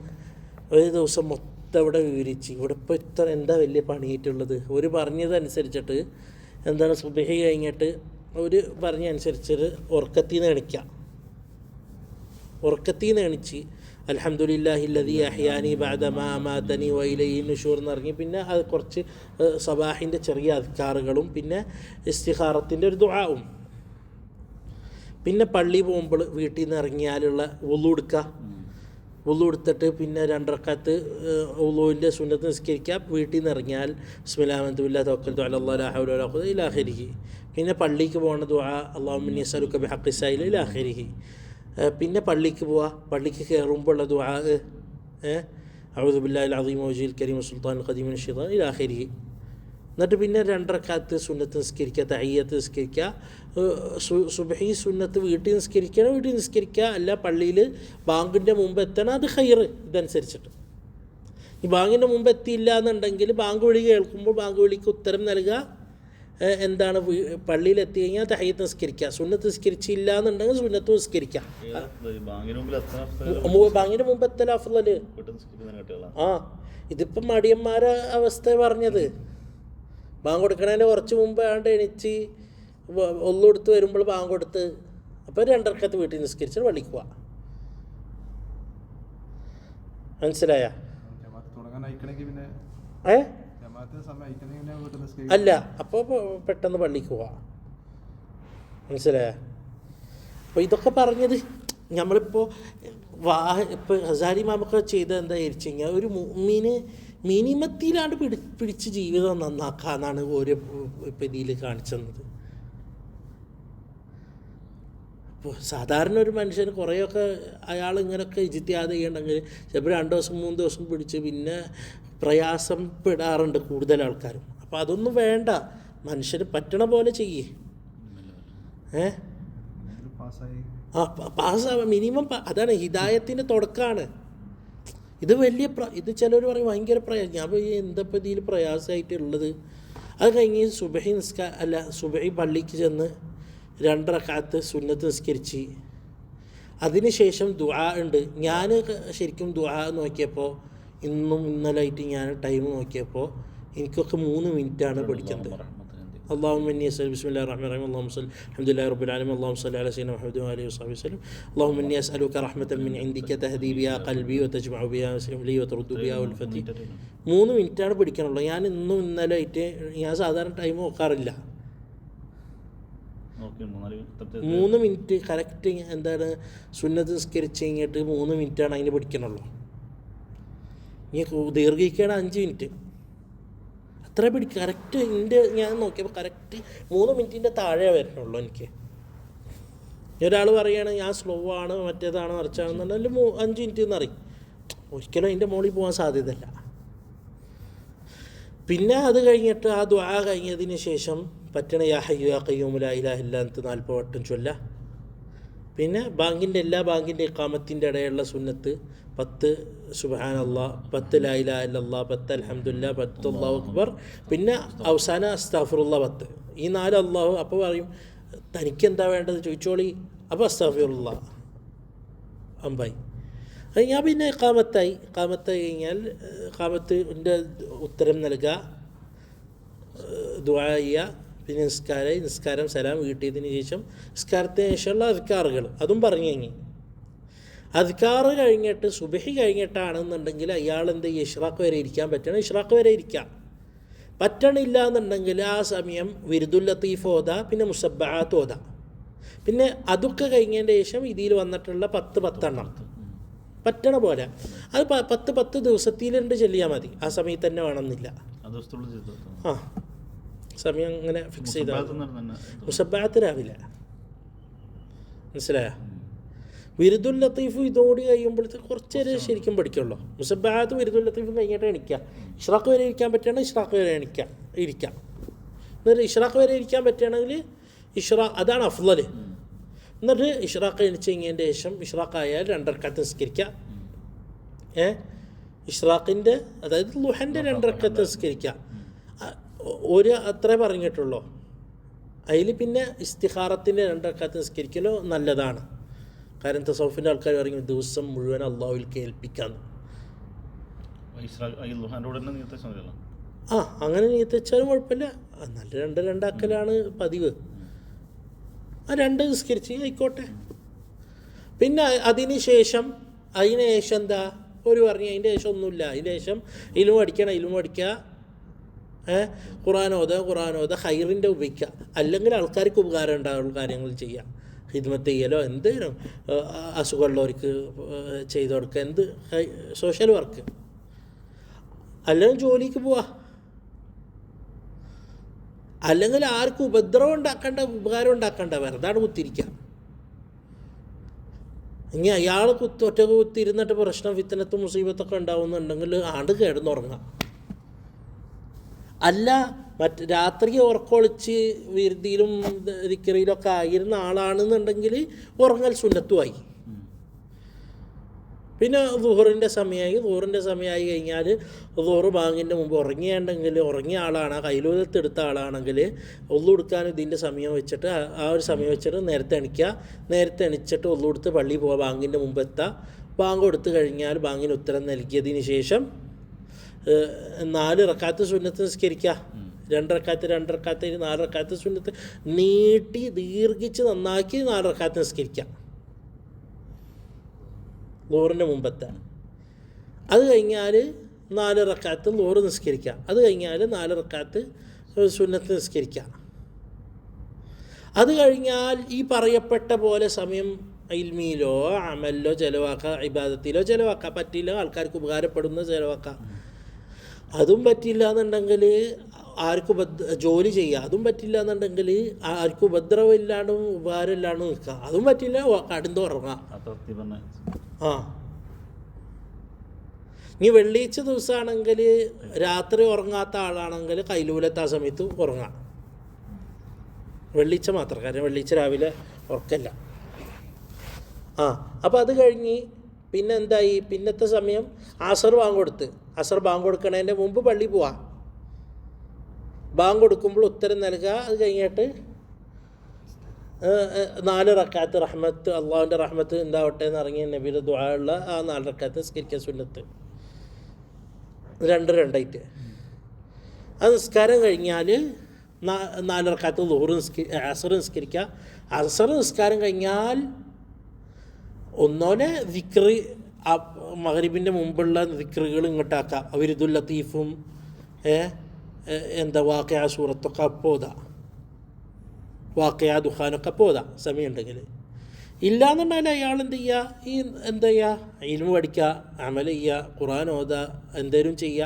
Speaker 1: മൊത്തം അവിടെ വിവരിച്ച്, ഇവിടെ ഇപ്പോൾ ഇത്ര എന്താ വലിയ പണിയായിട്ടുള്ളത്. ഒരു പറഞ്ഞതനുസരിച്ചിട്ട് എന്താണ് സുബഹി കഴിഞ്ഞിട്ട് ഒരു പറഞ്ഞനുസരിച്ചിട്ട് ഉറക്കത്തിൽ നിന്ന് എണിച്ച് അൽഹംദുലില്ലാഹി അല്ലദീ അഹ്യാനി ബഅദ മാ അമാതനി വഇലൈഹി നുശൂർ എന്നറിഞ്ഞ് പിന്നെ അത് കുറച്ച് സബാഹിൻ്റെ ചെറിയ അദ്കാറുകളും പിന്നെ ഇസ്തിഖാറത്തിൻ്റെ ഒരു ദുആവും, പിന്നെ പള്ളി പോകുമ്പോൾ വീട്ടിൽ നിന്ന് ഇറങ്ങിയാലുള്ള വുളു എടുത്തിട്ട് പിന്നെ 2 റക്അത്ത് വുളുവിൻ്റെ സുന്നത്ത് നിസ്കരിക്കുക. വീട്ടിൽ നിന്ന് ഇറങ്ങിയാൽ ബിസ്മില്ലാഹി വൽഹംദുലില്ലാഹി തവക്കൽതു അലല്ലാഹി ലാ ഹൗല വലാ ഖുവത ഇല്ലാ ആഖിരിഹി. പിന്നെ പള്ളിക്ക് പോകുന്ന ദുആ അല്ലാഹുമ്മ ഇന്നി അസ്അലുക ബിഹഖ്ഖി സായിലി ഇല്ലാ ആഖിരിഹി. പിന്നെ പള്ളിക്ക് കയറുമ്പോഴുള്ള ദുആ അഊദു ബില്ലാഹിൽ അസീം വജ്ഹിൽ കരീം വസുൽത്താനിൽ ഖദീം മിനശ് ശൈത്താനി ഇലാ ആഖിരിഹി. എന്നിട്ട് പിന്നെ 2 റക്അത്ത് സുന്നത്ത് നിസ്കരിക്കുക, തഹിയ്യത്ത് നിസ്കരിക്കുക. സുബ്ഹി സുന്നത്ത് വീട്ടിൽ നിസ്കരിക്കുക, അല്ല പള്ളിയിൽ ബാങ്കിൻ്റെ മുമ്പ് എത്തണം, അത് ഖൈർ. ഇതനുസരിച്ചിട്ട് ഈ ബാങ്കിൻ്റെ മുമ്പ് എത്തിയില്ല എന്നുണ്ടെങ്കിൽ ബാങ്ക് വിളി കേൾക്കുമ്പോൾ ബാങ്ക് വിളിക്ക് ഉത്തരം നൽകുക. എന്താണ്, പള്ളിയിലെത്തി കഴിഞ്ഞാൽ തഹയ്യത്ത് നിസ്കരിക്കുക. സുന്നത്ത് നിസ്കരിച്ചില്ല എന്നുണ്ടെങ്കിൽ സുന്നത്ത് നിസ്കരിക്കുക. ബാങ്കിന് മുമ്പ് എത്തല അഫ്ളല്. ആ, ഇതിപ്പം മടിയന്മാരെ അവസ്ഥ പറഞ്ഞത്. ബാങ്ക് കൊടുക്കണതിൻ്റെ കുറച്ച് മുമ്പ് ആണ്ട് എണിച്ച് ഒന്നെടുത്ത് വരുമ്പോൾ ബാങ്ക് കൊടുത്ത് അപ്പോൾ 2 റക്അത്ത് വീട്ടിൽ നിസ്കരിച്ച് പള്ളിക്ക് പോവാം. മനസ്സിലായ? അല്ല, അപ്പോൾ പെട്ടെന്ന് പള്ളിക്ക് പോവാം. മനസ്സിലായ? അപ്പോൾ ഇതൊക്കെ പറഞ്ഞത് നമ്മളിപ്പോൾ ഇപ്പോൾ ഹസാരി മാമൊക്കെ ചെയ്ത് എന്താ വിചാരിച്ചു കഴിഞ്ഞാൽ ഒരു മിനിമത്തിലാണ്ട് പിടിച്ച് ജീവിതം നന്നാക്കാന്നാണ് ഓരോ ഇപ്പം ഇതിൽ കാണിച്ചത്. അപ്പോൾ സാധാരണ ഒരു മനുഷ്യന് കുറേയൊക്കെ അയാൾ ഇങ്ങനെയൊക്കെ ഇജിത്യാദ് ചെയ്യണമെങ്കിൽ ചിലപ്പോൾ 2 ദിവസം 3 ദിവസം പിടിച്ച് പിന്നെ പ്രയാസപ്പെടാറുണ്ട് കൂടുതൽ ആൾക്കാരും. അപ്പോൾ അതൊന്നും വേണ്ട, മനുഷ്യന് പറ്റണ പോലെ ചെയ്യേ. പാസ്സാവുക മിനിമം. അതാണ് ഹിദായത്തിൻ്റെ തുടക്കമാണ് ഇത്. വലിയ ഇത് ചിലർ പറയും ഭയങ്കര പ്രയാസം. ഞാൻ എന്തപ്പോൾ ഇതിൽ പ്രയാസമായിട്ടുള്ളത്? അത് കഴിഞ്ഞ് സുബഹി പള്ളിക്ക് ചെന്ന് 2 റക്അത്ത് സുന്നത്ത് നിസ്കരിച്ച് അതിന് ശേഷം ദുആ ഉണ്ട്. ഞാൻ ശരിക്കും ദുആ നോക്കിയപ്പോൾ ഇന്നും ഇന്നലായിട്ട് ഞാൻ ടൈം നോക്കിയപ്പോൾ എനിക്കൊക്കെ 3 മിനിറ്റാണ് പഠിക്കുന്നത്. اللهم إني أسأل بسم الله الرحمن الرحيم اللهم صل الحمد لله رب العالمين اللهم صل على سيدنا محمد وآله وصحبه وسلم اللهم إني أسألك رحمة من عندك تهدي بها قلبي وتجمع بها لي وترد بها والفتي. 3 മിനിറ്റാണ് പഠിക്കാനുള്ളത്. ഞാൻ ഇന്നും ഇന്നലായിട്ട് ഞാൻ സാധാരണ ടൈം നോക്കാറില്ല. 3 മിനിറ്റ് കറക്റ്റ്. എന്താണ്, സുന്നത്ത് നിസ്കരിച്ച് കഴിഞ്ഞിട്ട് 3 മിനിറ്റാണ് അതിന് പഠിക്കണുള്ളൂ. ഇനി ദീർഘിക്കുകയാണ് 5 മിനിറ്റ്. അത്ര കറക്റ്റ്. ഞാൻ നോക്കിയപ്പോൾ കറക്റ്റ് 3 മിനിറ്റിൻ്റെ താഴെ വരണുള്ളൂ എനിക്ക്. ഒരാൾ പറയുകയാണ് ഞാൻ സ്ലോ ആണ് മറ്റേതാണ് മറിച്ചാണെന്നുണ്ടെങ്കിൽ 5 മിനിറ്റ് എന്നറിയും. ഒരിക്കലും അതിൻ്റെ മുകളിൽ പോകാൻ സാധ്യതയില്ല. പിന്നെ അത് കഴിഞ്ഞിട്ട് ആ ദുആ കഴിഞ്ഞതിന് ശേഷം പറ്റണ യാ ഹയ്യു യാ ഖയ്യൂമു ലാ ഇലാഹ ഇല്ലാ അൻത 40 വട്ടം ചൊല്ലുക. പിന്നെ എല്ലാ ബാങ്കിൻ്റെ ഇഖാമത്തിൻ്റെ ഇടയിലുള്ള സുന്നത്ത് 10 സുബ്ഹാനല്ലാഹ്, 10 ലാ ഇലാഹ ഇല്ലല്ലാഹ്, 10 അൽഹംദുലില്ലാഹ്, 10 അല്ലാഹു അക്ബർ, പിന്നെ അവസാന അസ്തഗ്ഫിറുല്ലാഹ് 10. ഈ 4 അല്ലാഹു. അപ്പോൾ പറയും തനിക്കെന്താ വേണ്ടത് ചോദിച്ചോളി. അപ്പോൾ അസ്തഗ്ഫിറുല്ലാഹ് 5. ഞാൻ പിന്നെ ഇഖാമത്തായി കഴിഞ്ഞാൽ ഇഖാമത്തിൻ്റെ ഉത്തരം നൽകുക, ദുആ ചെയ്യുക, പിന്നെ നിസ്കാരം സലാം വീട്ടിയതിന് ശേഷം നിസ്കാരത്തിന് ശേഷമുള്ള അദ്കാറുകൾ അതും പറഞ്ഞു കഴിഞ്ഞു. അദ്കാറ് കഴിഞ്ഞിട്ട് സുബഹി കഴിഞ്ഞിട്ടാണെന്നുണ്ടെങ്കിൽ അയാൾ എന്ത് ചെയ്യുക, ഇഷ്റാഖ് വരെ ഇരിക്കാൻ പറ്റണം, ഇഷ്റാഖ് വരെ ഇരിക്കാം. പറ്റണില്ല എന്നുണ്ടെങ്കിൽ ആ സമയം വിരുദുൽ ലത്തീഫ് ഓതാ, പിന്നെ മുസബ്ബഹാത്ത് ഓതാ. പിന്നെ അതൊക്കെ കഴിഞ്ഞതിൻ്റെ ശേഷം ഇതിൽ വന്നിട്ടുള്ള 10 എണ്ണം പറ്റണ പോലെ അത് 10 ദിവസത്തിലുണ്ട് ചൊല്ലിയാൽ മതി. ആ സമയത്ത് തന്നെ വേണമെന്നില്ല. ആ സമയം അങ്ങനെ ഫിക്സ് ചെയ്താൽ മുസബ്ബഹാത്ത് രാവിലെ. മനസ്സിലായോ? വിരുദുൽ ലത്തീഫ് ഇതോടി കഴിയുമ്പോഴത്തേക്ക് കുറച്ച് നേരം ശരിക്കും പഠിക്കുള്ളൂ. മുസബ്ബഹാത്ത് വിരുദുൽ ലത്തീഫ് കഴിഞ്ഞിട്ട് എണിക്കുക. ഇഷ്റാഖ് വരെ ഇരിക്കാൻ പറ്റുകയാണെങ്കിൽ ഇഷ്റാഖ് വരെ ഇരിക്കാം. എന്നിട്ട് ഇഷ്റാഖ് വരെ ഇരിക്കാൻ പറ്റുകയാണെങ്കിൽ അതാണ് അഫ്ളൽ. എന്നിട്ട് ഇഷ്റാഖ് എണിച്ച് കഴിഞ്ഞതിൻ്റെ ശേഷം ഇഷ്റാഖ് ആയാൽ 2 റക്അത്ത് നിസ്കരിക്കുക. ഇഷ്റാഖിൻ്റെ അതായത് ളുഹൻ്റെ 2 റക്അത്ത് നിസ്കരിക്കുക. അത്രേ പറഞ്ഞിട്ടുള്ളൂ. അതിൽ പിന്നെ ഇസ്തിഖാറത്തിൻ്റെ 2 റക്അത്ത് നിസ്കരിക്കലോ നല്ലതാണ്. കാരണം തസൗഫിൻ്റെ ആൾക്കാർ പറയും ദിവസം മുഴുവൻ അള്ളാഹുവിൽ കേൾപ്പിക്കാന്ന്. അങ്ങനെ നീയത്ത് വെച്ചാലും കുഴപ്പമില്ല. നല്ല 2 ആക്കലാണ് പതിവ്. ആ 2 നിസ്കരിച്ച് ആയിക്കോട്ടെ. പിന്നെ അതിന് ശേഷം എന്താ ഒരു പറഞ്ഞ് അതിൻ്റെ ശേഷം ഒന്നുമില്ല. അതിൻ്റെ ശേഷം ഇൽമു പഠിക്കുക, ഖുർആൻ ഓതുക, ഖൈറിൻ്റെ ഉപയോഗിക്കുക. അല്ലെങ്കിൽ ആൾക്കാർക്ക് ഉപകാരം ഉണ്ടാകുന്ന കാര്യങ്ങൾ ചെയ്യുക, ഖിദ്മത്ത് ചെയ്യലോ എന്തെങ്കിലും അസുഖമുള്ളവർക്ക് ചെയ്തു കൊടുക്കുക, എന്ത് സോഷ്യൽ വർക്ക്. അല്ലെങ്കിൽ ജോലിക്ക് പോവുക. അല്ലെങ്കിൽ ആർക്കും ഉപദ്രവം ഉണ്ടാക്കേണ്ട, ഉപകാരം ഉണ്ടാക്കേണ്ട, വെറുതെ കുത്തിരിക്കുക. ഇനി അയാൾ ഒറ്റ കുത്തിരുന്നിട്ട് പ്രശ്നം ഫിത്തനത്തും മുസീബത്തൊക്കെ ഉണ്ടാവുന്നുണ്ടെങ്കിൽ കിടന്നുറങ്ങാം. അല്ല രാത്രി ഉറക്കൊളിച്ച് വിരുതിയിലും ദിക്റിയിലൊക്കെ ആയിരുന്ന ആളാണെന്നുണ്ടെങ്കിൽ ഉറങ്ങൽ സുന്നത്തുമായി. പിന്നെ ളുഹറിൻ്റെ സമയമായി കഴിഞ്ഞാൽ ളുഹർ ബാങ്കിൻ്റെ മുമ്പ് ഉറങ്ങിയ ആളാണ്, കൈലൂലത്തെടുത്ത ആളാണെങ്കിൽ ഒന്നു എടുക്കാൻ ഇതിൻ്റെ സമയം വെച്ചിട്ട് ആ ഒരു സമയം വെച്ചിട്ട് നേരത്തെ എണിച്ചിട്ട് ഒന്നു എടുത്ത് പള്ളിയിൽ പോവുക, ബാങ്കിൻ്റെ മുമ്പ് എത്താം. ബാങ്ക് കൊടുത്തു കഴിഞ്ഞാൽ ബാങ്കിന് ഉത്തരം നൽകിയതിന് ശേഷം 4 റക്കാത്ത് സുന്നത്ത് നിസ്കരിക്കുക. 2 റക്കാത്ത് 4 റക്കാത്ത് സുന്നത്ത് നീട്ടി ദീർഘിച്ച് നന്നാക്കി 4 റക്കാത്ത് നിസ്കരിക്കുക ളുഹറിൻ്റെ മുമ്പത്തെ. അത് കഴിഞ്ഞാൽ 4 റക്കാത്ത് ളുഹർ നിസ്കരിക്കുക. അത് കഴിഞ്ഞാൽ 4 റക്കാത്ത് സുന്നത്ത് നിസ്കരിക്കുക. അത് കഴിഞ്ഞാൽ ഈ പറയപ്പെട്ട പോലെ സമയം ഇൽമിയിലോ അമലിലോ ചിലവാക്കുക, ഇബാദത്തിലോ ചിലവാക്കുക. പറ്റില്ല, ആൾക്കാർക്ക് ഉപകാരപ്പെടുന്ന ചിലവാക്കുക. അതും പറ്റില്ല എന്നുണ്ടെങ്കിൽ ആർക്കും ജോലി ചെയ്യുക. അതും പറ്റില്ല എന്നുണ്ടെങ്കിൽ ആർക്കും ഉപദ്രവമില്ലാണ്ടും ഉപകാരമില്ലാണ്ടും നിൽക്കുക. അതും പറ്റില്ല, കടന്നു ഉറങ്ങാം. ഇനി വെള്ളിയാഴ്ച ദിവസമാണെങ്കിൽ രാത്രി ഉറങ്ങാത്ത ആളാണെങ്കിൽ കൈലൂലത്ത് ആ സമയത്ത് ഉറങ്ങാം. വെള്ളിയാഴ്ച മാത്രം, കാരണം വെള്ളിയാഴ്ച രാവിലെ ഉറക്കല്ല. അപ്പോൾ അത് കഴിഞ്ഞ് പിന്നെ എന്തായി, പിന്നത്തെ സമയം അസർ ബാങ്ക് കൊടുക്കണതിൻ്റെ മുമ്പ് പള്ളി പോവാം. ബാങ്ക് കൊടുക്കുമ്പോൾ ഉത്തരം നൽകുക. അത് കഴിഞ്ഞിട്ട് 4 റക്കാത്ത് റഹ്മത്ത്, അള്ളാഹുവിൻ്റെ റഹ്മത്ത് ഉണ്ടാവട്ടെ എന്ന് ഇറങ്ങിയ നബിയുടെ ദുആ ഉള്ള ആ 4 റക്കാത്ത് നിസ്കരിക്കുക സുന്നത്ത്, 2 അത് നിസ്കാരം കഴിഞ്ഞാൽ 4 റക്കാത്ത് ളുഹർ അസർ നിസ്കരിക്കുക. അസർ നിസ്കാരം കഴിഞ്ഞാൽ ഒന്നോലെ ദിക്ർ, മഗ്രിബിൻ്റെ മുമ്പുള്ള ദിക്റുകൾ ഇങ്ങോട്ടാക്കാം. വിരുദുൽ ലത്തീഫും വാഖിഅ സൂറത്തൊക്കെ പോതാ, വാഖിഅ ദുഖാനൊക്കെ പോതാ സമയമുണ്ടെങ്കിൽ. ഇല്ലയെന്നുണ്ടെങ്കിൽ അയാൾ എന്ത് ചെയ്യുക, ഇൽമു പഠിക്കുക, അമൽ ചെയ്യുക, ഖുർആൻ ഓതുക, എന്തേലും ചെയ്യുക.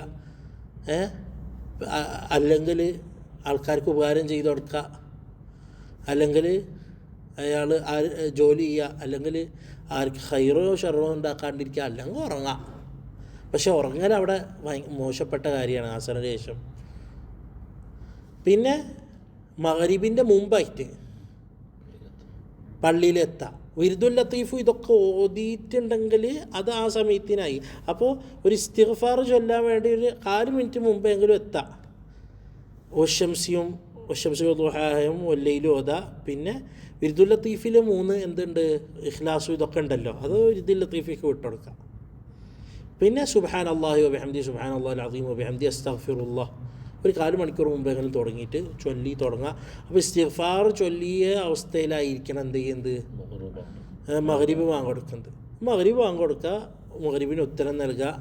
Speaker 1: അല്ലെങ്കിൽ ആൾക്കാർക്ക് ഉപകാരം ചെയ്ത് കൊടുക്കുക, അല്ലെങ്കിൽ അയാൾ ജോലി ചെയ്യുക, അല്ലെങ്കിൽ ആർക്ക് ഖൈറോ ഷറോ ഉണ്ടാക്കാണ്ടിരിക്കുക, അല്ലെങ്കിൽ ഉറങ്ങാം. പക്ഷെ ഉറങ്ങൽ അവിടെ മോശപ്പെട്ട കാര്യമാണ് അസറിന് ശേഷം. പിന്നെ മഗ്രിബിൻ്റെ മുമ്പായിട്ട് പള്ളിയിലെത്താം. വിരുദുൽ ലത്തീഫ് ഇതൊക്കെ ഓതിയിട്ടുണ്ടെങ്കിൽ അത് ആ സമയത്തിനായി. അപ്പോൾ ഒരു ഇസ്തിഗ്ഫാർ ചൊല്ലാൻ വേണ്ടി ഒരു 4 മിനിറ്റ് മുമ്പെങ്കിലും എത്താം. വശംസിയും ദുഹായും വല്ലയിലും ഓതാ. പിന്നെ വിരുദുൽ ലത്തീഫിൽ 3 എന്തുണ്ട്, ഇഖ്ലാസും ഇതൊക്കെ ഉണ്ടല്ലോ, അത് വിരുദുൽ ലത്തീഫിക്ക് വിട്ടുകൊടുക്കാം. പിന്നെ സുബ്ഹാനല്ലാഹി വബിഹംദി, സുബ്ഹാനല്ലാഹിൽ അസീം വബിഹംദി, അസ്തഗ്ഫിറുല്ലാഹ് ഒരു 4 മണിക്കൂർ മുമ്പെങ്കിലും തുടങ്ങിയിട്ട് തുടങ്ങുക. അപ്പോൾ ഇസ്തിഗ്ഫാർ ചൊല്ലിയ അവസ്ഥയിലായിരിക്കണം എന്ത് ചെയ്യുന്നത്, മഗ്രിബ് വാങ്ങ് കൊടുക്കുക. മഗ്രിബിന് ഉത്തരം നൽകുക.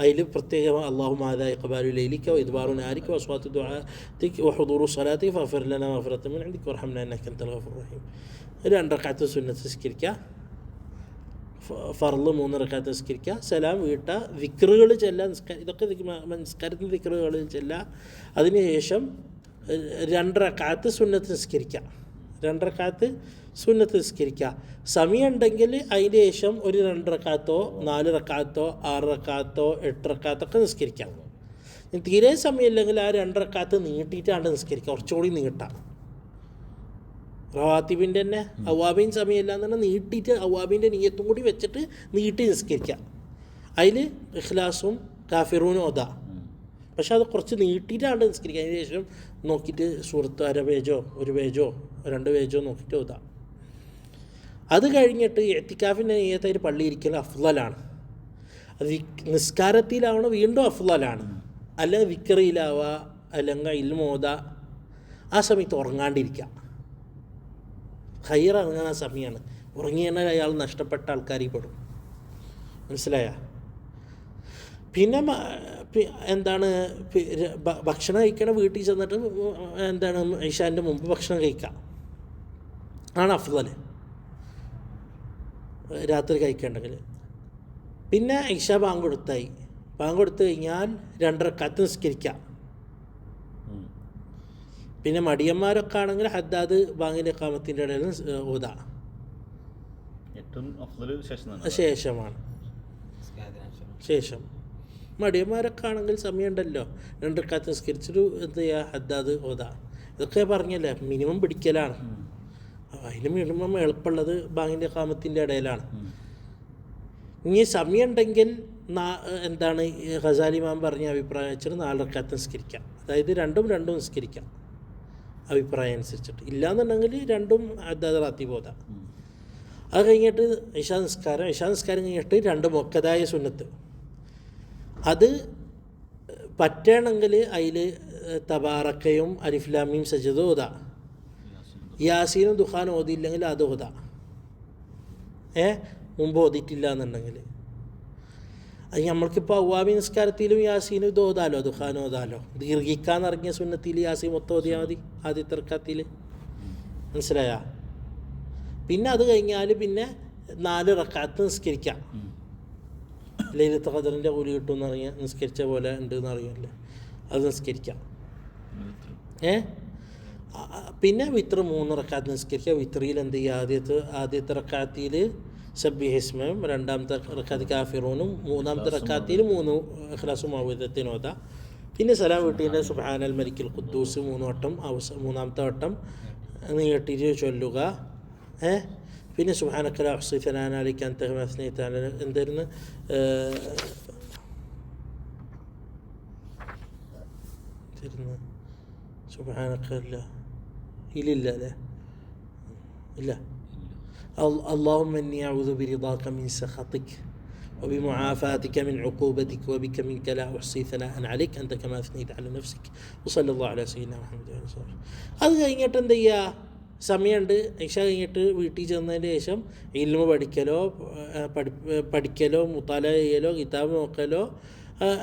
Speaker 1: അതിൽ പ്രത്യേകം അല്ലാഹുമ്മ ഹാദാ ഇഖ്ബാലു ലൈലിക വഇദ്ബാറു നാരിക വഅസ്വാതു ദുആതിക വഹുദൂറു സ്വലാതി ഫഗ്ഫിർ ലനാ മഗ്ഫിറതൻ മിൻ ഇൻദിക വർഹംനാ ഇന്നക അൻതൽ ഗഫൂറുർ റഹീം. 2 റക്അത്ത് സുന്നത്ത് നിസ്കരിക്കുക, ഫർള് 3 റക്അത്ത് നിസ്കരിക്കുക, സലാം വീട്ടുക, ദിക്റുകൾ ചെല്ലുക. ഇതൊക്കെ നിസ്കാരത്തിൻ്റെ ദിക്റുകൾ ചെല്ലുക. അതിനുശേഷം 2 റക്അത്ത് സുന്നത്ത് നിസ്കരിക്കുക. 2 റക്അത്ത് സുന്നത്ത് നിസ്കരിക്കുക. സമയം ഉണ്ടെങ്കിൽ അതിന് ശേഷം ഒരു 2 റക്അത്തോ 4 റക്അത്തോ 6 റക്അത്തോ 8 റക്അത്തൊക്കെ നിസ്കരിക്കാം. തീരെ സമയമില്ലെങ്കിൽ ആ 2 റക്അത്ത് നീട്ടിയിട്ടാണ് നിസ്കരിക്കുക, കുറച്ചുകൂടി നീട്ടാം. റവാത്തിബിൻ്റെ തന്നെ അവ്വാബിൻ സമയമില്ല എന്ന് നീട്ടിയിട്ട് അവ്വാബിൻ്റെ നിയ്യത്തും കൂടി വെച്ചിട്ട് നീട്ടി നിസ്കരിക്കുക. അതിൽ ഇഖ്ലാസും കാഫിറൂനും ഓതാ. പക്ഷെ അത് കുറച്ച് നീട്ടിയിട്ടാണ് നിസ്കരിക്കുക. അതിന് ശേഷം നോക്കിയിട്ട് സൂറത്ത് 1/2 പേജോ 1 പേജോ 2 പേജോ നോക്കിയിട്ട് ഓതാ. അത് കഴിഞ്ഞിട്ട് ഇഅ്തികാഫിൻ്റെ നിയ്യത്തായിട്ട് പള്ളി ഇരിക്കൽ അഫ്ളലാണ്. അത് നിസ്കാരത്തിലാവണം വീണ്ടും അഫ്ളലാണ്. അല്ലെങ്കിൽ വിക്റിയിലാവുക, അല്ലെങ്കിൽ ഇൽമു ഓതാ. ആ സമയത്ത് ഉറങ്ങാണ്ടിരിക്കുക. ഖൈർ ഇറങ്ങുന്ന സമയമാണ്. ഉറങ്ങി കഴിഞ്ഞാൽ അയാൾ നഷ്ടപ്പെട്ട ആൾക്കാരിൽ പെടും. മനസ്സിലായ? പിന്നെ എന്താണ്, ഭക്ഷണം കഴിക്കണ വീട്ടിൽ ചെന്നിട്ട് എന്താണ് ഇശാൻ്റെ മുമ്പ് ഭക്ഷണം കഴിക്കാം ആണ് അഫ്ളൽ, രാത്രി കഴിക്കേണ്ടെങ്കിൽ. പിന്നെ ഇശ ബാങ്ക് കൊടുത്തു കഴിഞ്ഞാൽ 2 റക്അത്ത് നിസ്കരിക്കാം. പിന്നെ മടിയന്മാരൊക്കെ ആണെങ്കിൽ ഹദ്ദാദ് ബാങ്കിൻ്റെ ഇഖാമത്തിൻ്റെ ഇടയിൽ ഓതാ. ശേഷം മടിയന്മാരൊക്കെ ആണെങ്കിൽ സമയമുണ്ടല്ലോ, 2 റക്അത്ത് നിസ്കരിച്ചിട്ട് എന്ത് ചെയ്യുക, ഹദ്ദാദ് ഓതാ. ഇതൊക്കെ പറഞ്ഞല്ലേ, മിനിമം പിടിക്കലാണ്. അതിന് മിനിമം എളുപ്പമുള്ളത് ബാങ്കിൻ്റെ ഇഖാമത്തിൻ്റെ ഇടയിലാണ്. ഇനി സമയമുണ്ടെങ്കിൽ എന്താണ് ഖസാലി ഇമാം പറഞ്ഞ അഭിപ്രായം വെച്ചിട്ട് 4 റക്അത്ത് നിസ്കരിക്കാം. അതായത് രണ്ടും നിസ്കരിക്കാം അഭിപ്രായം അനുസരിച്ചിട്ട്. ഇല്ലയെന്നുണ്ടെങ്കിൽ രണ്ടും അതാത് റാത്തീബോധ. അത് കഴിഞ്ഞിട്ട് ഇശാ നിസ്കാരം കഴിഞ്ഞിട്ട് 2 മുഅക്കദായ സുന്നത്ത്. അത് പറ്റണമെങ്കിൽ അതിൽ തബാറക്കയും അലിഫ്ലാമിയും സജദ ഓതാ. യാസീനും ദുഖാനും ഓതിയില്ലെങ്കിൽ അത് ഓതാ. മുമ്പ് ഓതിയിട്ടില്ല എന്നുണ്ടെങ്കിൽ അത് നമ്മൾക്കിപ്പോൾ അവ്വാബി നിസ്കാരത്തിലും യാസീനും ഇത് ഓതാലോ, ദുഖാനും ഓതാലോ. ദീർഘിക്കാന്നിറങ്ങിയ സുന്നത്തിൽ യാസീൻ മൊത്തം ഓതിയാൽ മതി ആദ്യത്തെ റക്അത്തിൽ. മനസ്സിലായ? പിന്നെ അത് കഴിഞ്ഞാൽ പിന്നെ 4 റക്അത്ത് നിസ്കരിക്കാം. ലൈലത്തുൽ ഖദറിൻ്റെ കൂലി കിട്ടുമെന്ന് അറിയാം, നിസ്കരിച്ച പോലെ ഉണ്ട് എന്നറിയാമല്ലേ, അത് നിസ്കരിക്കാം. പിന്നെ വിത്ർ 3 റക്അത്ത് നിസ്കരിക്കുക. വിത്രിയിൽ എന്ത് ചെയ്യുക? ആദ്യത്തെ റക്അത്തിൽ സബ്ബിഹിസ്മയും, രണ്ടാമത്തെ റക്അത്ത് കാഫിറൂനും, മൂന്നാമത്തെ റക്അത്തിൽ 3 ഇഖ്ലാസും മൗഇദത്തിനും ഓതാ. പിന്നെ സലാം വീട്ടിൻ്റെ സുബ്ഹാനൽ മലിക്കുൽ ഖുദ്ദൂസ് 3 വട്ടം, മൂന്നാമത്തെ വട്ടം നീട്ടിയിട്ട് ചൊല്ലുക. പിന്നെ സുബ്ഹാനക ലാ ഉഹ്സീ സനാഅൻ അലൈക അൻത കമാ അസ്നൈത അലാ എന്തായിരുന്നു സുബ്ഹാനക ഇല്ല اللهم إني أعوذ برضاك من سخطك وبمعافاتك من عقوبتك وبك منك لا أحصي ثناء عليك أنت كما أثنيت على نفسك وصلى الله على سيدنا محمد وعلى آله وصحبه. അത് കഴിഞ്ഞിട്ട് എന്ത് ചെയ്യുക? സമയമുണ്ട്. ഇശ കഴിഞ്ഞിട്ട് വീട്ടിൽ ചെന്നതിന് ശേഷം ഇൽമു പഠിക്കലോ മുത്താല ചെയ്യലോ കിതാബ് നോക്കലോ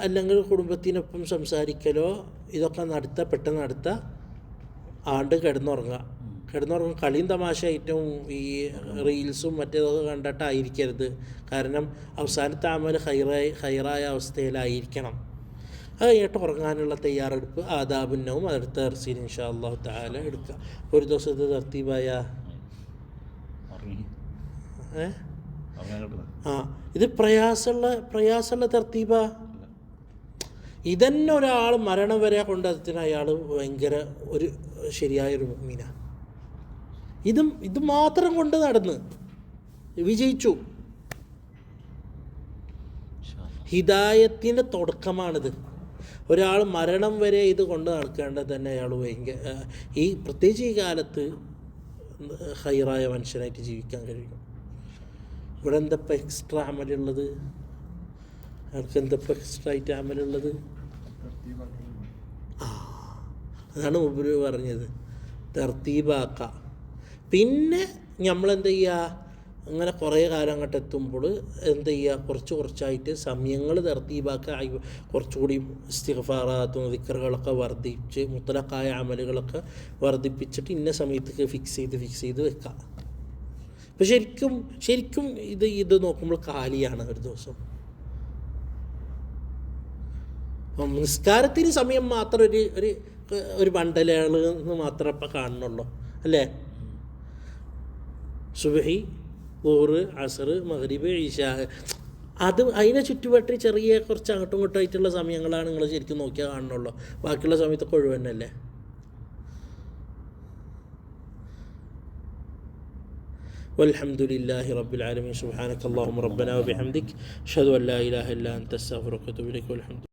Speaker 1: അല്ലെങ്കിൽ കുടുംബത്തിനൊപ്പം സംസാരിക്കലോ ഇതൊക്കെ പെട്ടെന്ന് നടത്തുക. കിടന്നുറങ്ങുക. കളിയും തമാശ ഏറ്റവും ഈ റീൽസും മറ്റേതൊക്കെ കണ്ടിട്ടായിരിക്കരുത്. കാരണം അവസാനത്തെ അമൽ ഹൈറായ അവസ്ഥയിലായിരിക്കണം. അത് കഴിഞ്ഞിട്ട് ഉറങ്ങാനുള്ള തയ്യാറെടുപ്പ് ആദാബുന്നവും അടുത്ത ദർസിൽ ഇൻഷാ അല്ലാഹു തആല എടുക്കുക. ഒരു ദിവസത്തെ തർത്തീബായ ഇത് പ്രയാസമുള്ള തർത്തീബ. ഇതന്നെ ഒരാൾ മരണം വരെ കൊണ്ടെത്തിന് അയാൾ ഭയങ്കര ഒരു ശരിയായൊരു മുഅ്മിന. ഇത് മാത്രം കൊണ്ട് നടന്ന് വിജയിച്ചു. ഹിദായത്തിൻ്റെ തുടക്കമാണിത്. ഒരാൾ മരണം വരെ ഇത് കൊണ്ട് നടക്കേണ്ടത് തന്നെ അയാൾ ഭയങ്കര പ്രത്യേകിച്ച് ഈ കാലത്ത് ഹൈറായ മനുഷ്യനായിട്ട് ജീവിക്കാൻ കഴിയും. ഇവിടെ എന്തപ്പം എക്സ്ട്രാ അമലുള്ളത്? അയാൾക്ക് എന്തപ്പം എക്സ്ട്രാ ആയിട്ട് അമലുള്ളത്? അതാണ് മുബില് പറഞ്ഞത്, തർത്തീബാക്ക. പിന്നെ നമ്മളെന്ത് ചെയ്യുക? അങ്ങനെ കുറേ കാലം അങ്ങോട്ട് എത്തുമ്പോൾ എന്ത് ചെയ്യുക? കുറച്ചായിട്ട് സമയങ്ങൾ തർത്തീബാക്കുക. കുറച്ചുകൂടി ഇസ്തിഗ്ഫാറാത്തും ദിക്റുകളൊക്കെ വർദ്ധിപ്പിച്ച് മുത്തലഖായ അമലുകളൊക്കെ വർദ്ധിപ്പിച്ചിട്ട് ഇന്ന സമയത്തേക്ക് ഫിക്സ് ചെയ്ത് വെക്കുക. അപ്പം ശരിക്കും ഇത് നോക്കുമ്പോൾ കാലിയാണ് ഒരു ദിവസം. അപ്പം നിസ്കാരത്തിന് സമയം മാത്രം ഒരു ബണ്ടലുകൾ എന്ന് മാത്രമേ ഇപ്പം കാണുന്നുള്ളൂ അല്ലേ? സുബ്ഹി, ളുഹർ, അസ്ർ, മഗ്രിബ്, ഇശാ, അതിനെ ചുറ്റുപറ്റി ചെറിയ കുറച്ച് അങ്ങോട്ടും ഇങ്ങോട്ടും ആയിട്ടുള്ള സമയങ്ങളാണ് നിങ്ങൾ ശരിക്കും നോക്കിയാൽ കാണുന്നുള്ളൂ. ബാക്കിയുള്ള സമയത്തൊക്കെ ഒഴിവന്നല്ലേ. വൽഹംദുലില്ലാഹി റബ്ബിൽ ആലമീൻ. സുബ്ഹാനക അല്ലാഹുമ്മ റബ്ബനാ വബിഹംദിക അഷ്ഹദു അൻ ലാ ഇലാഹ ഇല്ലാ അൻത അസ്തഗ്ഫിറുക വഅതൂബു ഇലൈക. വൽഹംദുലില്ലാഹ്.